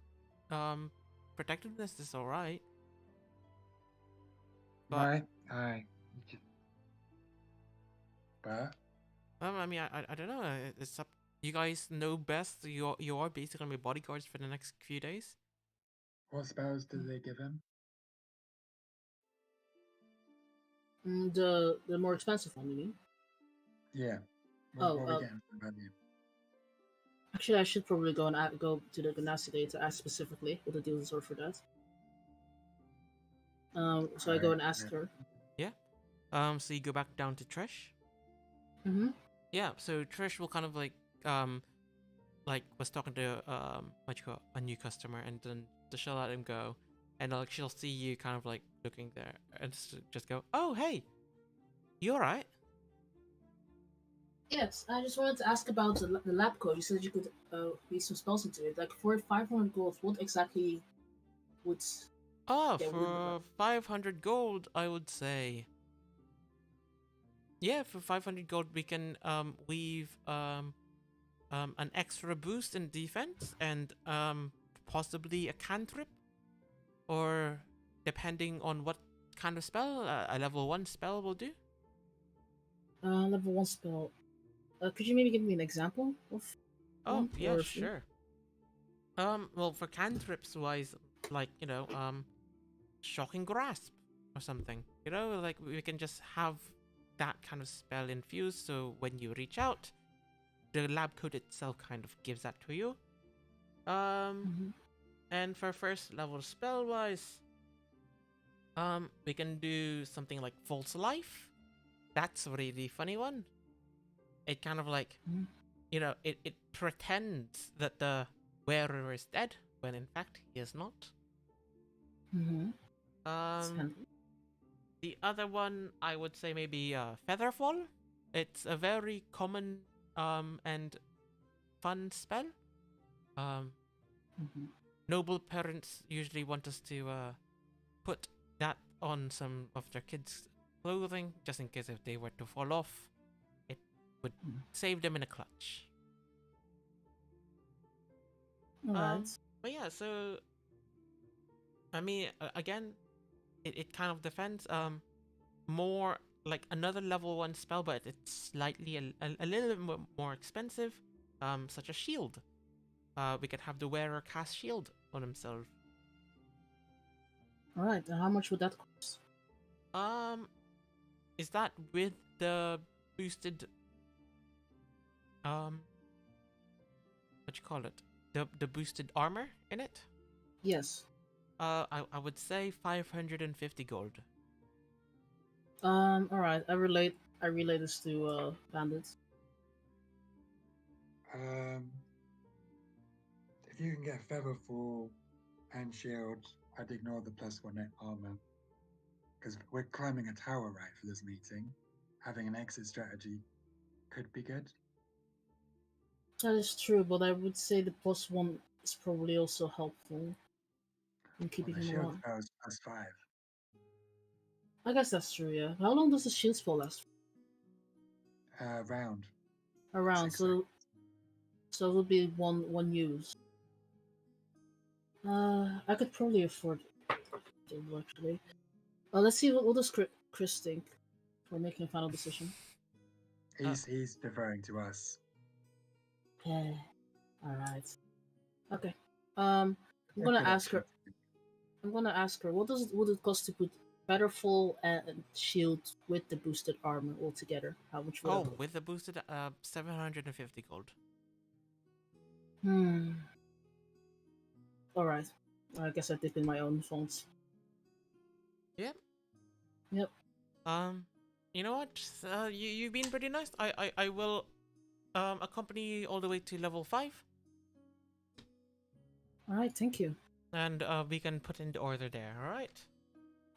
protectiveness is alright. But Aye. But I mean, I don't know. It's up. You guys know best. You are basically my bodyguards for the next few days. what spells do they give him? The more expensive one, you mean? Yeah. What are we getting from value? Actually, I should probably go to the Ganassi Day to ask specifically what the deals are for that. So I go and Yeah. ask her. Yeah. So you go back down to Trish. Mm-hmm. Yeah. So Trish will kind of like was talking to what you call a new customer, and then she'll let him go, and like she'll see you kind of like looking there, and just go, "Oh, hey, you all right?" Yes, I just wanted to ask about the lab code. You said you could read some spells into it. Like for 500 gold, what exactly would Oh, get with the lab? for 500 gold, I would say. Yeah, for 500 gold, we can weave an extra boost in defense and possibly a cantrip, or depending on what kind of spell, a level 1 spell will do. Level 1 spell. Could you maybe give me an example of Oh, one yeah, or a few? sure. Well, for cantrips wise, like, shocking grasp or something. Like we can just have that kind of spell infused, so when you reach out, the lab code itself kind of gives that to you. Mm-hmm. And for first level spell wise, we can do something like false life. That's a really funny one. It kind of like, Mm-hmm. it pretends that the wearer is dead when in fact he is not. Mm-hmm. It's Um, handy. the other one I would say maybe Featherfall. It's a very common and fun spell. Um, Mm-hmm. Noble parents usually want us to put that on some of their kids' clothing, just in case if they were to fall off, it would Mm-hmm. save them in a clutch. All right. But yeah, so I mean, again, it kind of defends more like another level 1 spell, but it's slightly a little bit more expensive, such as shield. We could have the wearer cast shield on himself. All right. And how much would that cost? Um, is that with the boosted what you call it? The boosted armor in it? Yes. I would say 550 gold. All right. I relay this to bandits. If you can get Featherfall and Shield, I'd ignore the +1 armor. Because we're climbing a tower, right, for this meeting. Having an exit strategy could be good. That is true, but I would say the +1 is probably also helpful in Well, keeping the him shield alive. spell is +5. I guess that's true. Yeah. How long does the shield spell last? Round. Around. 6 seconds. So it would be one use. I could probably afford it actually. Let's see what does Chris think for making a final decision. He's deferring to us. Yeah. All right. Okay. I'm Yeah, gonna good ask her. option. I'm gonna ask her. Would it cost to put Featherfall and Shield with the boosted armor all together? How much would Oh, that cost? with the boosted 750 gold. Hmm. All right. I guess I dip in my own funds. Yep. Yep. You know what? You've been pretty nice. I will accompany you all the way to level 5, All right. Thank you. and we can put in the order there. All right.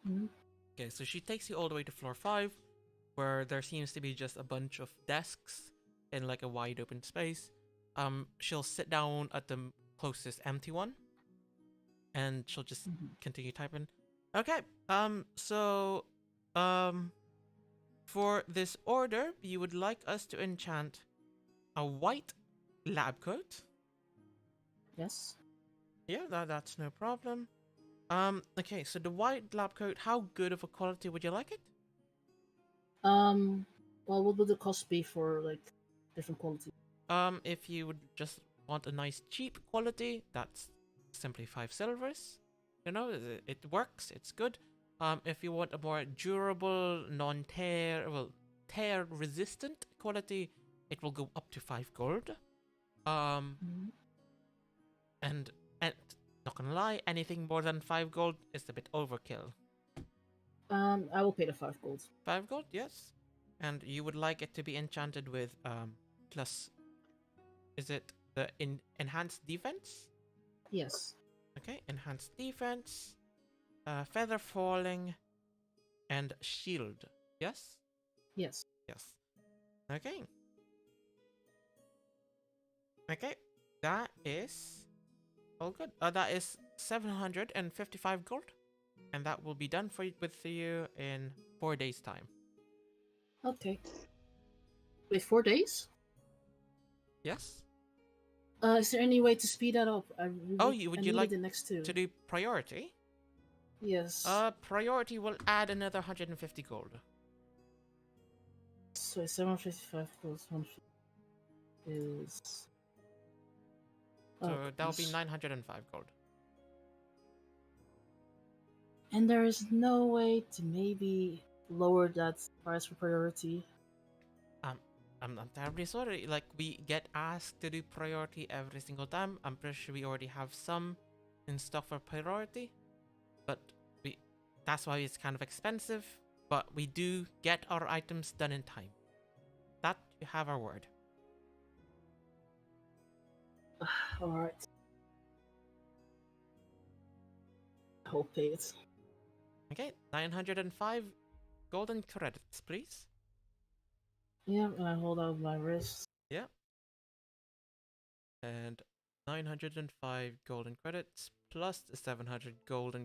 Mhm. Okay, so she takes you all the way to floor 5, where there seems to be just a bunch of desks in like a wide open space. She'll sit down at the closest empty one, and she'll just Mhm. continue typing. Okay. So, for this order, you would like us to enchant a white lab coat. Yes. Yeah, that's no problem. Okay, so the white lab coat, how good of a quality would you like it? Well, what would the cost be for like different quality? If you would just want a nice cheap quality, that's simply 5 silvers. It works, it's good. If you want a more durable, non-tear, well, tear resistant quality, it will go up to 5 gold. Mhm. And not gonna lie, anything more than 5 gold is a bit overkill. I will pay the 5 gold. 5 gold, yes. And you would like it to be enchanted with plus. Is it the enhanced defense? Yes. Okay, enhanced defense, feather falling, and shield. Yes. Yes. Yes. Okay. Okay. That is all good. That is 755 gold, and that will be done with you in 4 days' time. Okay. Wait, 4 days? Yes. Is there any way to speed that up? I Oh, really, would I you needed like the next 2. to do priority? Yes. Priority will add another 150 gold. So 755 plus 150 is. So that'll be goodness. 905 gold. And there is no way to maybe lower that price for priority. I'm terribly sorry. Like, we get asked to do priority every single time. I'm pretty sure we already have some in stock for priority, but that's why it's kind of expensive. But we do get our items done in time. That you have our word. Alright. I'll pay it. Okay, 905 golden credits, please. Yeah, and I hold out my wrist. Yeah. And 905 golden credits plus the 700 gold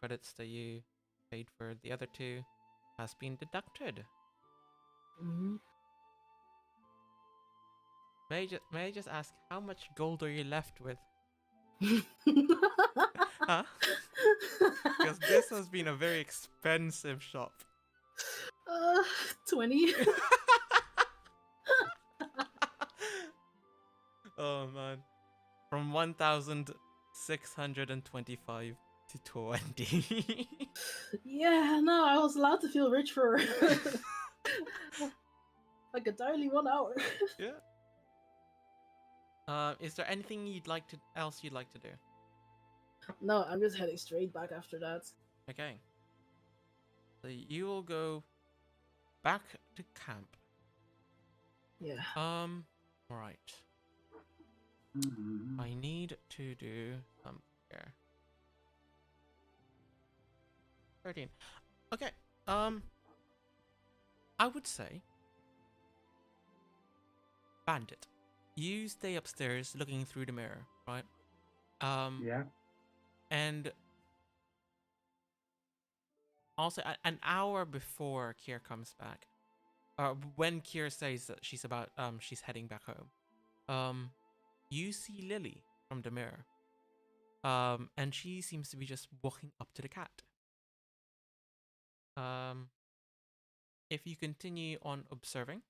credits that you paid for the other 2 has been deducted. Mm-hmm. May I just ask, how much gold are you left with? Huh? Because this has been a very expensive shop. 20. Oh man. From 1,625 to 20. Yeah, no, I was allowed to feel rich for like entirely 1 hour. Yeah. Is there anything else you'd like to do? No, I'm just heading straight back after that. Okay. So you will go back to camp. Yeah. Right. Mhm. I need to do here. 13. Okay. I would say Bandit. You stay upstairs looking through the mirror, right? Yeah. And also an hour before Kier comes back, when Kier says that she's heading back home, you see Lily from the mirror. And she seems to be just walking up to the cat. If you continue on observing,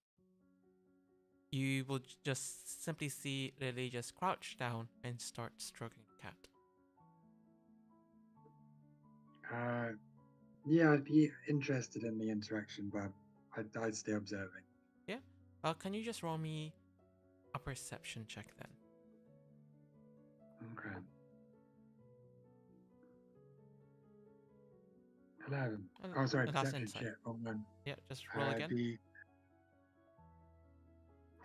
you will just simply see Lily just crouch down and start stroking the cat. Yeah, I'd be interested in the interaction, but I'd stay observing. Yeah. Can you just roll me a perception check then? Okay. 11. Oh, sorry, That's perception insight. check. Wrong one. Yeah, just roll again. Be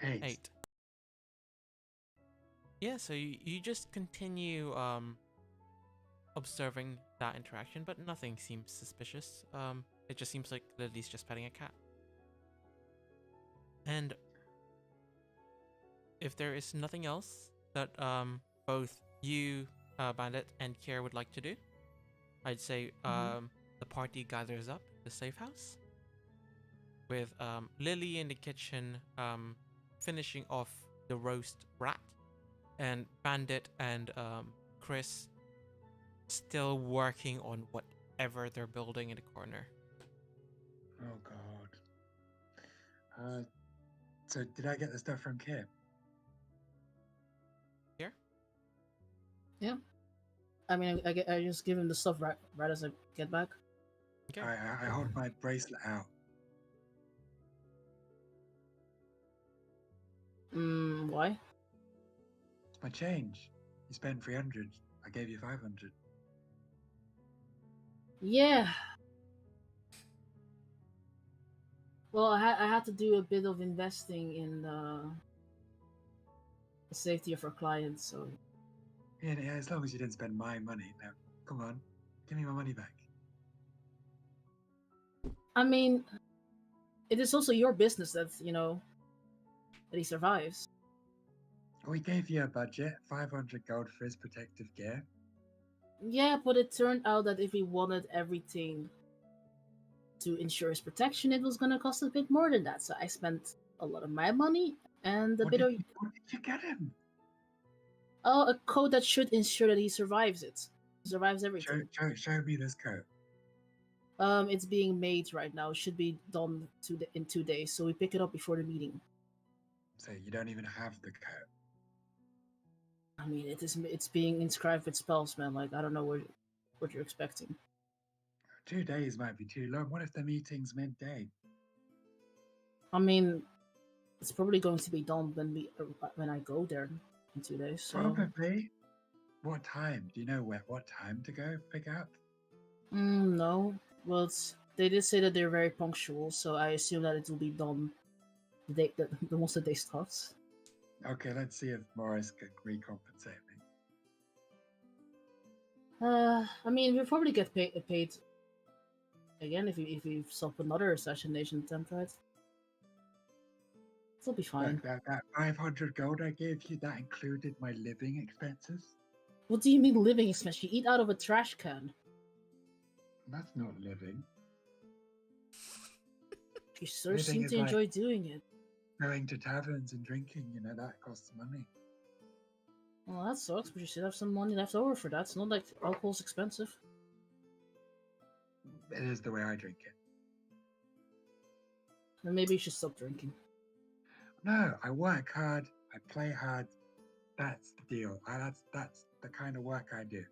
8. 8. Yeah, so you just continue observing that interaction, but nothing seems suspicious. It just seems like Lily's just petting a cat. And if there is nothing else that both you, Bandit, and Kier would like to do, I'd say the party gathers up the safe house with Lily in the kitchen finishing off the roast rat, and Bandit and Chris still working on whatever they're building in the corner. Oh God. So did I get the stuff from Kip? Here? Yeah. I mean, I just give him the stuff right as I get back. Okay. I hold my bracelet out. Why? It's my change. You spent 300. I gave you 500. Yeah. Well, I had to do a bit of investing in the safety of our clients, so Yeah, as long as you didn't spend my money. Now, come on, give me my money back. I mean, it is also your business that that he survives. We gave you a budget, 500 gold for his protective gear. Yeah, but it turned out that if we wanted everything to ensure his protection, it was gonna cost a bit more than that. So I spent a lot of my money and a What bit did, of what did you get him? a code that should ensure that he survives it. Survives everything. Show me this coat. It's being made right now. It should be done in 2 days. So we pick it up before the meeting. So you don't even have the coat. I mean, it's being inscribed with spells, man. Like I don't know what you're expecting. 2 days might be too long. What if the meeting's midday? I mean, it's probably going to be done when I go there in 2 days. So Probably. What time? Do you know what time to go pick up? no. Well, they did say that they're very punctual, so I assume that it will be done the day the once the day starts. Okay, let's see if Morris can recompensate me. I mean, we'll probably get paid again if we stop another assassination attempt, right? It'll be fine. Look, that 500 gold I gave you, that included my living expenses? What do you mean living expense? You eat out of a trash can. That's not living. You sure Living seem is to like- enjoy doing it. Going to taverns and drinking, that costs money. Well, that sucks, but you should have some money left over for that. It's not like alcohol's expensive. It is the way I drink it. Then maybe you should stop drinking. No, I work hard, I play hard. That's the deal. That's the kind of work I do.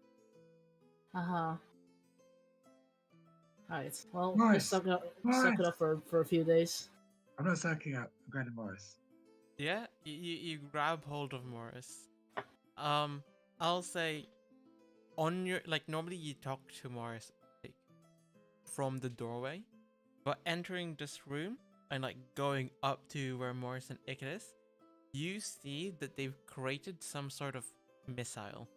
Uh-huh. Alright, well, Nice. just suck it Nice. up for a few days. I'm not sucking up. I'm going to Morris. Yeah, you grab hold of Morris. I'll say, on your normally you talk to Morris from the doorway, but entering this room and going up to where Morris and Ick is, you see that they've created some sort of missile.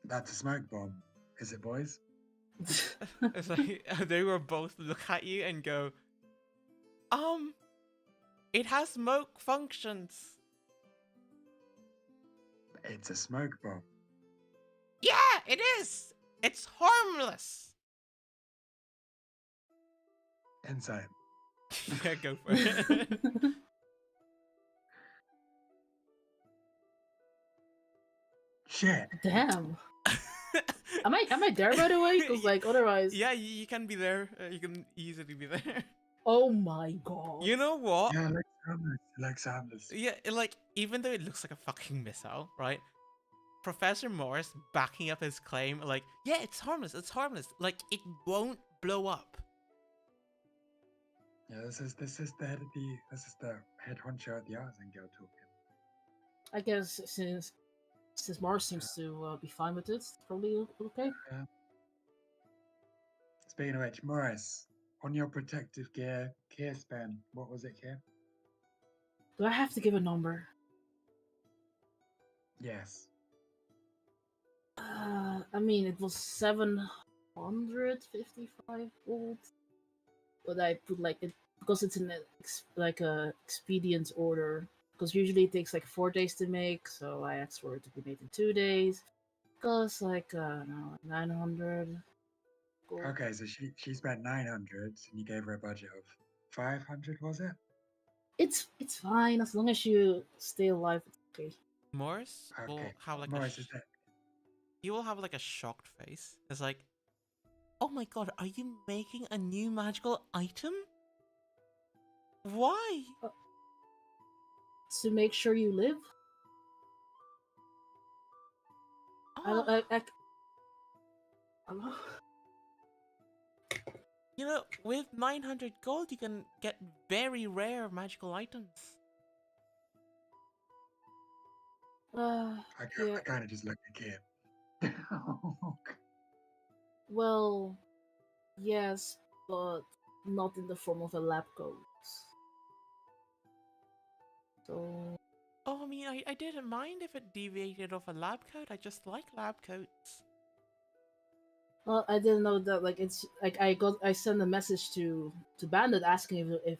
That's a smoke bomb. Is it, boys? It's they will both look at you and go, it has smoke functions. It's a smoke bomb. Yeah, it is. It's harmless. Inside. Yeah, go for it. Shit. Damn. Am I there by the way? Because otherwise. Yeah, you can be there. You can easily be there. Oh my god. You know what? Yeah, like harmless. Yeah, even though it looks like a fucking missile, right? Professor Morris backing up his claim, yeah, it's harmless. It's harmless. It won't blow up. Yeah, this is the head honcho at the Artisan Guild talking. I guess since Mars seems to be fine with it, it's probably okay. Yeah. Speaking of which, Morris, on your protective gear spend, what was it, Kier? Do I have to give a number? Yes. I mean, it was 755 gold, but I put it because it's in a expedient order. Because usually it takes 4 days to make, so I asked for it to be made in 2 days. Because 900. Gold. Okay, so she spent 900, and you gave her a budget of 500, was it? It's fine as long as you stay alive. It's okay. Morris will Okay. have Morris, is that? he will have a shocked face. It's oh my god, are you making a new magical item? Why? To make sure you live. Oh, Hello? with 900 gold, you can get very rare magical items. I Yeah. kind of just looked at Kier. Well, yes, but not in the form of a lab coat. So Oh, I mean, I didn't mind if it deviated off a lab coat. I just like lab coats. well, I didn't know that. Like, it's like I sent a message to Bandit asking if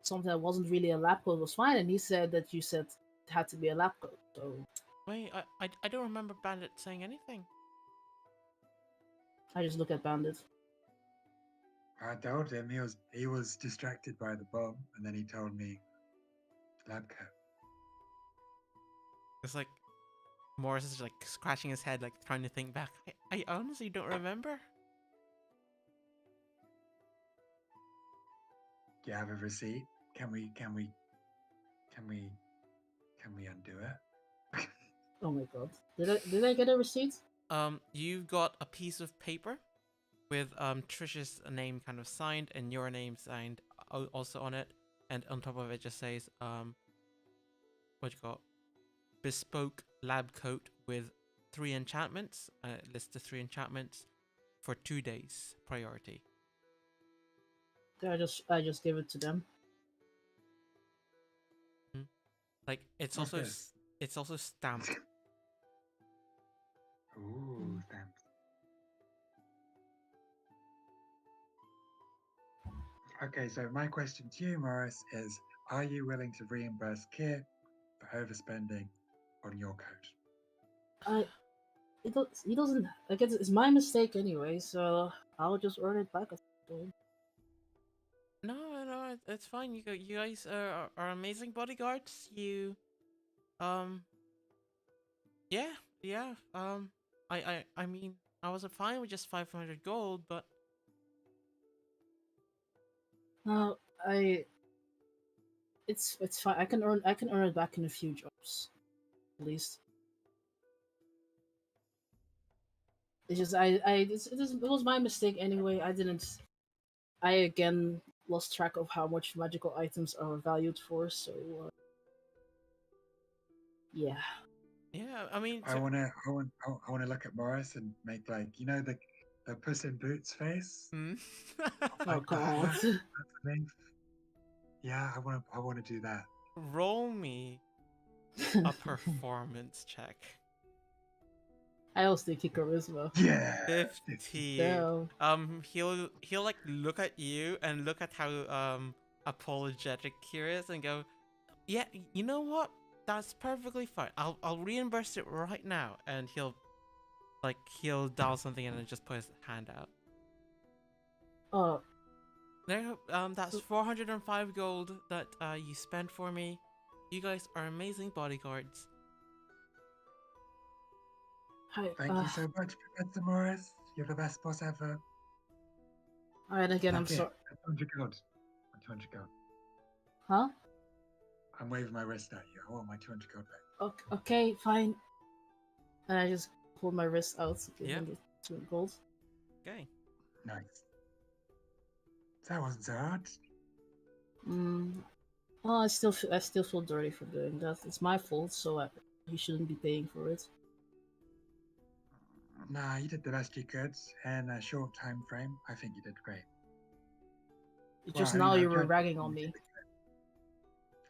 something that wasn't really a lab coat was fine, and he said that you said it had to be a lab coat. So Wait, I don't remember Bandit saying anything. I just look at Bandit. I told him he was distracted by the bomb, and then he told me lab coat. It's like Morris is like scratching his head, like trying to think back. I honestly don't remember. Do you have a receipt? Can we undo it? Oh my god! Did I get a receipt? You've got a piece of paper with Trish's name kind of signed and your name signed also on it, and on top of it just says what you got, bespoke lab coat with 3 enchantments. It lists the 3 enchantments for 2 days priority. I just give it to them. Like it's What's also this? it's also stamped. Ooh, stamps. Okay, so my question to you, Morris, is: are you willing to reimburse Kit for overspending on your coat? He doesn't. Like, it's my mistake anyway, so I'll just earn it back. No, it's fine. You guys are amazing bodyguards. Yeah, yeah. I mean, I was fine with just 500 gold, but No, it's fine. I can earn it back in a few jobs, at least. It's just it was my mistake anyway. I again lost track of how much magical items are valued for. So yeah. yeah. I mean, I wanna look at Morris and make, like, the Puss in Boots face, Hmm? Oh like god. that. That's the thing. Yeah, I wanna do that. Roll me a performance check. I also think charisma. Yeah. 15. So He'll like look at you and look at how apologetic Kira is and go, yeah, you know what? That's perfectly fine. I'll reimburse it right now. And he'll dial something in and just put his hand out. There, that's 405 gold that you spent for me. You guys are amazing bodyguards. hi. Thank you so much, Professor Morris. You're the best boss ever. Alright, again, I'm That's it. sorry. 200 gold. 200 gold. Huh? I'm waving my wrist at you. I want my 200 gold back. Okay, fine. And I just pulled my wrist out, give Yep. him the 200 gold. Okay. Nice. That wasn't so hard. Well, I still feel dirty for doing that. It's my fault, so he shouldn't be paying for it. Nah, you did the best you could in a short time frame. I think you did great. Just Well, now I you were tried- ragging on me.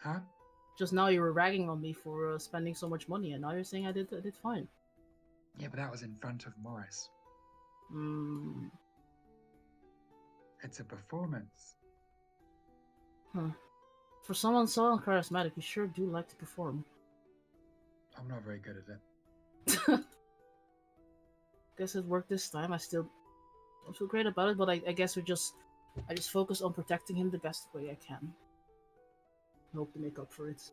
Huh? Just now you were ragging on me for spending so much money, and now you're saying I did fine. Yeah, but that was in front of Morris. Hmm. It's a performance. Huh. For someone so uncharismatic, you sure do like to perform. I'm not very good at it. Guess it worked this time. I still don't feel great about it, but I guess I just focus on protecting him the best way I can. I hope to make up for it.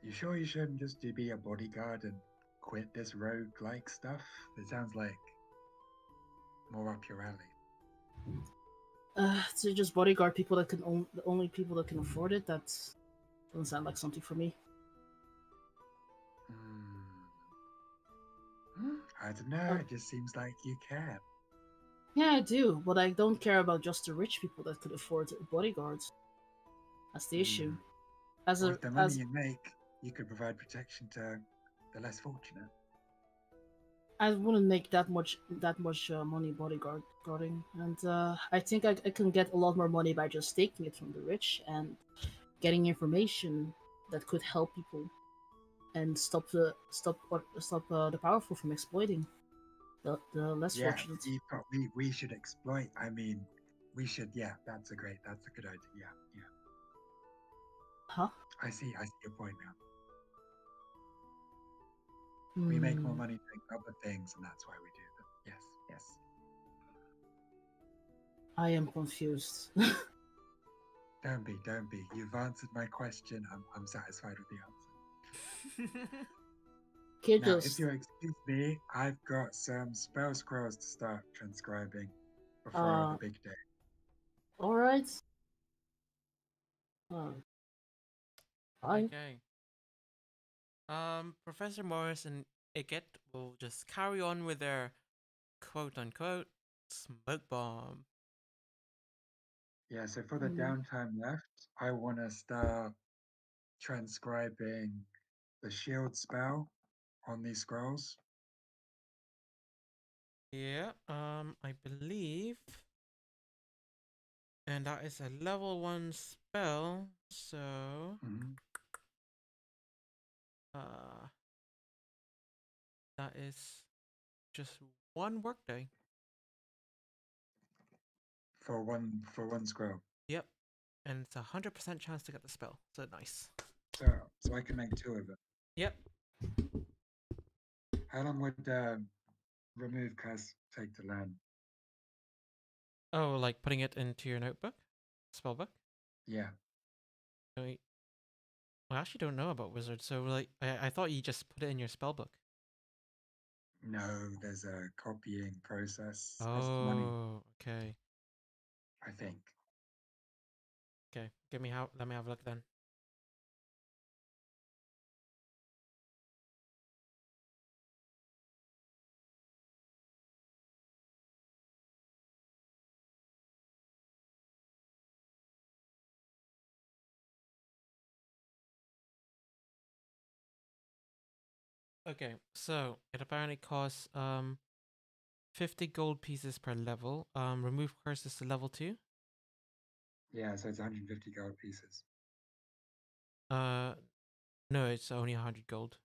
You sure you shouldn't just be a bodyguard and quit this rogue-like stuff? It sounds like more up your alley. To just bodyguard people that the only people that can afford it. That doesn't sound like something for me. I don't know. It just seems like you care. Yeah, I do, but I don't care about just the rich people that could afford bodyguards. That's the issue. With the money you make, you could provide protection to the less fortunate. I wouldn't make that much money bodyguarding, and I think I can get a lot more money by just taking it from the rich and getting information that could help people and stop the powerful from exploiting the less Yeah, fortunate. we should exploit. I mean, we should. Yeah, that's a good idea. Yeah, yeah. Huh? I see your point now. We make more Hmm. money doing other things, and that's why we do them. Yes, yes. I am confused. Don't be. You've answered my question. I'm satisfied with the answer. Kid Now, if just you'll excuse me, I've got some spell scrolls to start transcribing before the uh big day. all right. Bye. Okay. Professor Morris and Icket will just carry on with their quote unquote smoke bomb. Yeah, so for the Mm. downtime left, I want to start transcribing the shield spell on these scrolls. Yeah, I believe. And that is a level 1 spell, so Mhm. uh that is just one workday. For one scroll. Yep. And it's 100% chance to get the spell. So nice. So I can make two of them. Yep. How long would remove curse take to learn? Oh, like putting it into your notebook? Spellbook? Yeah. I actually don't know about wizards, so like I thought you just put it in your spellbook. No, there's a copying process. Costs money, Oh, okay. I think. Okay. Let me have a look then. Okay, so it apparently costs 50 gold pieces per level. Remove curses to level 2. Yeah, so it's 150 gold pieces. Uh no, it's only 100 gold.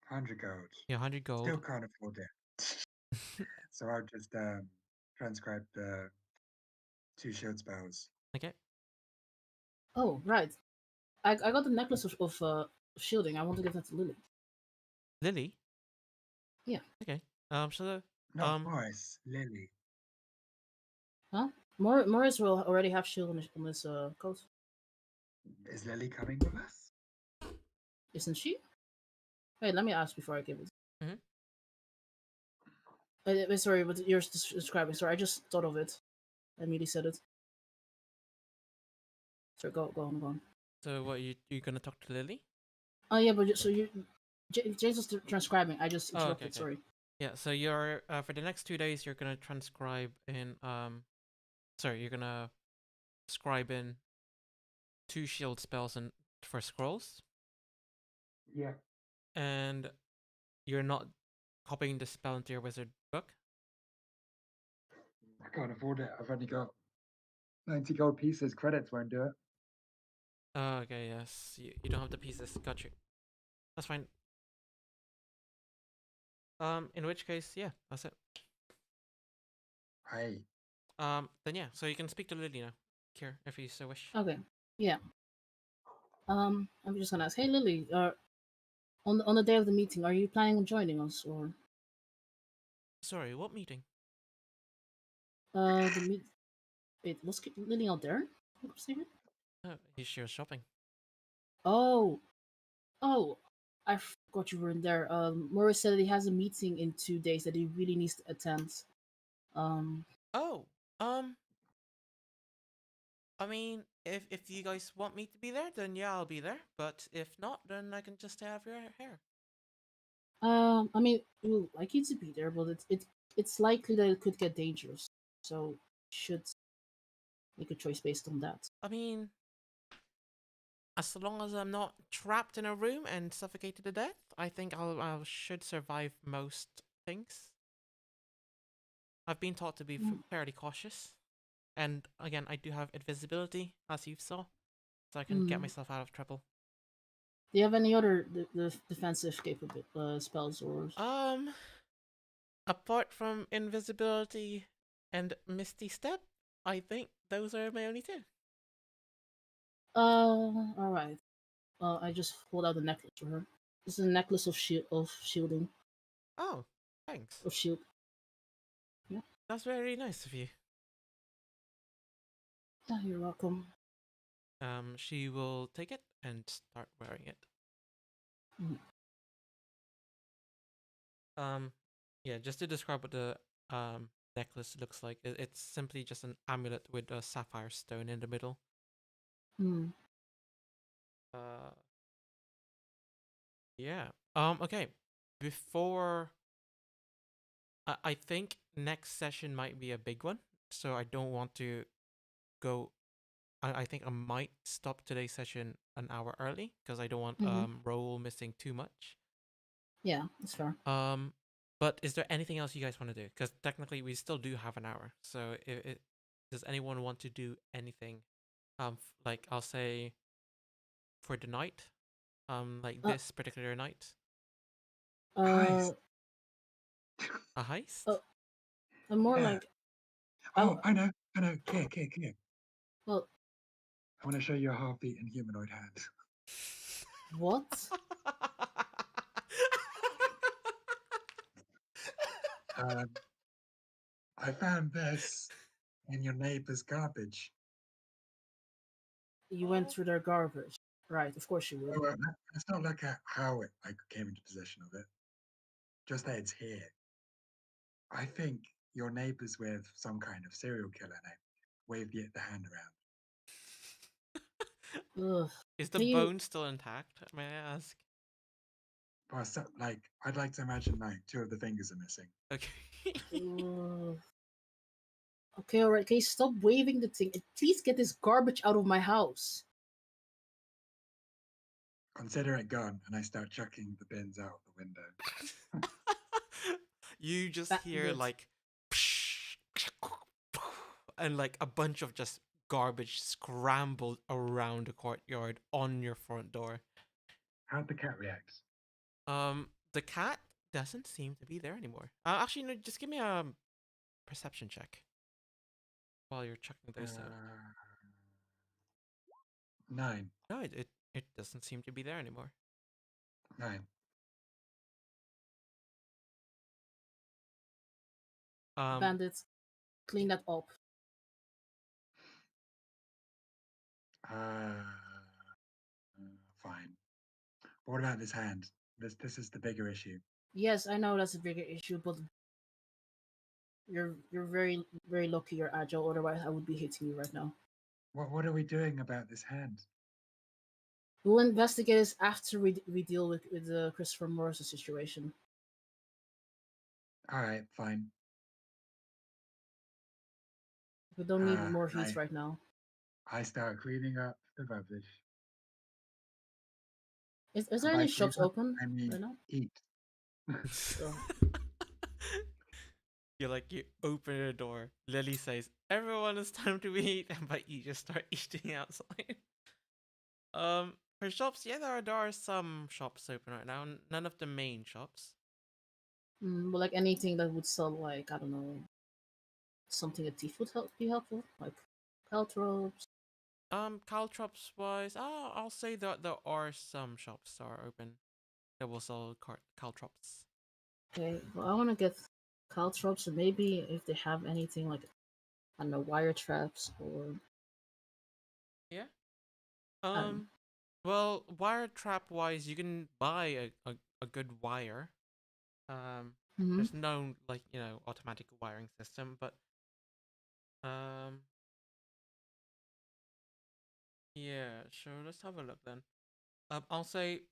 100 gold. Yeah, 100 Still gold. can't afford it. So I'll just transcribe the two shield spells. Okay. Oh right. I got the necklace of shielding. I want to give that to Lily. Lily? Yeah. Okay. So Not Morris, Lily. Huh? Morris will already have shield on his coat, Is Lily coming with us? isn't she? Wait, let me ask before I give it. mhm. Sorry, but you're describing. Sorry, I just thought of it. I immediately said it. Sorry, go on. So what you gonna talk to Lily? Oh yeah, but so James was transcribing. I just Oh, okay, interrupted. okay. Sorry. Yeah, so you're for the next 2 days you're gonna transcribe in sorry, you're gonna scribe in 2 shield spells and for scrolls, Yeah. and you're not copying the spell into your wizard book. I can't afford it. I've only got 90 gold pieces. Credits won't do it. Oh, okay, yes. You don't have the pieces. Got you. That's fine. In which case, yeah, that's it. Hey. Then yeah, so you can speak to Lily now, Kier, if you so wish. Okay. Yeah. I'm just gonna ask. Hey, Lily. On the day of the meeting, are you planning on joining us or Sorry, what meeting? the meet? Wait, was Lily out there? Oh, she was shopping. Oh, oh, I forgot you were in there. Morris said he has a meeting in 2 days that he really needs to attend. Um, Oh, I mean, if you guys want me to be there, then yeah, I'll be there. But if not, then I can just stay out of your hair. I mean, we would like you to be there, but it's likely that it could get dangerous. So should make a choice based on that. I mean, as long as I'm not trapped in a room and suffocated to death, I think I should survive most things. I've been taught to be Mm. fairly cautious, and again, I do have invisibility, as you saw, so I can get Mm. myself out of trouble. Do you have any other defensive capable spells or? Um, apart from invisibility and Misty Step, I think those are my only two. All right. I just hold out the necklace for her. This is a necklace of shielding Oh, thanks. of shield. Yeah. That's very nice of you. You're welcome. She will take it and start wearing it. Mm. Yeah, just to describe what the necklace looks like, it's simply just an amulet with a sapphire stone in the middle. Mm. Uh, yeah. Okay. Before, I think next session might be a big one, so I don't want to go. I think I might stop today's session an hour early because I don't want Mm-hmm. Raoul missing too much. Yeah, that's fair. But is there anything else you guys want to do? Because technically we still do have an hour. So does anyone want to do anything? Like I'll say for the night, like Uh, this particular night, uh, Heist. a heist. uh I'm more Yeah. like, Oh, I know. Here. well, I want to show you a half-eaten humanoid hand. what? I found this in your neighbor's garbage. You went through their garbage, right? Of course you would. Oh, let's not look at how I came into possession of it. Just that it's here. I think your neighbor's with some kind of serial killer now. Wave the hand around. Ugh. Is the Can you? bone still intact? May I ask? But like, I'd like to imagine like two of the fingers are missing. Okay. Okay, all right. Can you stop waving the thing? And please get this garbage out of my house. Consider it gone, and I start chucking the bins out the window. You just hear Bandit. like and like a bunch of just garbage scrambled around the courtyard on your front door. How'd the cat react? The cat doesn't seem to be there anymore. Actually, no, just give me a perception check while you're checking those out. 9. No, it doesn't seem to be there anymore. 9. Bandits, clean that up. Fine. But what about this hand? This is the bigger issue. Yes, I know that's a bigger issue, but you're very lucky you're agile. Otherwise, I would be hitting you right now. What are we doing about this hand? We'll investigate this after we deal with the Christopher Morrison situation. All right, fine. We don't need more heat right now. I start cleaning up the rubbish. Is there any shops open right now? Eat. You open the door. Lily says, "Everyone, it's time to eat," but you just start eating outside. For shops, yeah, there are some shops open right now. None of the main shops. But like anything that would sell, like, I don't know, something a thief would be helpful, like caltrops. Caltrops wise, I'll say that there are some shops that are open that will sell caltrops. Okay, well, I want to get caltrops, and maybe if they have anything like, I don't know, wire traps or. Yeah. Well, wire trap wise, you can buy a good wire. There's no automatic wiring system, but yeah, sure. Let's have a look then. I'll say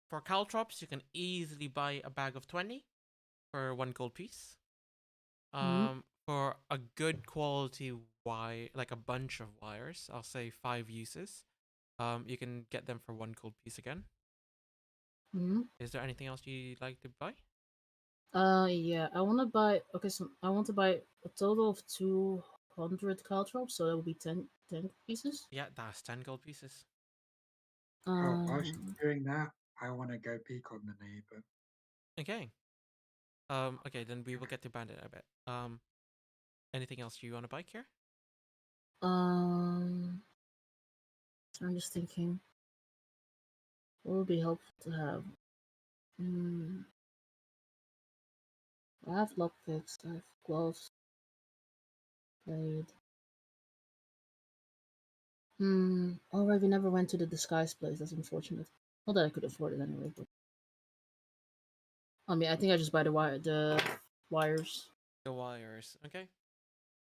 for caltrops, you can easily buy a bag of 20 for 1 gold piece. For a good quality wire, like a bunch of wires, I'll say 5 uses. You can get them for 1 gold piece again. Hmm. Is there anything else you'd like to buy? Yeah, I want to buy. Okay, so I want to buy a total of 200 caltrops, so that would be 10 pieces. Yeah, that's 10 gold pieces. Oh, while she's Um, doing that, I want to go peek on the neighbor. Okay. Okay, then we will get to Bandit a bit. Anything else you want to buy, Kier? um, I'm just thinking, what would be helpful to have? Hmm. I have lockpicks, I have gloves, blade. Alright, we never went to the disguise place. That's unfortunate. Not that I could afford it anyway, but I mean, I think I just buy the wires. The wires. Okay.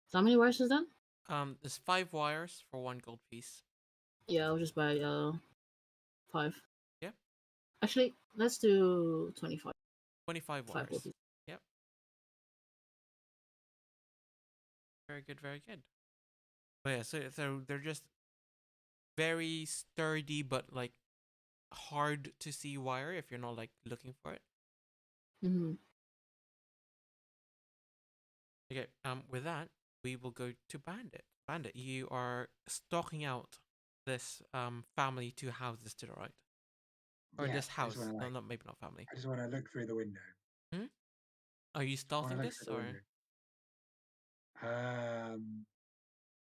So how many wires is that? There's 5 wires for 1 gold piece. Yeah, I'll just buy 5. Yeah. Actually, let's do 25. 25 5 wires. will be. Yep. Very good, very good. But yeah, so they're just very sturdy but like hard to see wire if you're not like looking for it. Mm-hmm. Okay, with that, we will go to Bandit. Bandit, you are stalking out this family 2 houses to the right. Or Yeah, this I just house. want to No, like, not maybe not family. I just want to look through the window. Hmm? Are you I want to stealthing look this through the or window.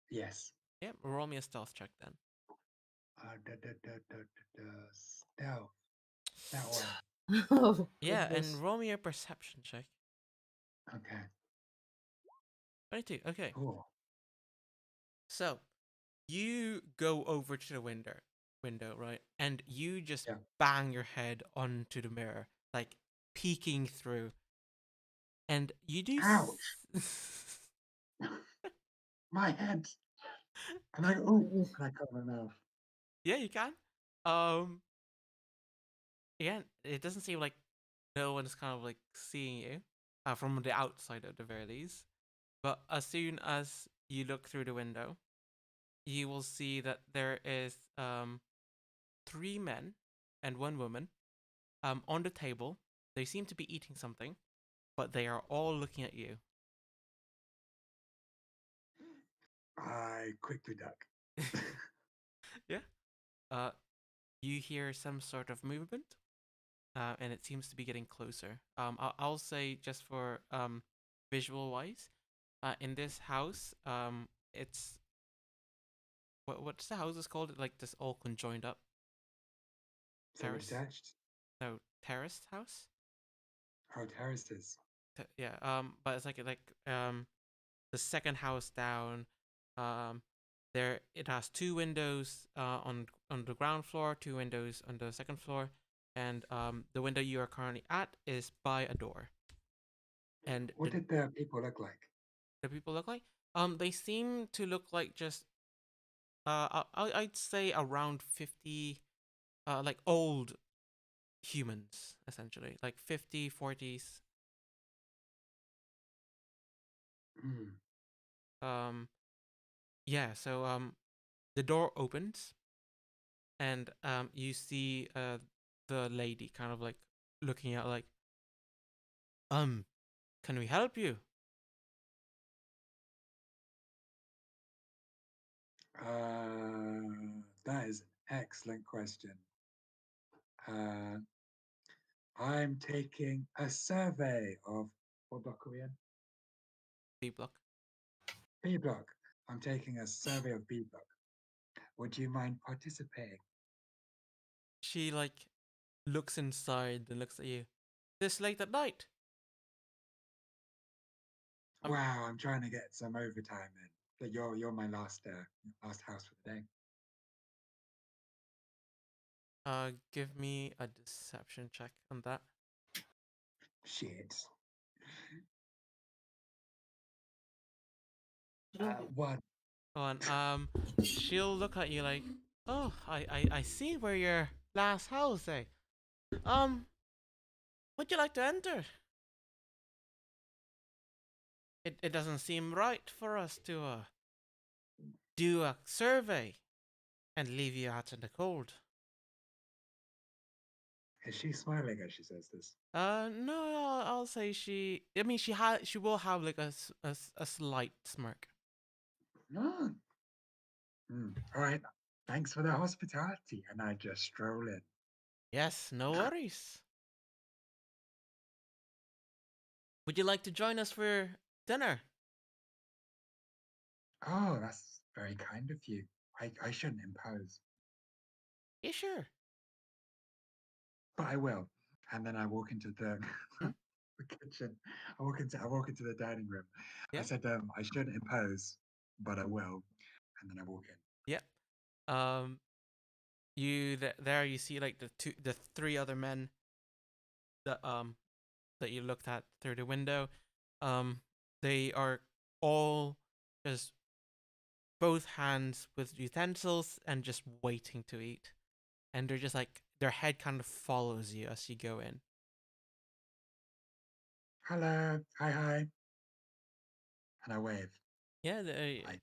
Yes. yeah, roll me a stealth check then. Stealth. That one. Oh, Yeah, goodness. and roll me a perception check. Okay. 22. Okay. Cool. So you go over to the window, right? And you just Yeah. bang your head onto the mirror, like peeking through. And you do Ouch. My head. And I cut my mouth. Yeah, you can. Um Again, it doesn't seem like no one's kind of like seeing you from the outside at the very least. But as soon as you look through the window, you will see that there is 3 men and 1 woman on the table. They seem to be eating something, but they are all looking at you. I quickly duck. Yeah. You hear some sort of movement, and it seems to be getting closer. I'll say just for visual wise, in this house, it's what's the house is called? Like this all conjoined up So we're terrace? detached. No, terraced house. Oh, terraces. Yeah. But it's like the second house down. Um, there it has 2 windows on the ground floor, 2 windows on the second floor, and the window you are currently at is by a door. And What did the people look like? the people look like? They seem to look like just I'd say around 50, like old humans essentially, like 50, 40s. Mm. Yeah. So the door opens and you see the lady kind of like looking at like can we help you? That is an excellent question. Uh, I'm taking a survey of what block are we in? B block. B block. I'm taking a survey of B block. Would you mind participating? She like looks inside and looks at you. This late at night? Wow, I'm trying to get some overtime in. But you're my last house for the day. Give me a deception check on that. Shit. Uh, One. Go on. She'll look at you like, oh, I see where your last house, eh? Would you like to enter? It doesn't seem right for us to do a survey. and leave you out in the cold. Is she smiling as she says this? No, I'll say she. I mean, she will have like a slight smirk. No. All right. Thanks for the hospitality. And I just stroll in. Yes, no worries. Would you like to join us for dinner? Oh, that's very kind of you. I shouldn't impose, Yeah, sure. but I will. And then I walk into the Hmm? the kitchen. I walk into the dining room. I Yeah, said, I shouldn't impose, but I will. And then I walk in. yeah. Um, there you see like the three other men that that you looked at through the window. Um, they are all just both hands with utensils and just waiting to eat. And they're just like their head kind of follows you as you go in. Hello, hi, and I wave. Yeah, Like,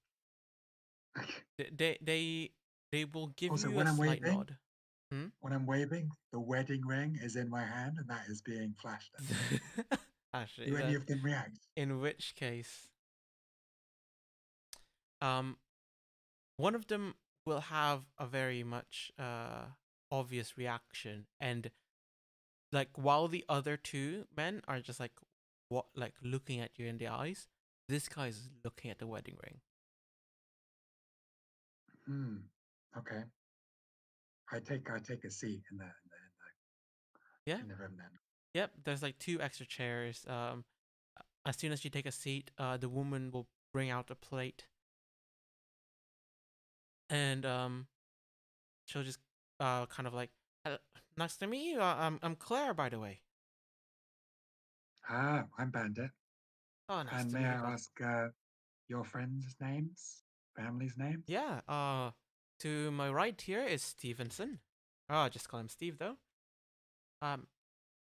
they will give also, you a slight nod. Hmm? when I'm waving, the wedding ring is in my hand, and that is being flashed at me. Actually, Do any of them react? in which case, um, one of them will have a very much obvious reaction, and like while the other two men are just like what like looking at you in the eyes, this guy's looking at the wedding ring. Hmm. Okay. I take a seat in the Yeah. in the room then. Yep. There's like two extra chairs. As soon as you take a seat, the woman will bring out a plate, and she'll just kind of like, nice to meet you. I'm Claire, by the way. Ah, I'm Bandit. Oh, nice And to may meet I you, bud. ask your friends' names, family's names? Yeah. To my right here is Stevenson. Oh, just call him Steve though. Um,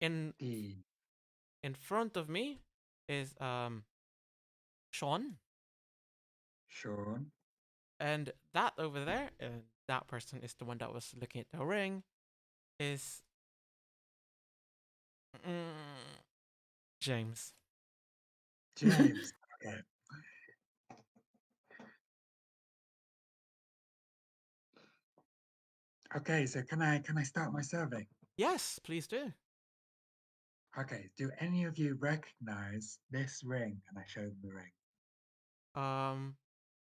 in The in front of me is Sean, Sean. and that over there, and that person is the one that was looking at the ring, is mm, James. James. Okay. Okay, so can I start my survey? Yes, please do. Okay, do any of you recognize this ring? And I show them the ring. Um,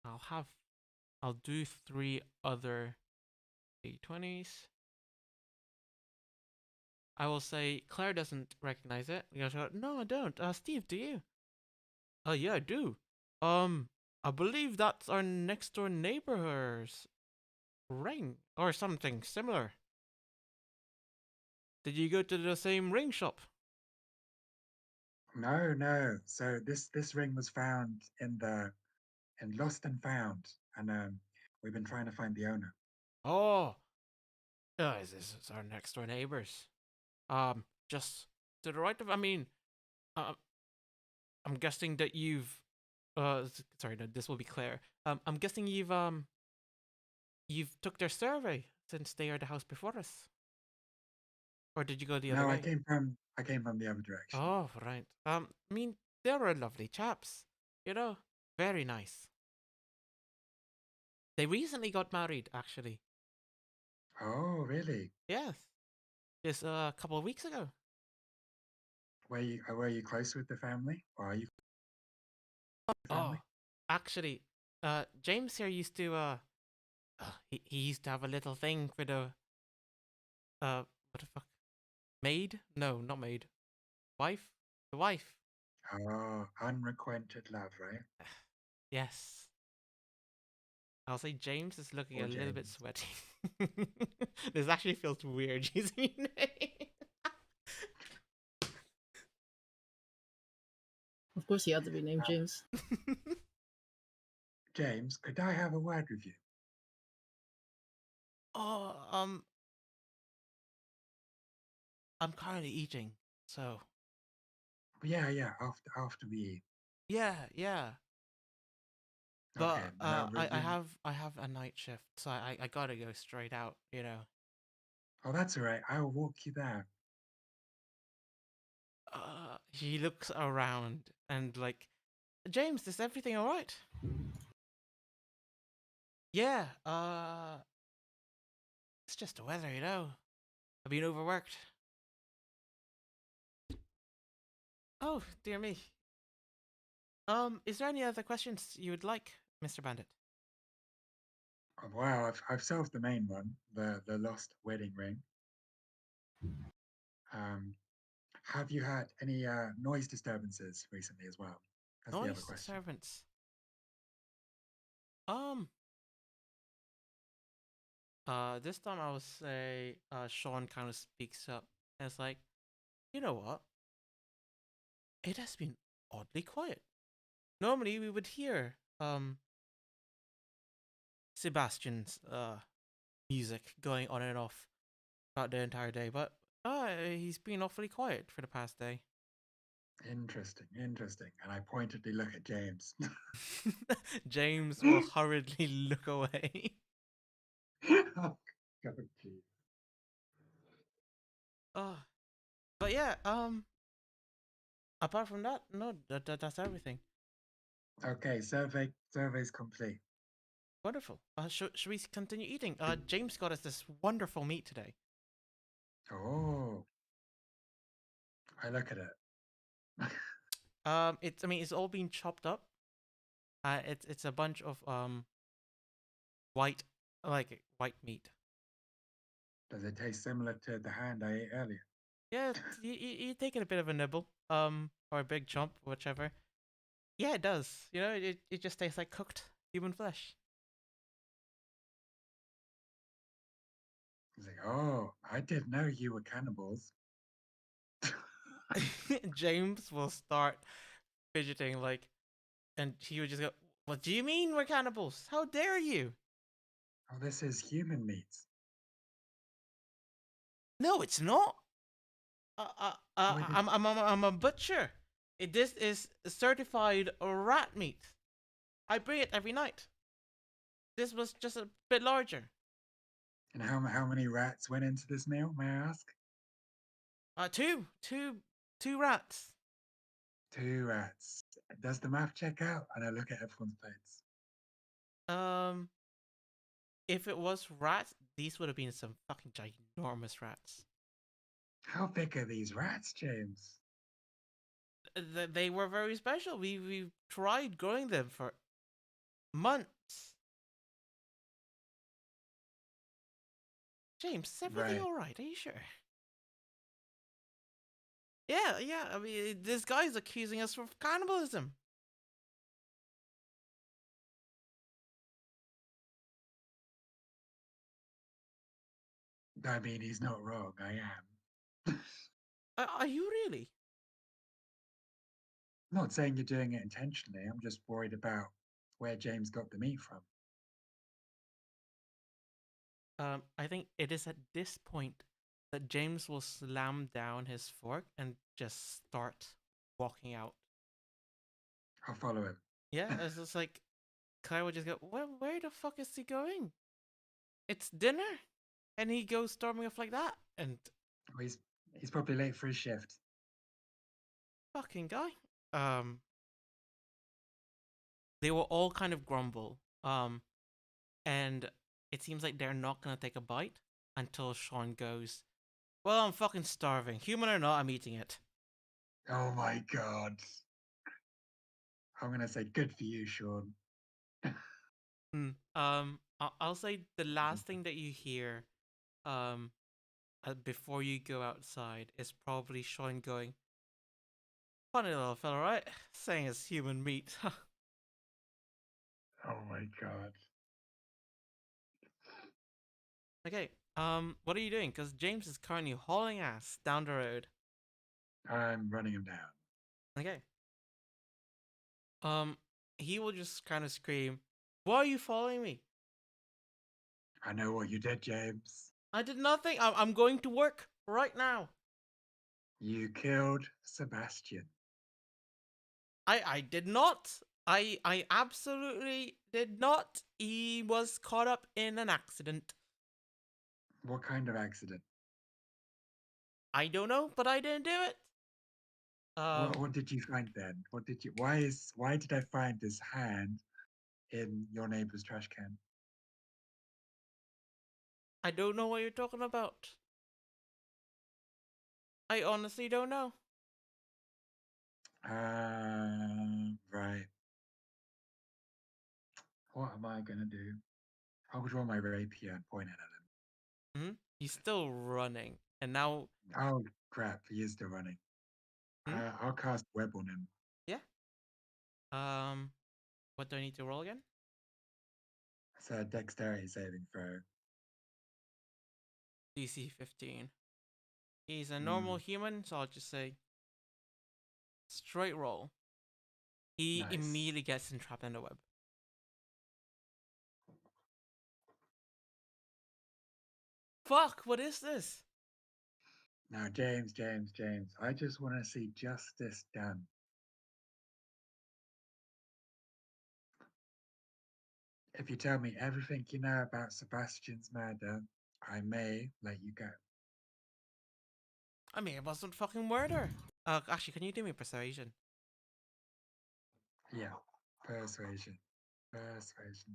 I'll have I'll do three other d20s. I will say Claire doesn't recognize it. You go, no, I don't. Steve, do you? Oh yeah, I do. Um, I believe that's our next door neighbor's ring or something similar. Did you go to the same ring shop? No, no. So this ring was found in Lost and Found, and we've been trying to find the owner. Oh, this is our next door neighbors. Just to the right of. I mean, uh, I'm guessing that you've. Sorry, no, this will be clear. I'm guessing you've took their survey since they are the house before us, or did you go the other No, I way? came from the other direction. Oh, right. I mean, they were lovely chaps. You know, very nice. They recently got married, actually. Oh, really? Yes, just a couple of weeks ago. Were you close with the family? Or are you close with the Oh, family? actually, James here used to he used to have a little thing for the what the fuck maid? No, not maid. Wife? The wife. Oh, unrequited love, right? Yes. I'll say James is looking Or a little bit James. sweaty. This actually feels weird using your name. Of course, he had to be named James. James, could I have a word with you? Oh, I'm currently eating, so Yeah, yeah. After we eat. yeah, yeah. But Okay, now resume. I have a night shift, so I gotta go straight out. You know. Oh, that's all right. I'll walk you there. He looks around and like, James, is everything all right? Yeah. It's just the weather, you know. I've been overworked. Oh dear me. Is there any other questions you would like, Mr. Bandit? Oh, wow, I've solved the main one, the lost wedding ring. Um, have you had any noise disturbances recently as well? That's the other Noise question. disturbance. Um. This time I would say Sean kind of speaks up and it's like, you know what? It has been oddly quiet. Normally we would hear Sebastian's music going on and off throughout the entire day, but he's been awfully quiet for the past day. Interesting, interesting. And I pointedly look at James. James will hurriedly look away. Oh, God, geez. uh, but yeah, apart from that, no, that's everything. Okay, survey's complete. Wonderful. Should we continue eating? James got us this wonderful meat today. Oh, I look at it. I mean, it's all been chopped up. It's a bunch of white, like white meat. Does it taste similar to the hand I ate earlier? Yeah, you taking a bit of a nibble, or a big chomp, whichever. Yeah, it does. You know, it just tastes like cooked human flesh. He's like, oh, I didn't know you were cannibals. James will start fidgeting like, and he would just go, "What do you mean we're cannibals? How dare you?" Oh, this is human meat. No, it's not. Oh, it is. I'm a butcher. This is certified rat meat. I bring it every night. This was just a bit larger. And how many rats went into this meal, may I ask? Two rats. 2 rats. Does the math check out? And I look at everyone's plates. Um, if it was rats, these would have been some fucking ginormous rats. How big are these rats, James? They were very special. We tried growing them for months. James, is everything Right. all right? Are you sure? Yeah, yeah. I mean, this guy's accusing us of cannibalism. I mean, he's not wrong. I am. Are you really? I'm not saying you're doing it intentionally. I'm just worried about where James got the meat from. I think it is at this point that James will slam down his fork and just start walking out. I'll follow him. Yeah, it's just like Kai would just go, "Well, where the fuck is he going? It's dinner," and he goes storming off like that. And Oh, he's probably late for his shift. fucking guy. Um, they will all kind of grumble. And it seems like they're not gonna take a bite until Sean goes, "Well, I'm fucking starving. Human or not, I'm eating it." Oh my god. I'm gonna say good for you, Sean. I'll say the last thing that you hear, um, before you go outside is probably Sean going, "Funny little fella, right? Saying it's human meat." Oh my god. Okay. What are you doing? Because James is currently hauling ass down the road. I'm running him down. Okay. He will just kind of scream, "Why are you following me? I know what you did, James. I did nothing. I'm going to work right now." You killed Sebastian. I did not. I absolutely did not. He was caught up in an accident. What kind of accident? I don't know, but I didn't do it. What did you find then? What did you? Why did I find this hand in your neighbor's trash can? I don't know what you're talking about. I honestly don't know. Right. What am I gonna do? I'll draw my rapier and point it at him. He's still running, and now, Oh crap! He is still running. hmm? I'll cast web on him. Yeah. What do I need to roll again? It's a dexterity saving throw. DC 15. He's a normal Mm, human, so I'll just say straight roll. He nice. immediately gets entrapped in the web. Fuck, what is this? Now, James, I just want to see justice done. If you tell me everything you know about Sebastian's murder, I may let you go. I mean, it wasn't fucking murder. Actually, can you do me persuasion? Yeah, persuasion. Persuasion.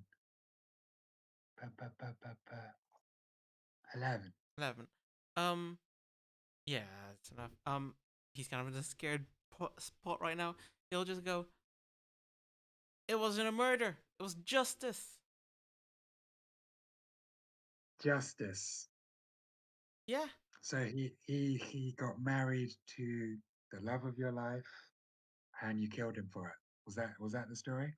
11. 11. Yeah, that's enough. He's kind of in a scared spot right now. He'll just go, it wasn't a murder. It was justice. Justice. Yeah. So he got married to the love of your life, and you killed him for it. Was that the story?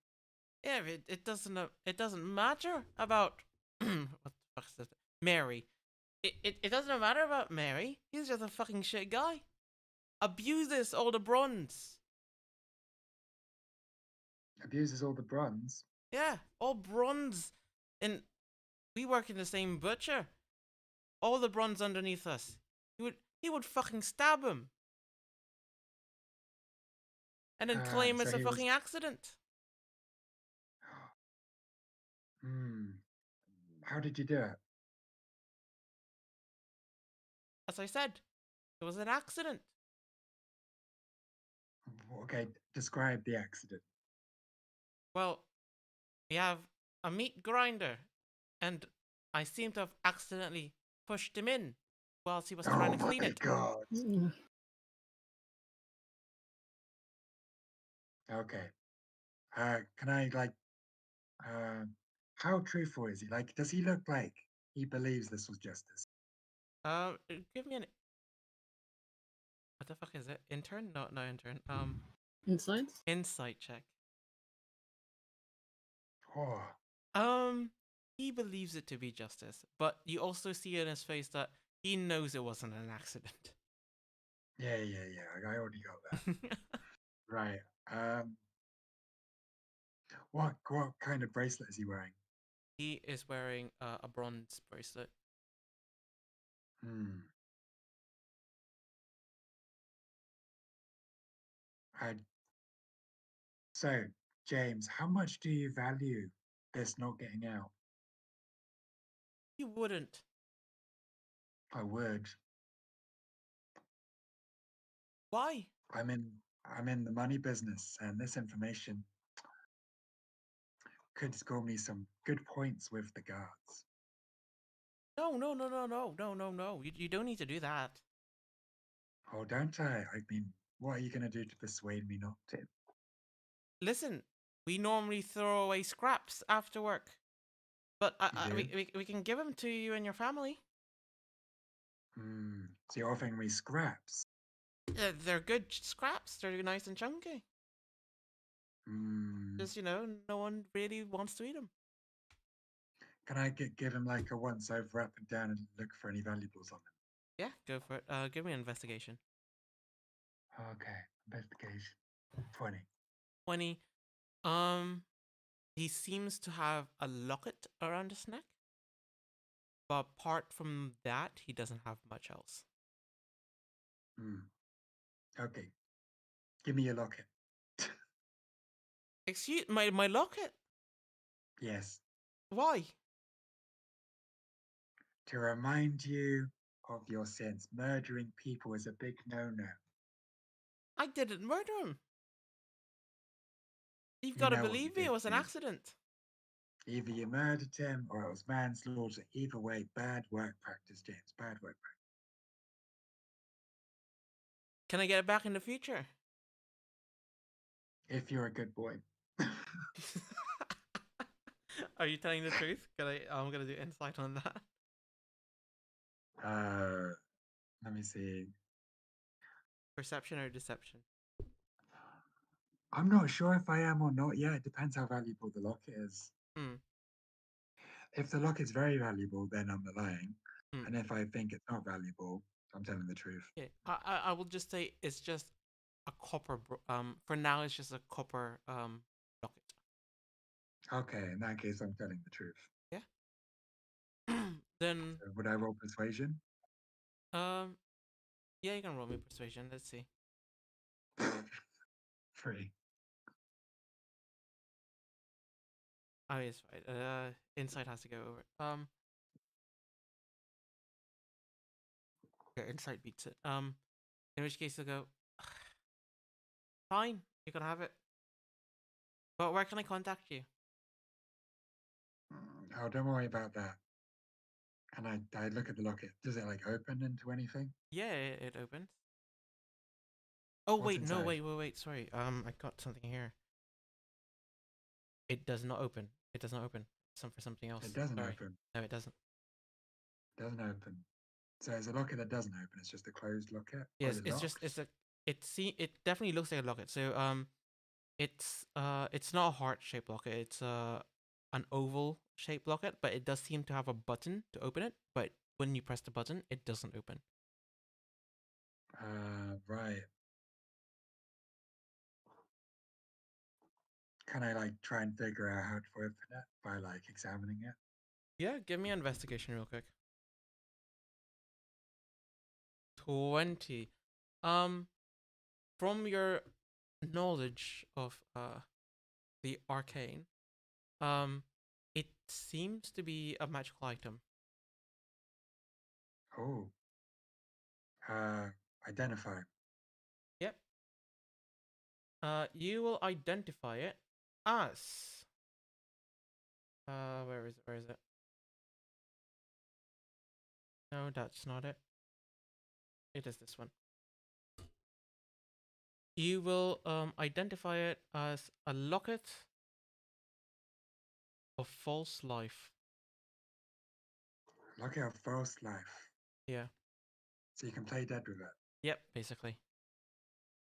Yeah, it doesn't matter about what the fuck is this? Mary. It doesn't matter about Mary. He's just a fucking shit guy. Abuses all the bronze. Abuses all the bronze. Yeah, all bronze. And we work in the same butcher. All the bronze underneath us. He would fucking stab him. And then claim So it's a he was. fucking accident. Hmm. How did you do it? As I said, it was an accident. Okay, describe the accident. Well, we have a meat grinder, and I seem to have accidentally pushed him in whilst he was trying Oh to clean my it. god. Mm. Okay. Can I like? Uh, how truthful is he? Like, does he look like he believes this was justice? Give me an. What the fuck is it? Intern? No, no intern. Inside? Insight check. Oh, He believes it to be justice, but you also see in his face that he knows it wasn't an accident. yeah. I already got that. Right. Um, what kind of bracelet is he wearing? He is wearing a bronze bracelet. Hmm. I, so, James, how much do you value this not getting out? He wouldn't. I would. Why? I'm in. I'm in the money business, and this information could score me some good points with the guards. No. You don't need to do that. Oh, don't I? I mean, what are you going to do to persuade me not to? Listen, we normally throw away scraps after work, but You do? we can give them to you and your family. Hmm. So you're offering me scraps? They're good scraps. They're nice and chunky. Hmm. Just no one really wants to eat them. Can I give him like a once over up and down and look for any valuables on Yeah, go for it. Give me an investigation. him? Okay. Investigation. 20. 20. He seems to have a locket around his neck, but apart from that, he doesn't have much else. Hmm. Okay. Give me your locket. Excuse my locket. Yes, Why? to remind you of your sins. Murdering people is a big no-no. I didn't murder him. You've You got to know what you believe me. It did, was an James. accident. Either you murdered him or it was manslaughter. Either way, bad work practice, James. Bad work Can I get it back in the future? practice. If you're a good boy. Are you telling the truth? I'm gonna do insight on that. Let me see. Perception or deception? I'm not sure if I am or not yet. It depends how valuable the locket is. Hmm. If the locket's very valuable, then I'm lying. Hmm. And if I think it's not valuable, I'm telling the truth. Okay. I will just say it's just a copper. For now, it's just a copper locket. Okay, in that case, I'm telling the truth. Yeah. Then So would I roll persuasion? um yeah, you can roll me persuasion. Let's see. 3. Oh, it's fine. Insight has to go over. Yeah, insight beats it. In which case, I'll go. Fine, you can have it. But where can I contact you? Oh, don't worry about that. And I look at the locket. Does it like open into anything? Yeah, it opens. Oh What's wait, no, inside? wait. Sorry. I got something here. It does not open. It does not open. Some for something else. It doesn't Sorry. open. No, it doesn't. It doesn't open. So it's a locket that doesn't open. It's just a closed locket. Or is Yes, it it's just locked? it definitely looks like a locket. So it's not a heart shaped locket. It's an oval shaped locket, but it does seem to have a button to open it. But when you press the button, it doesn't open. Right. Can I like try and figure out how to open it by like examining it? Yeah, give me an investigation real quick. 20. Um, from your knowledge of the arcane, um, it seems to be a magical item. Oh. Identify. Yep. You will identify it as where is it? Where is it? No, that's not it. It is this one. You will identify it as a locket of false life. Locket of false life. Yeah. So you can play dead with it. Yep, basically.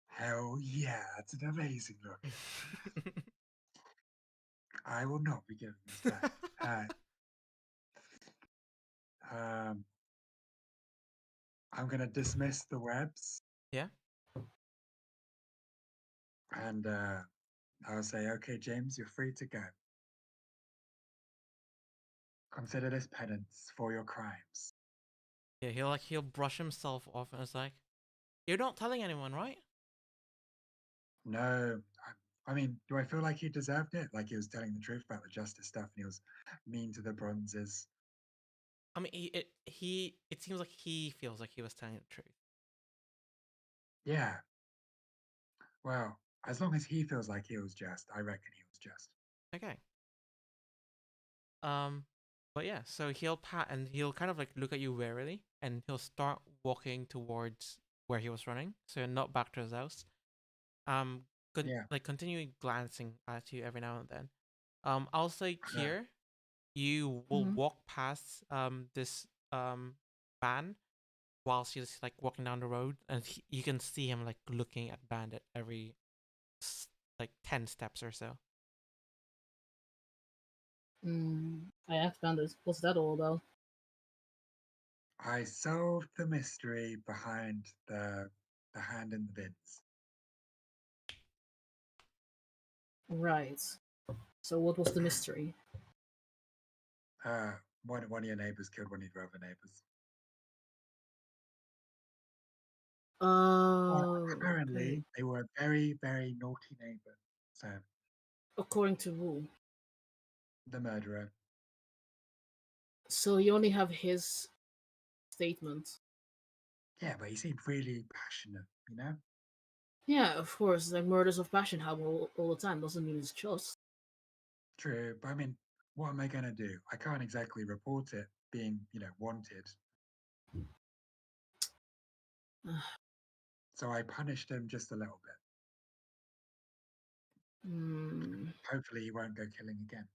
Hell yeah, it's an amazing locket. I will not be giving this back. Um, I'm gonna dismiss the webs. Yeah. And I'll say, okay, James, you're free to go. Consider this penance for your crimes. Yeah, he'll brush himself off and it's like, you're not telling anyone, right? No, I mean, do I feel like he deserved it? Like he was telling the truth about the justice stuff and he was mean to the bronzes? I mean, it seems like he feels like he was telling the truth. Yeah. Well, as long as he feels like he was just, I reckon he was just. Okay. But yeah, so he'll kind of like look at you warily, and he'll start walking towards where he was running, so not back to his house. Um, Yeah. like continuing glancing at you every now and then. I'll say Yeah. here, you will walk past this van while she's like walking down the road, and you can see him like looking at Bandit every like 10 steps or so. I asked Bandit, what's that all about? I solved the mystery behind the hand in the bins. Right. So what was the mystery? One of your neighbors killed one of your other neighbors. Oh, Apparently, okay. they were a very, very naughty neighbor. So According to Wu. The murderer. So you only have his statement. Yeah, but he seemed really passionate, you know? Yeah, of course, like murders of passion happen all the time. Doesn't mean it's just. True, but I mean, what am I going to do? I can't exactly report it being, wanted. So I punished him just a little bit. Hmm. Hopefully he won't go killing again.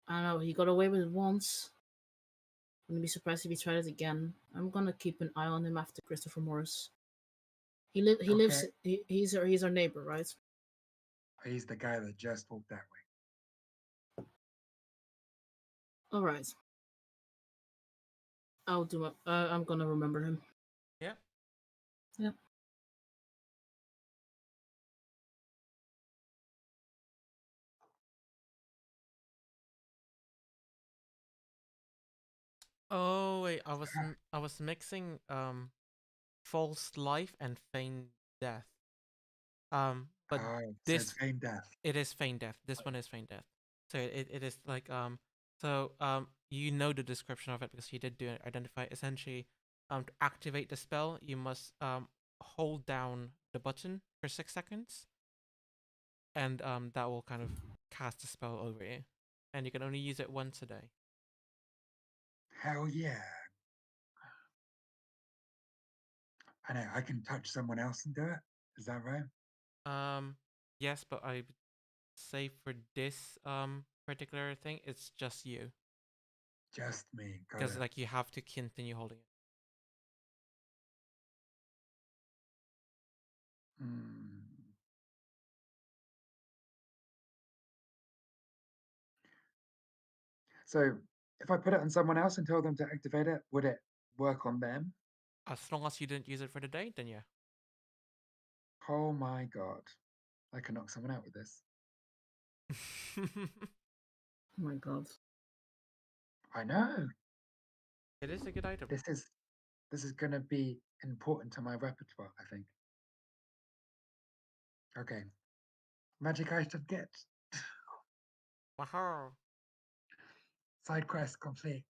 I don't know. He got away with it once. I'm gonna be surprised if he tried it again. I'm gonna keep an eye on him after Christopher Morris. He Okay. lives. He's our neighbor, right? He's the guy that just walked that way. All right. I'll do it. I'm gonna remember him. Yeah. Yeah. Oh wait, I was mixing false life and feigned death. But So it's this feigned death. it is feigned death. This one is feigned death. So it is like so you know the description of it because he did do it, identify. Essentially, to activate the spell, you must hold down the button for 6 seconds, and that will kind of cast the spell over you, and you can only use it once a day. Hell yeah. I know, I can touch someone else and do it. Is that right? Yes, but I would say for this particular thing, it's just you Just me. Got because it. like you have to continue holding it. Hmm. So if I put it on someone else and tell them to activate it, would it work on them? As long as you didn't use it for the day, then yeah. Oh my god. I can knock someone out with this. Oh my god. I know. It is a good item. This is gonna be important to my repertoire, I think. Okay. Magic item get. Wow. Side quest complete.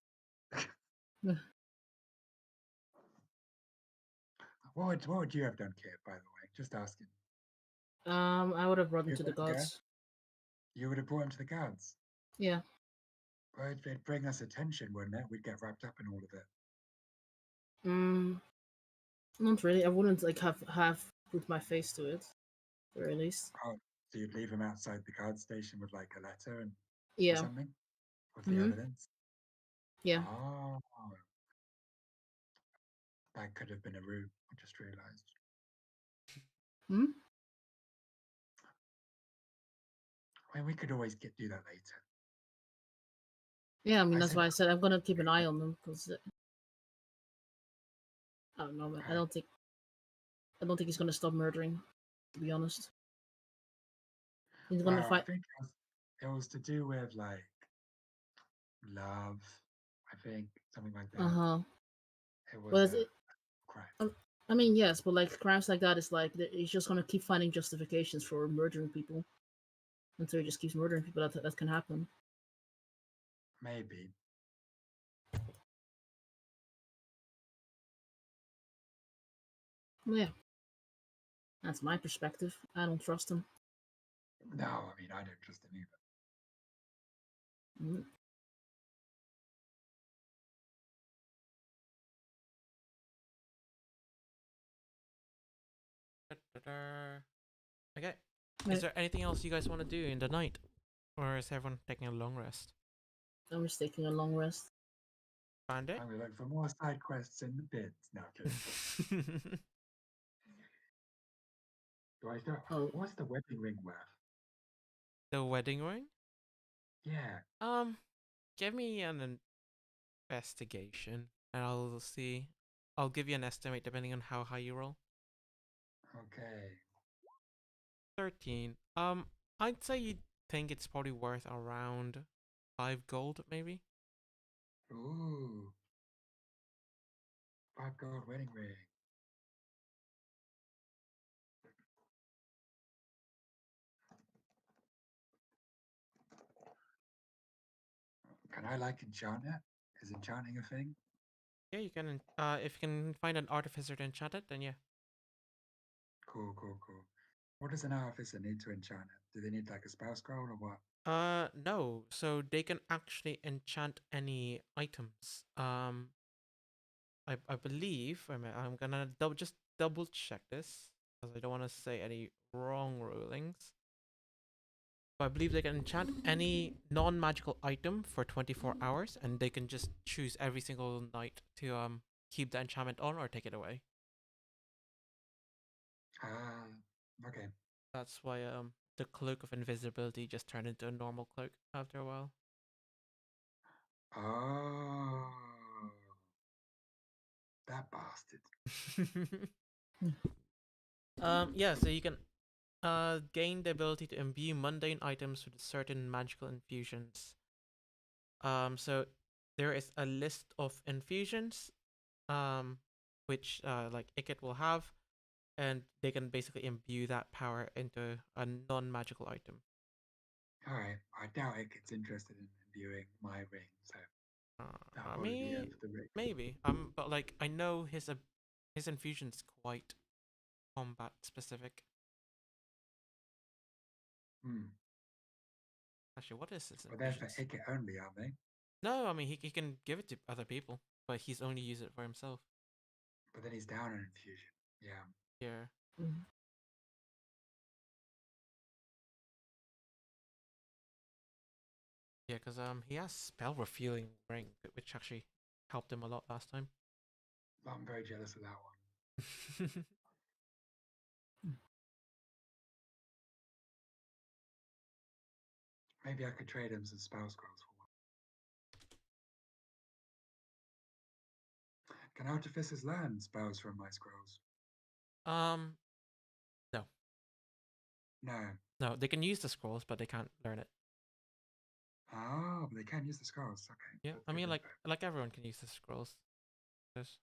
What would you have done, Kit, by the way? Just asking. I would have brought him You to the would go? gods. You would have brought him to the guards. Yeah. Well, it'd bring us attention, wouldn't it? We'd get wrapped up in all of it. Not really. I wouldn't like have put my face to it, at the very least. Oh, so you'd leave him outside the guard station with like a letter or Yeah. something with the Mm-hmm. evidence? Yeah. Oh, that could have been a route. I just realized. Hmm. I mean, we could always do that later. Yeah. I mean, I that's said why I said I'm gonna keep an eye on them because I don't know, man. okay. I don't think he's gonna stop murdering. To be honest, he's gonna Well, I fight. think it was to do with like love. I think something like Uh that. huh. It was But a crime. I mean, yes, but like crimes like that is like he's just gonna keep finding justifications for murdering people until he just keeps murdering people. That can happen. Maybe. Well, yeah, that's my perspective. I don't trust him. No, I mean, I don't trust him either. Mm. Okay. Right. Is there anything else you guys want to do in the night? Or is everyone taking a long rest? I'm just taking a long rest. Bandit? I'm gonna look for more side quests in the bids. No, kidding. Do I start? Oh, What's the wedding ring worth? The wedding ring? Yeah. Give me an investigation and I'll see. I'll give you an estimate depending on how high you roll. Okay. 13. I'd say you think it's probably worth around 5 gold, maybe? Ooh. 5 gold wedding ring. Can I like enchant it? Is enchanting a thing? Yeah, you can. If you can find an artificer to enchant it, then yeah. Cool, cool, cool. What does an artificer need to enchant it? Do they need like a spell scroll or what? No. So they can actually enchant any items. I believe. I'm gonna double check this because I don't want to say any wrong rulings. But I believe they can enchant any non-magical item for 24 hours, and they can just choose every single night to keep the enchantment on or take it away. Ah, okay. That's why the cloak of invisibility just turned into a normal cloak after a while. Oh, that bastard. Yeah, so you can gain the ability to imbue mundane items with certain magical infusions. So there is a list of infusions, which like Ikit will have, and they can basically imbue that power into a non-magical item. All right. I doubt it gets interested in viewing my ring, so that'll I probably be mean, it for the ring. maybe. But like I know his infusion's quite combat specific. Hmm. Actually, what is his But they're for infusions? Ikit only, aren't they? No, I mean he can give it to other people, but he's only use it for himself. But then he's down on infusion. Yeah. Yeah. Mhm. Yeah, because he has spell refueling ring, which actually helped him a lot last time. I'm very jealous of that one. Maybe I could trade him some spell scrolls for one. Can artificers learn spells from my scrolls? um, no, No. no, they can use the scrolls, but they can't learn it. Oh, but they can use the scrolls. Okay, Yeah, that's I good mean info. like everyone can use the scrolls. Yes.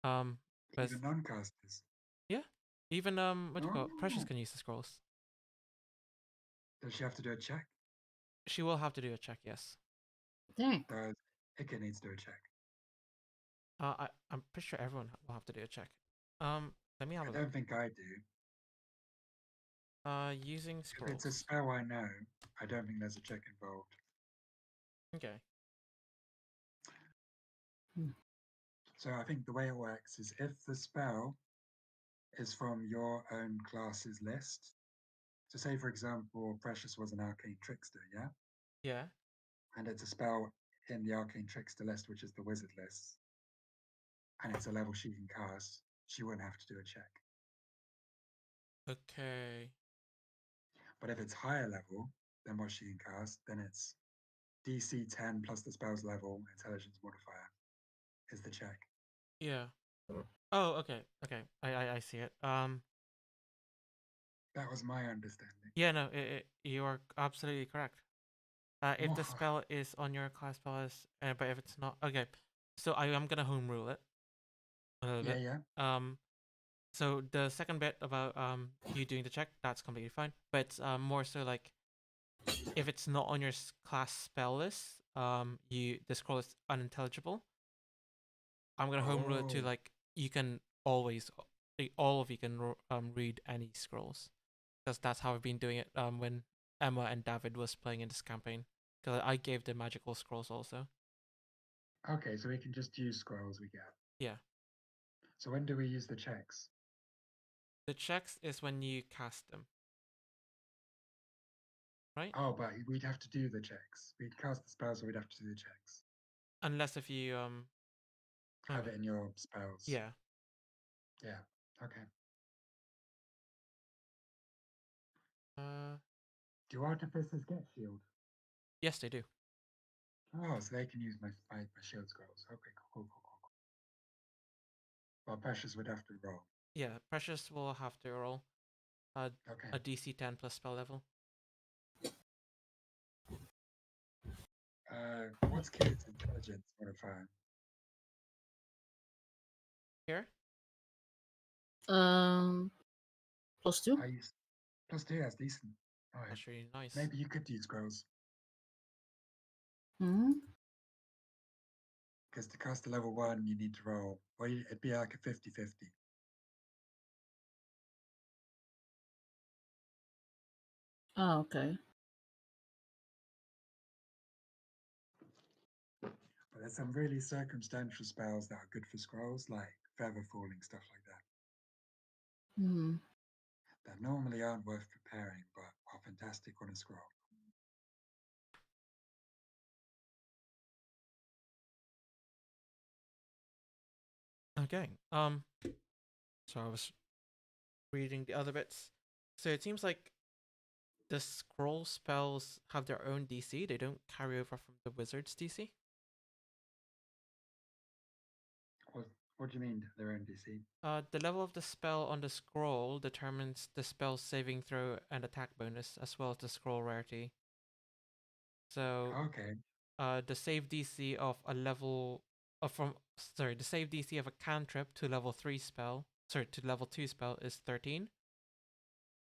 Um, but Even non-casters. yeah, even what do you call it? Precious Oh, can use the scrolls. does she have to do a check? She will have to do a check. Yes. Dang. Does Ikit needs to do a check? I'm pretty sure everyone will have to do a check. Let me have I a look. don't think I do. Using If it's a scrolls. spell I know, I don't think there's a check involved. Okay. So I think the way it works is if the spell is from your own class's list. So say for example, Precious was an arcane trickster, yeah? Yeah. And it's a spell in the arcane trickster list, which is the wizard list, and it's a level she can cast, she wouldn't have to do a check. Okay. But if it's higher level than what she can cast, then it's DC 10 plus the spell's level, intelligence modifier is the check. Yeah. Oh, okay. Okay. I see it. That was my understanding. Yeah, no, you are absolutely correct. If the spell is on your class spell list, but if it's not, okay. So I am gonna home rule it a little Yeah, bit. yeah. So the second bit about you doing the check, that's completely fine. But more so like if it's not on your class spell list, the scroll is unintelligible. I'm gonna home rule it to Oh, like you can always, all of you can read any scrolls, because that's how I've been doing it. When Emma and David was playing in this campaign, because I gave the magical scrolls also. okay. So we can just use scrolls we get. Yeah. So when do we use the checks? The checks is when you cast them, right? Oh, but we'd have to do the checks. We'd cast the spells, so we'd have to do the checks. Unless if you Have it in your spells. yeah. Yeah. Okay. Uh, Do artificers get shield? yes, they do. Oh, so they can use my shield scrolls. Okay, cool, cool, cool, cool, cool. Well, Precious would have to roll. Yeah, Precious will have to roll Okay. a DC 10 plus spell level. What's Kit's intelligence modifier? Here? +2. I use +2. That's decent. All right. That's really nice. Maybe you could use scrolls. Hmm. Because to cast a level 1, you need to roll. Well, it'd be like a 50-50. Oh, okay. But there's some really circumstantial spells that are good for scrolls, like feather falling, stuff like that. Hmm. That normally aren't worth preparing, but are fantastic on a scroll. Okay. So I was reading the other bits. So it seems like the scroll spells have their own DC. They don't carry over from the wizard's DC. What do you mean, their own DC? The level of the spell on the scroll determines the spell's saving throw and attack bonus, as well as the scroll rarity. So, Okay. the save DC of a level, the save DC of a cantrip to level 3 spell, to level 2 spell is 13.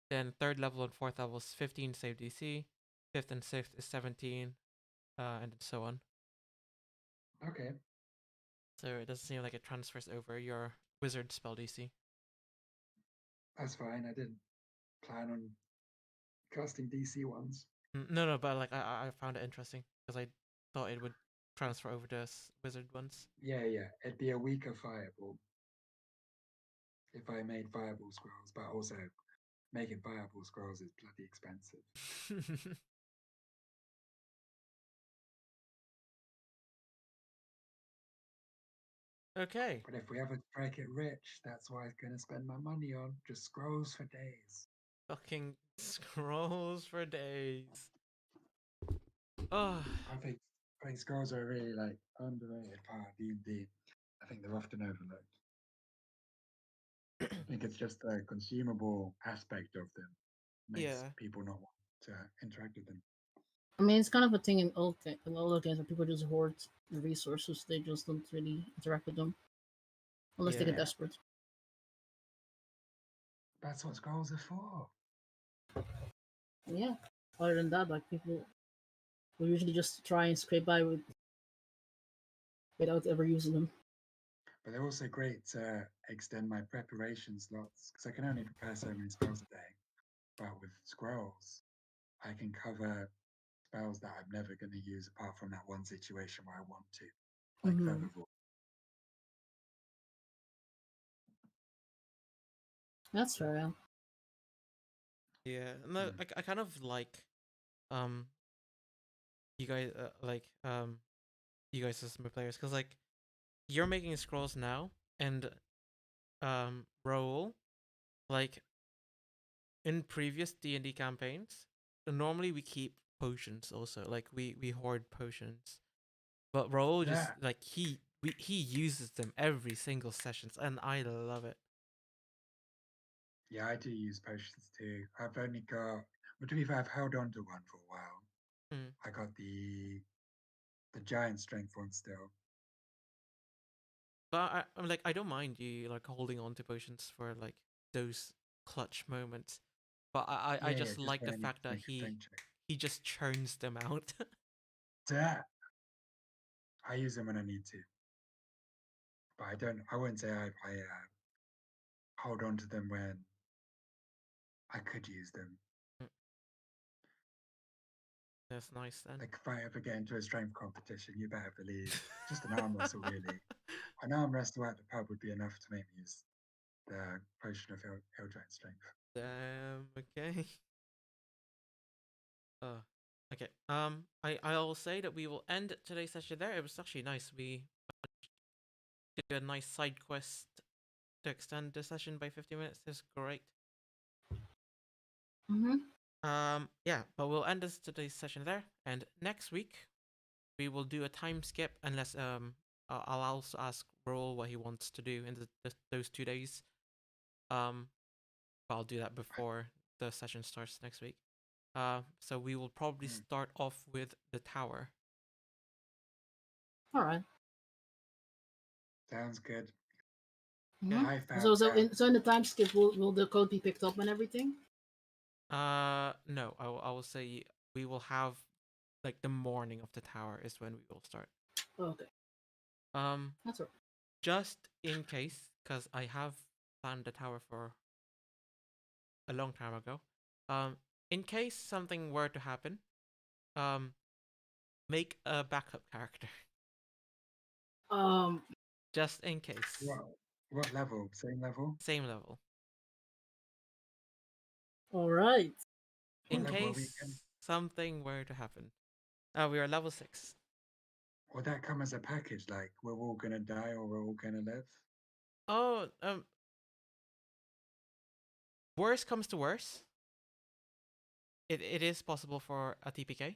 Then third level and fourth level is 15 save DC. Fifth and sixth is 17, and so on. Okay. So it doesn't seem like it transfers over your wizard spell DC. That's fine. I didn't plan on casting DC ones. No, but like I found it interesting because I thought it would transfer over to wizard ones. Yeah. It'd be a weaker fireball if I made fireball scrolls, but also making fireball scrolls is bloody expensive. Okay. But if we ever break it rich, that's what I'm going to spend my money on. Just scrolls for days. Fucking scrolls for days. Oh. I think scrolls are really like underrated part of D&D. I think they're often overlooked. I think it's just the consumable aspect of them makes Yeah. people not want to interact with them. I mean, it's kind of a thing in all the games where people just hoard the resources. They just don't really interact with them unless they get Yeah. desperate. That's what scrolls are for. Yeah. Other than that, like people will usually just try and scrape by without ever using them. But they're also great to extend my preparation slots because I can only prepare so many spells a day. But with scrolls, I can cover spells that I'm never going to use apart from that one situation where I want to, like Featherfall. That's fair. Yeah. No, I kind of like you guys you guys as my players because like you're making scrolls now and Raoul, like in previous D&D campaigns, normally we keep potions also. Like we hoard potions. But Raoul just like he uses them every single sessions and I love it. Yeah, I do use potions too. I've only got, but to be fair, I've held on to one for a while. I got the giant strength one still. But I'm like I don't mind you like holding on to potions for like those clutch moments. But I just like the fact that he just churns them out. Yeah. I use them when I need to. But I wouldn't say I hold on to them when I could use them. That's nice then. Like if I ever get into a strength competition, you better believe just an arm wrestle really. An arm wrestle at the pub would be enough to make me use the potion of Eldritch strength. Damn. Okay. Okay. I'll say that we will end today's session there. It was actually nice. We did a nice side quest to extend the session by 50 minutes. It's great. Yeah, but we'll end today's session there, and next week we will do a time skip unless I'll also ask Raoul what he wants to do in those 2 days. But I'll do that before the session starts next week. So we will probably start off with the tower. All right. Sounds good. So in the time skip, will the code be picked up and everything? No, I will say we will have like the morning of the tower is when we will start. Okay, Um, that's all. just in case, because I have planned the tower for a long time ago. In case something were to happen, um, make a backup character Um, just in case. What level? Same level? Same level. all right. In What level are we case in? something were to happen. We are level 6. Will that come as a package? Like we're all gonna die or we're all gonna live? Oh, worst comes to worst, it is possible for a TPK.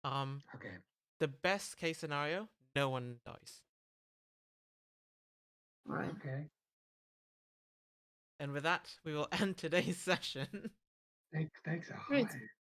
Okay. The best case scenario, no one dies. All right. Okay. And with that, we will end today's session. Thanks are Great. high.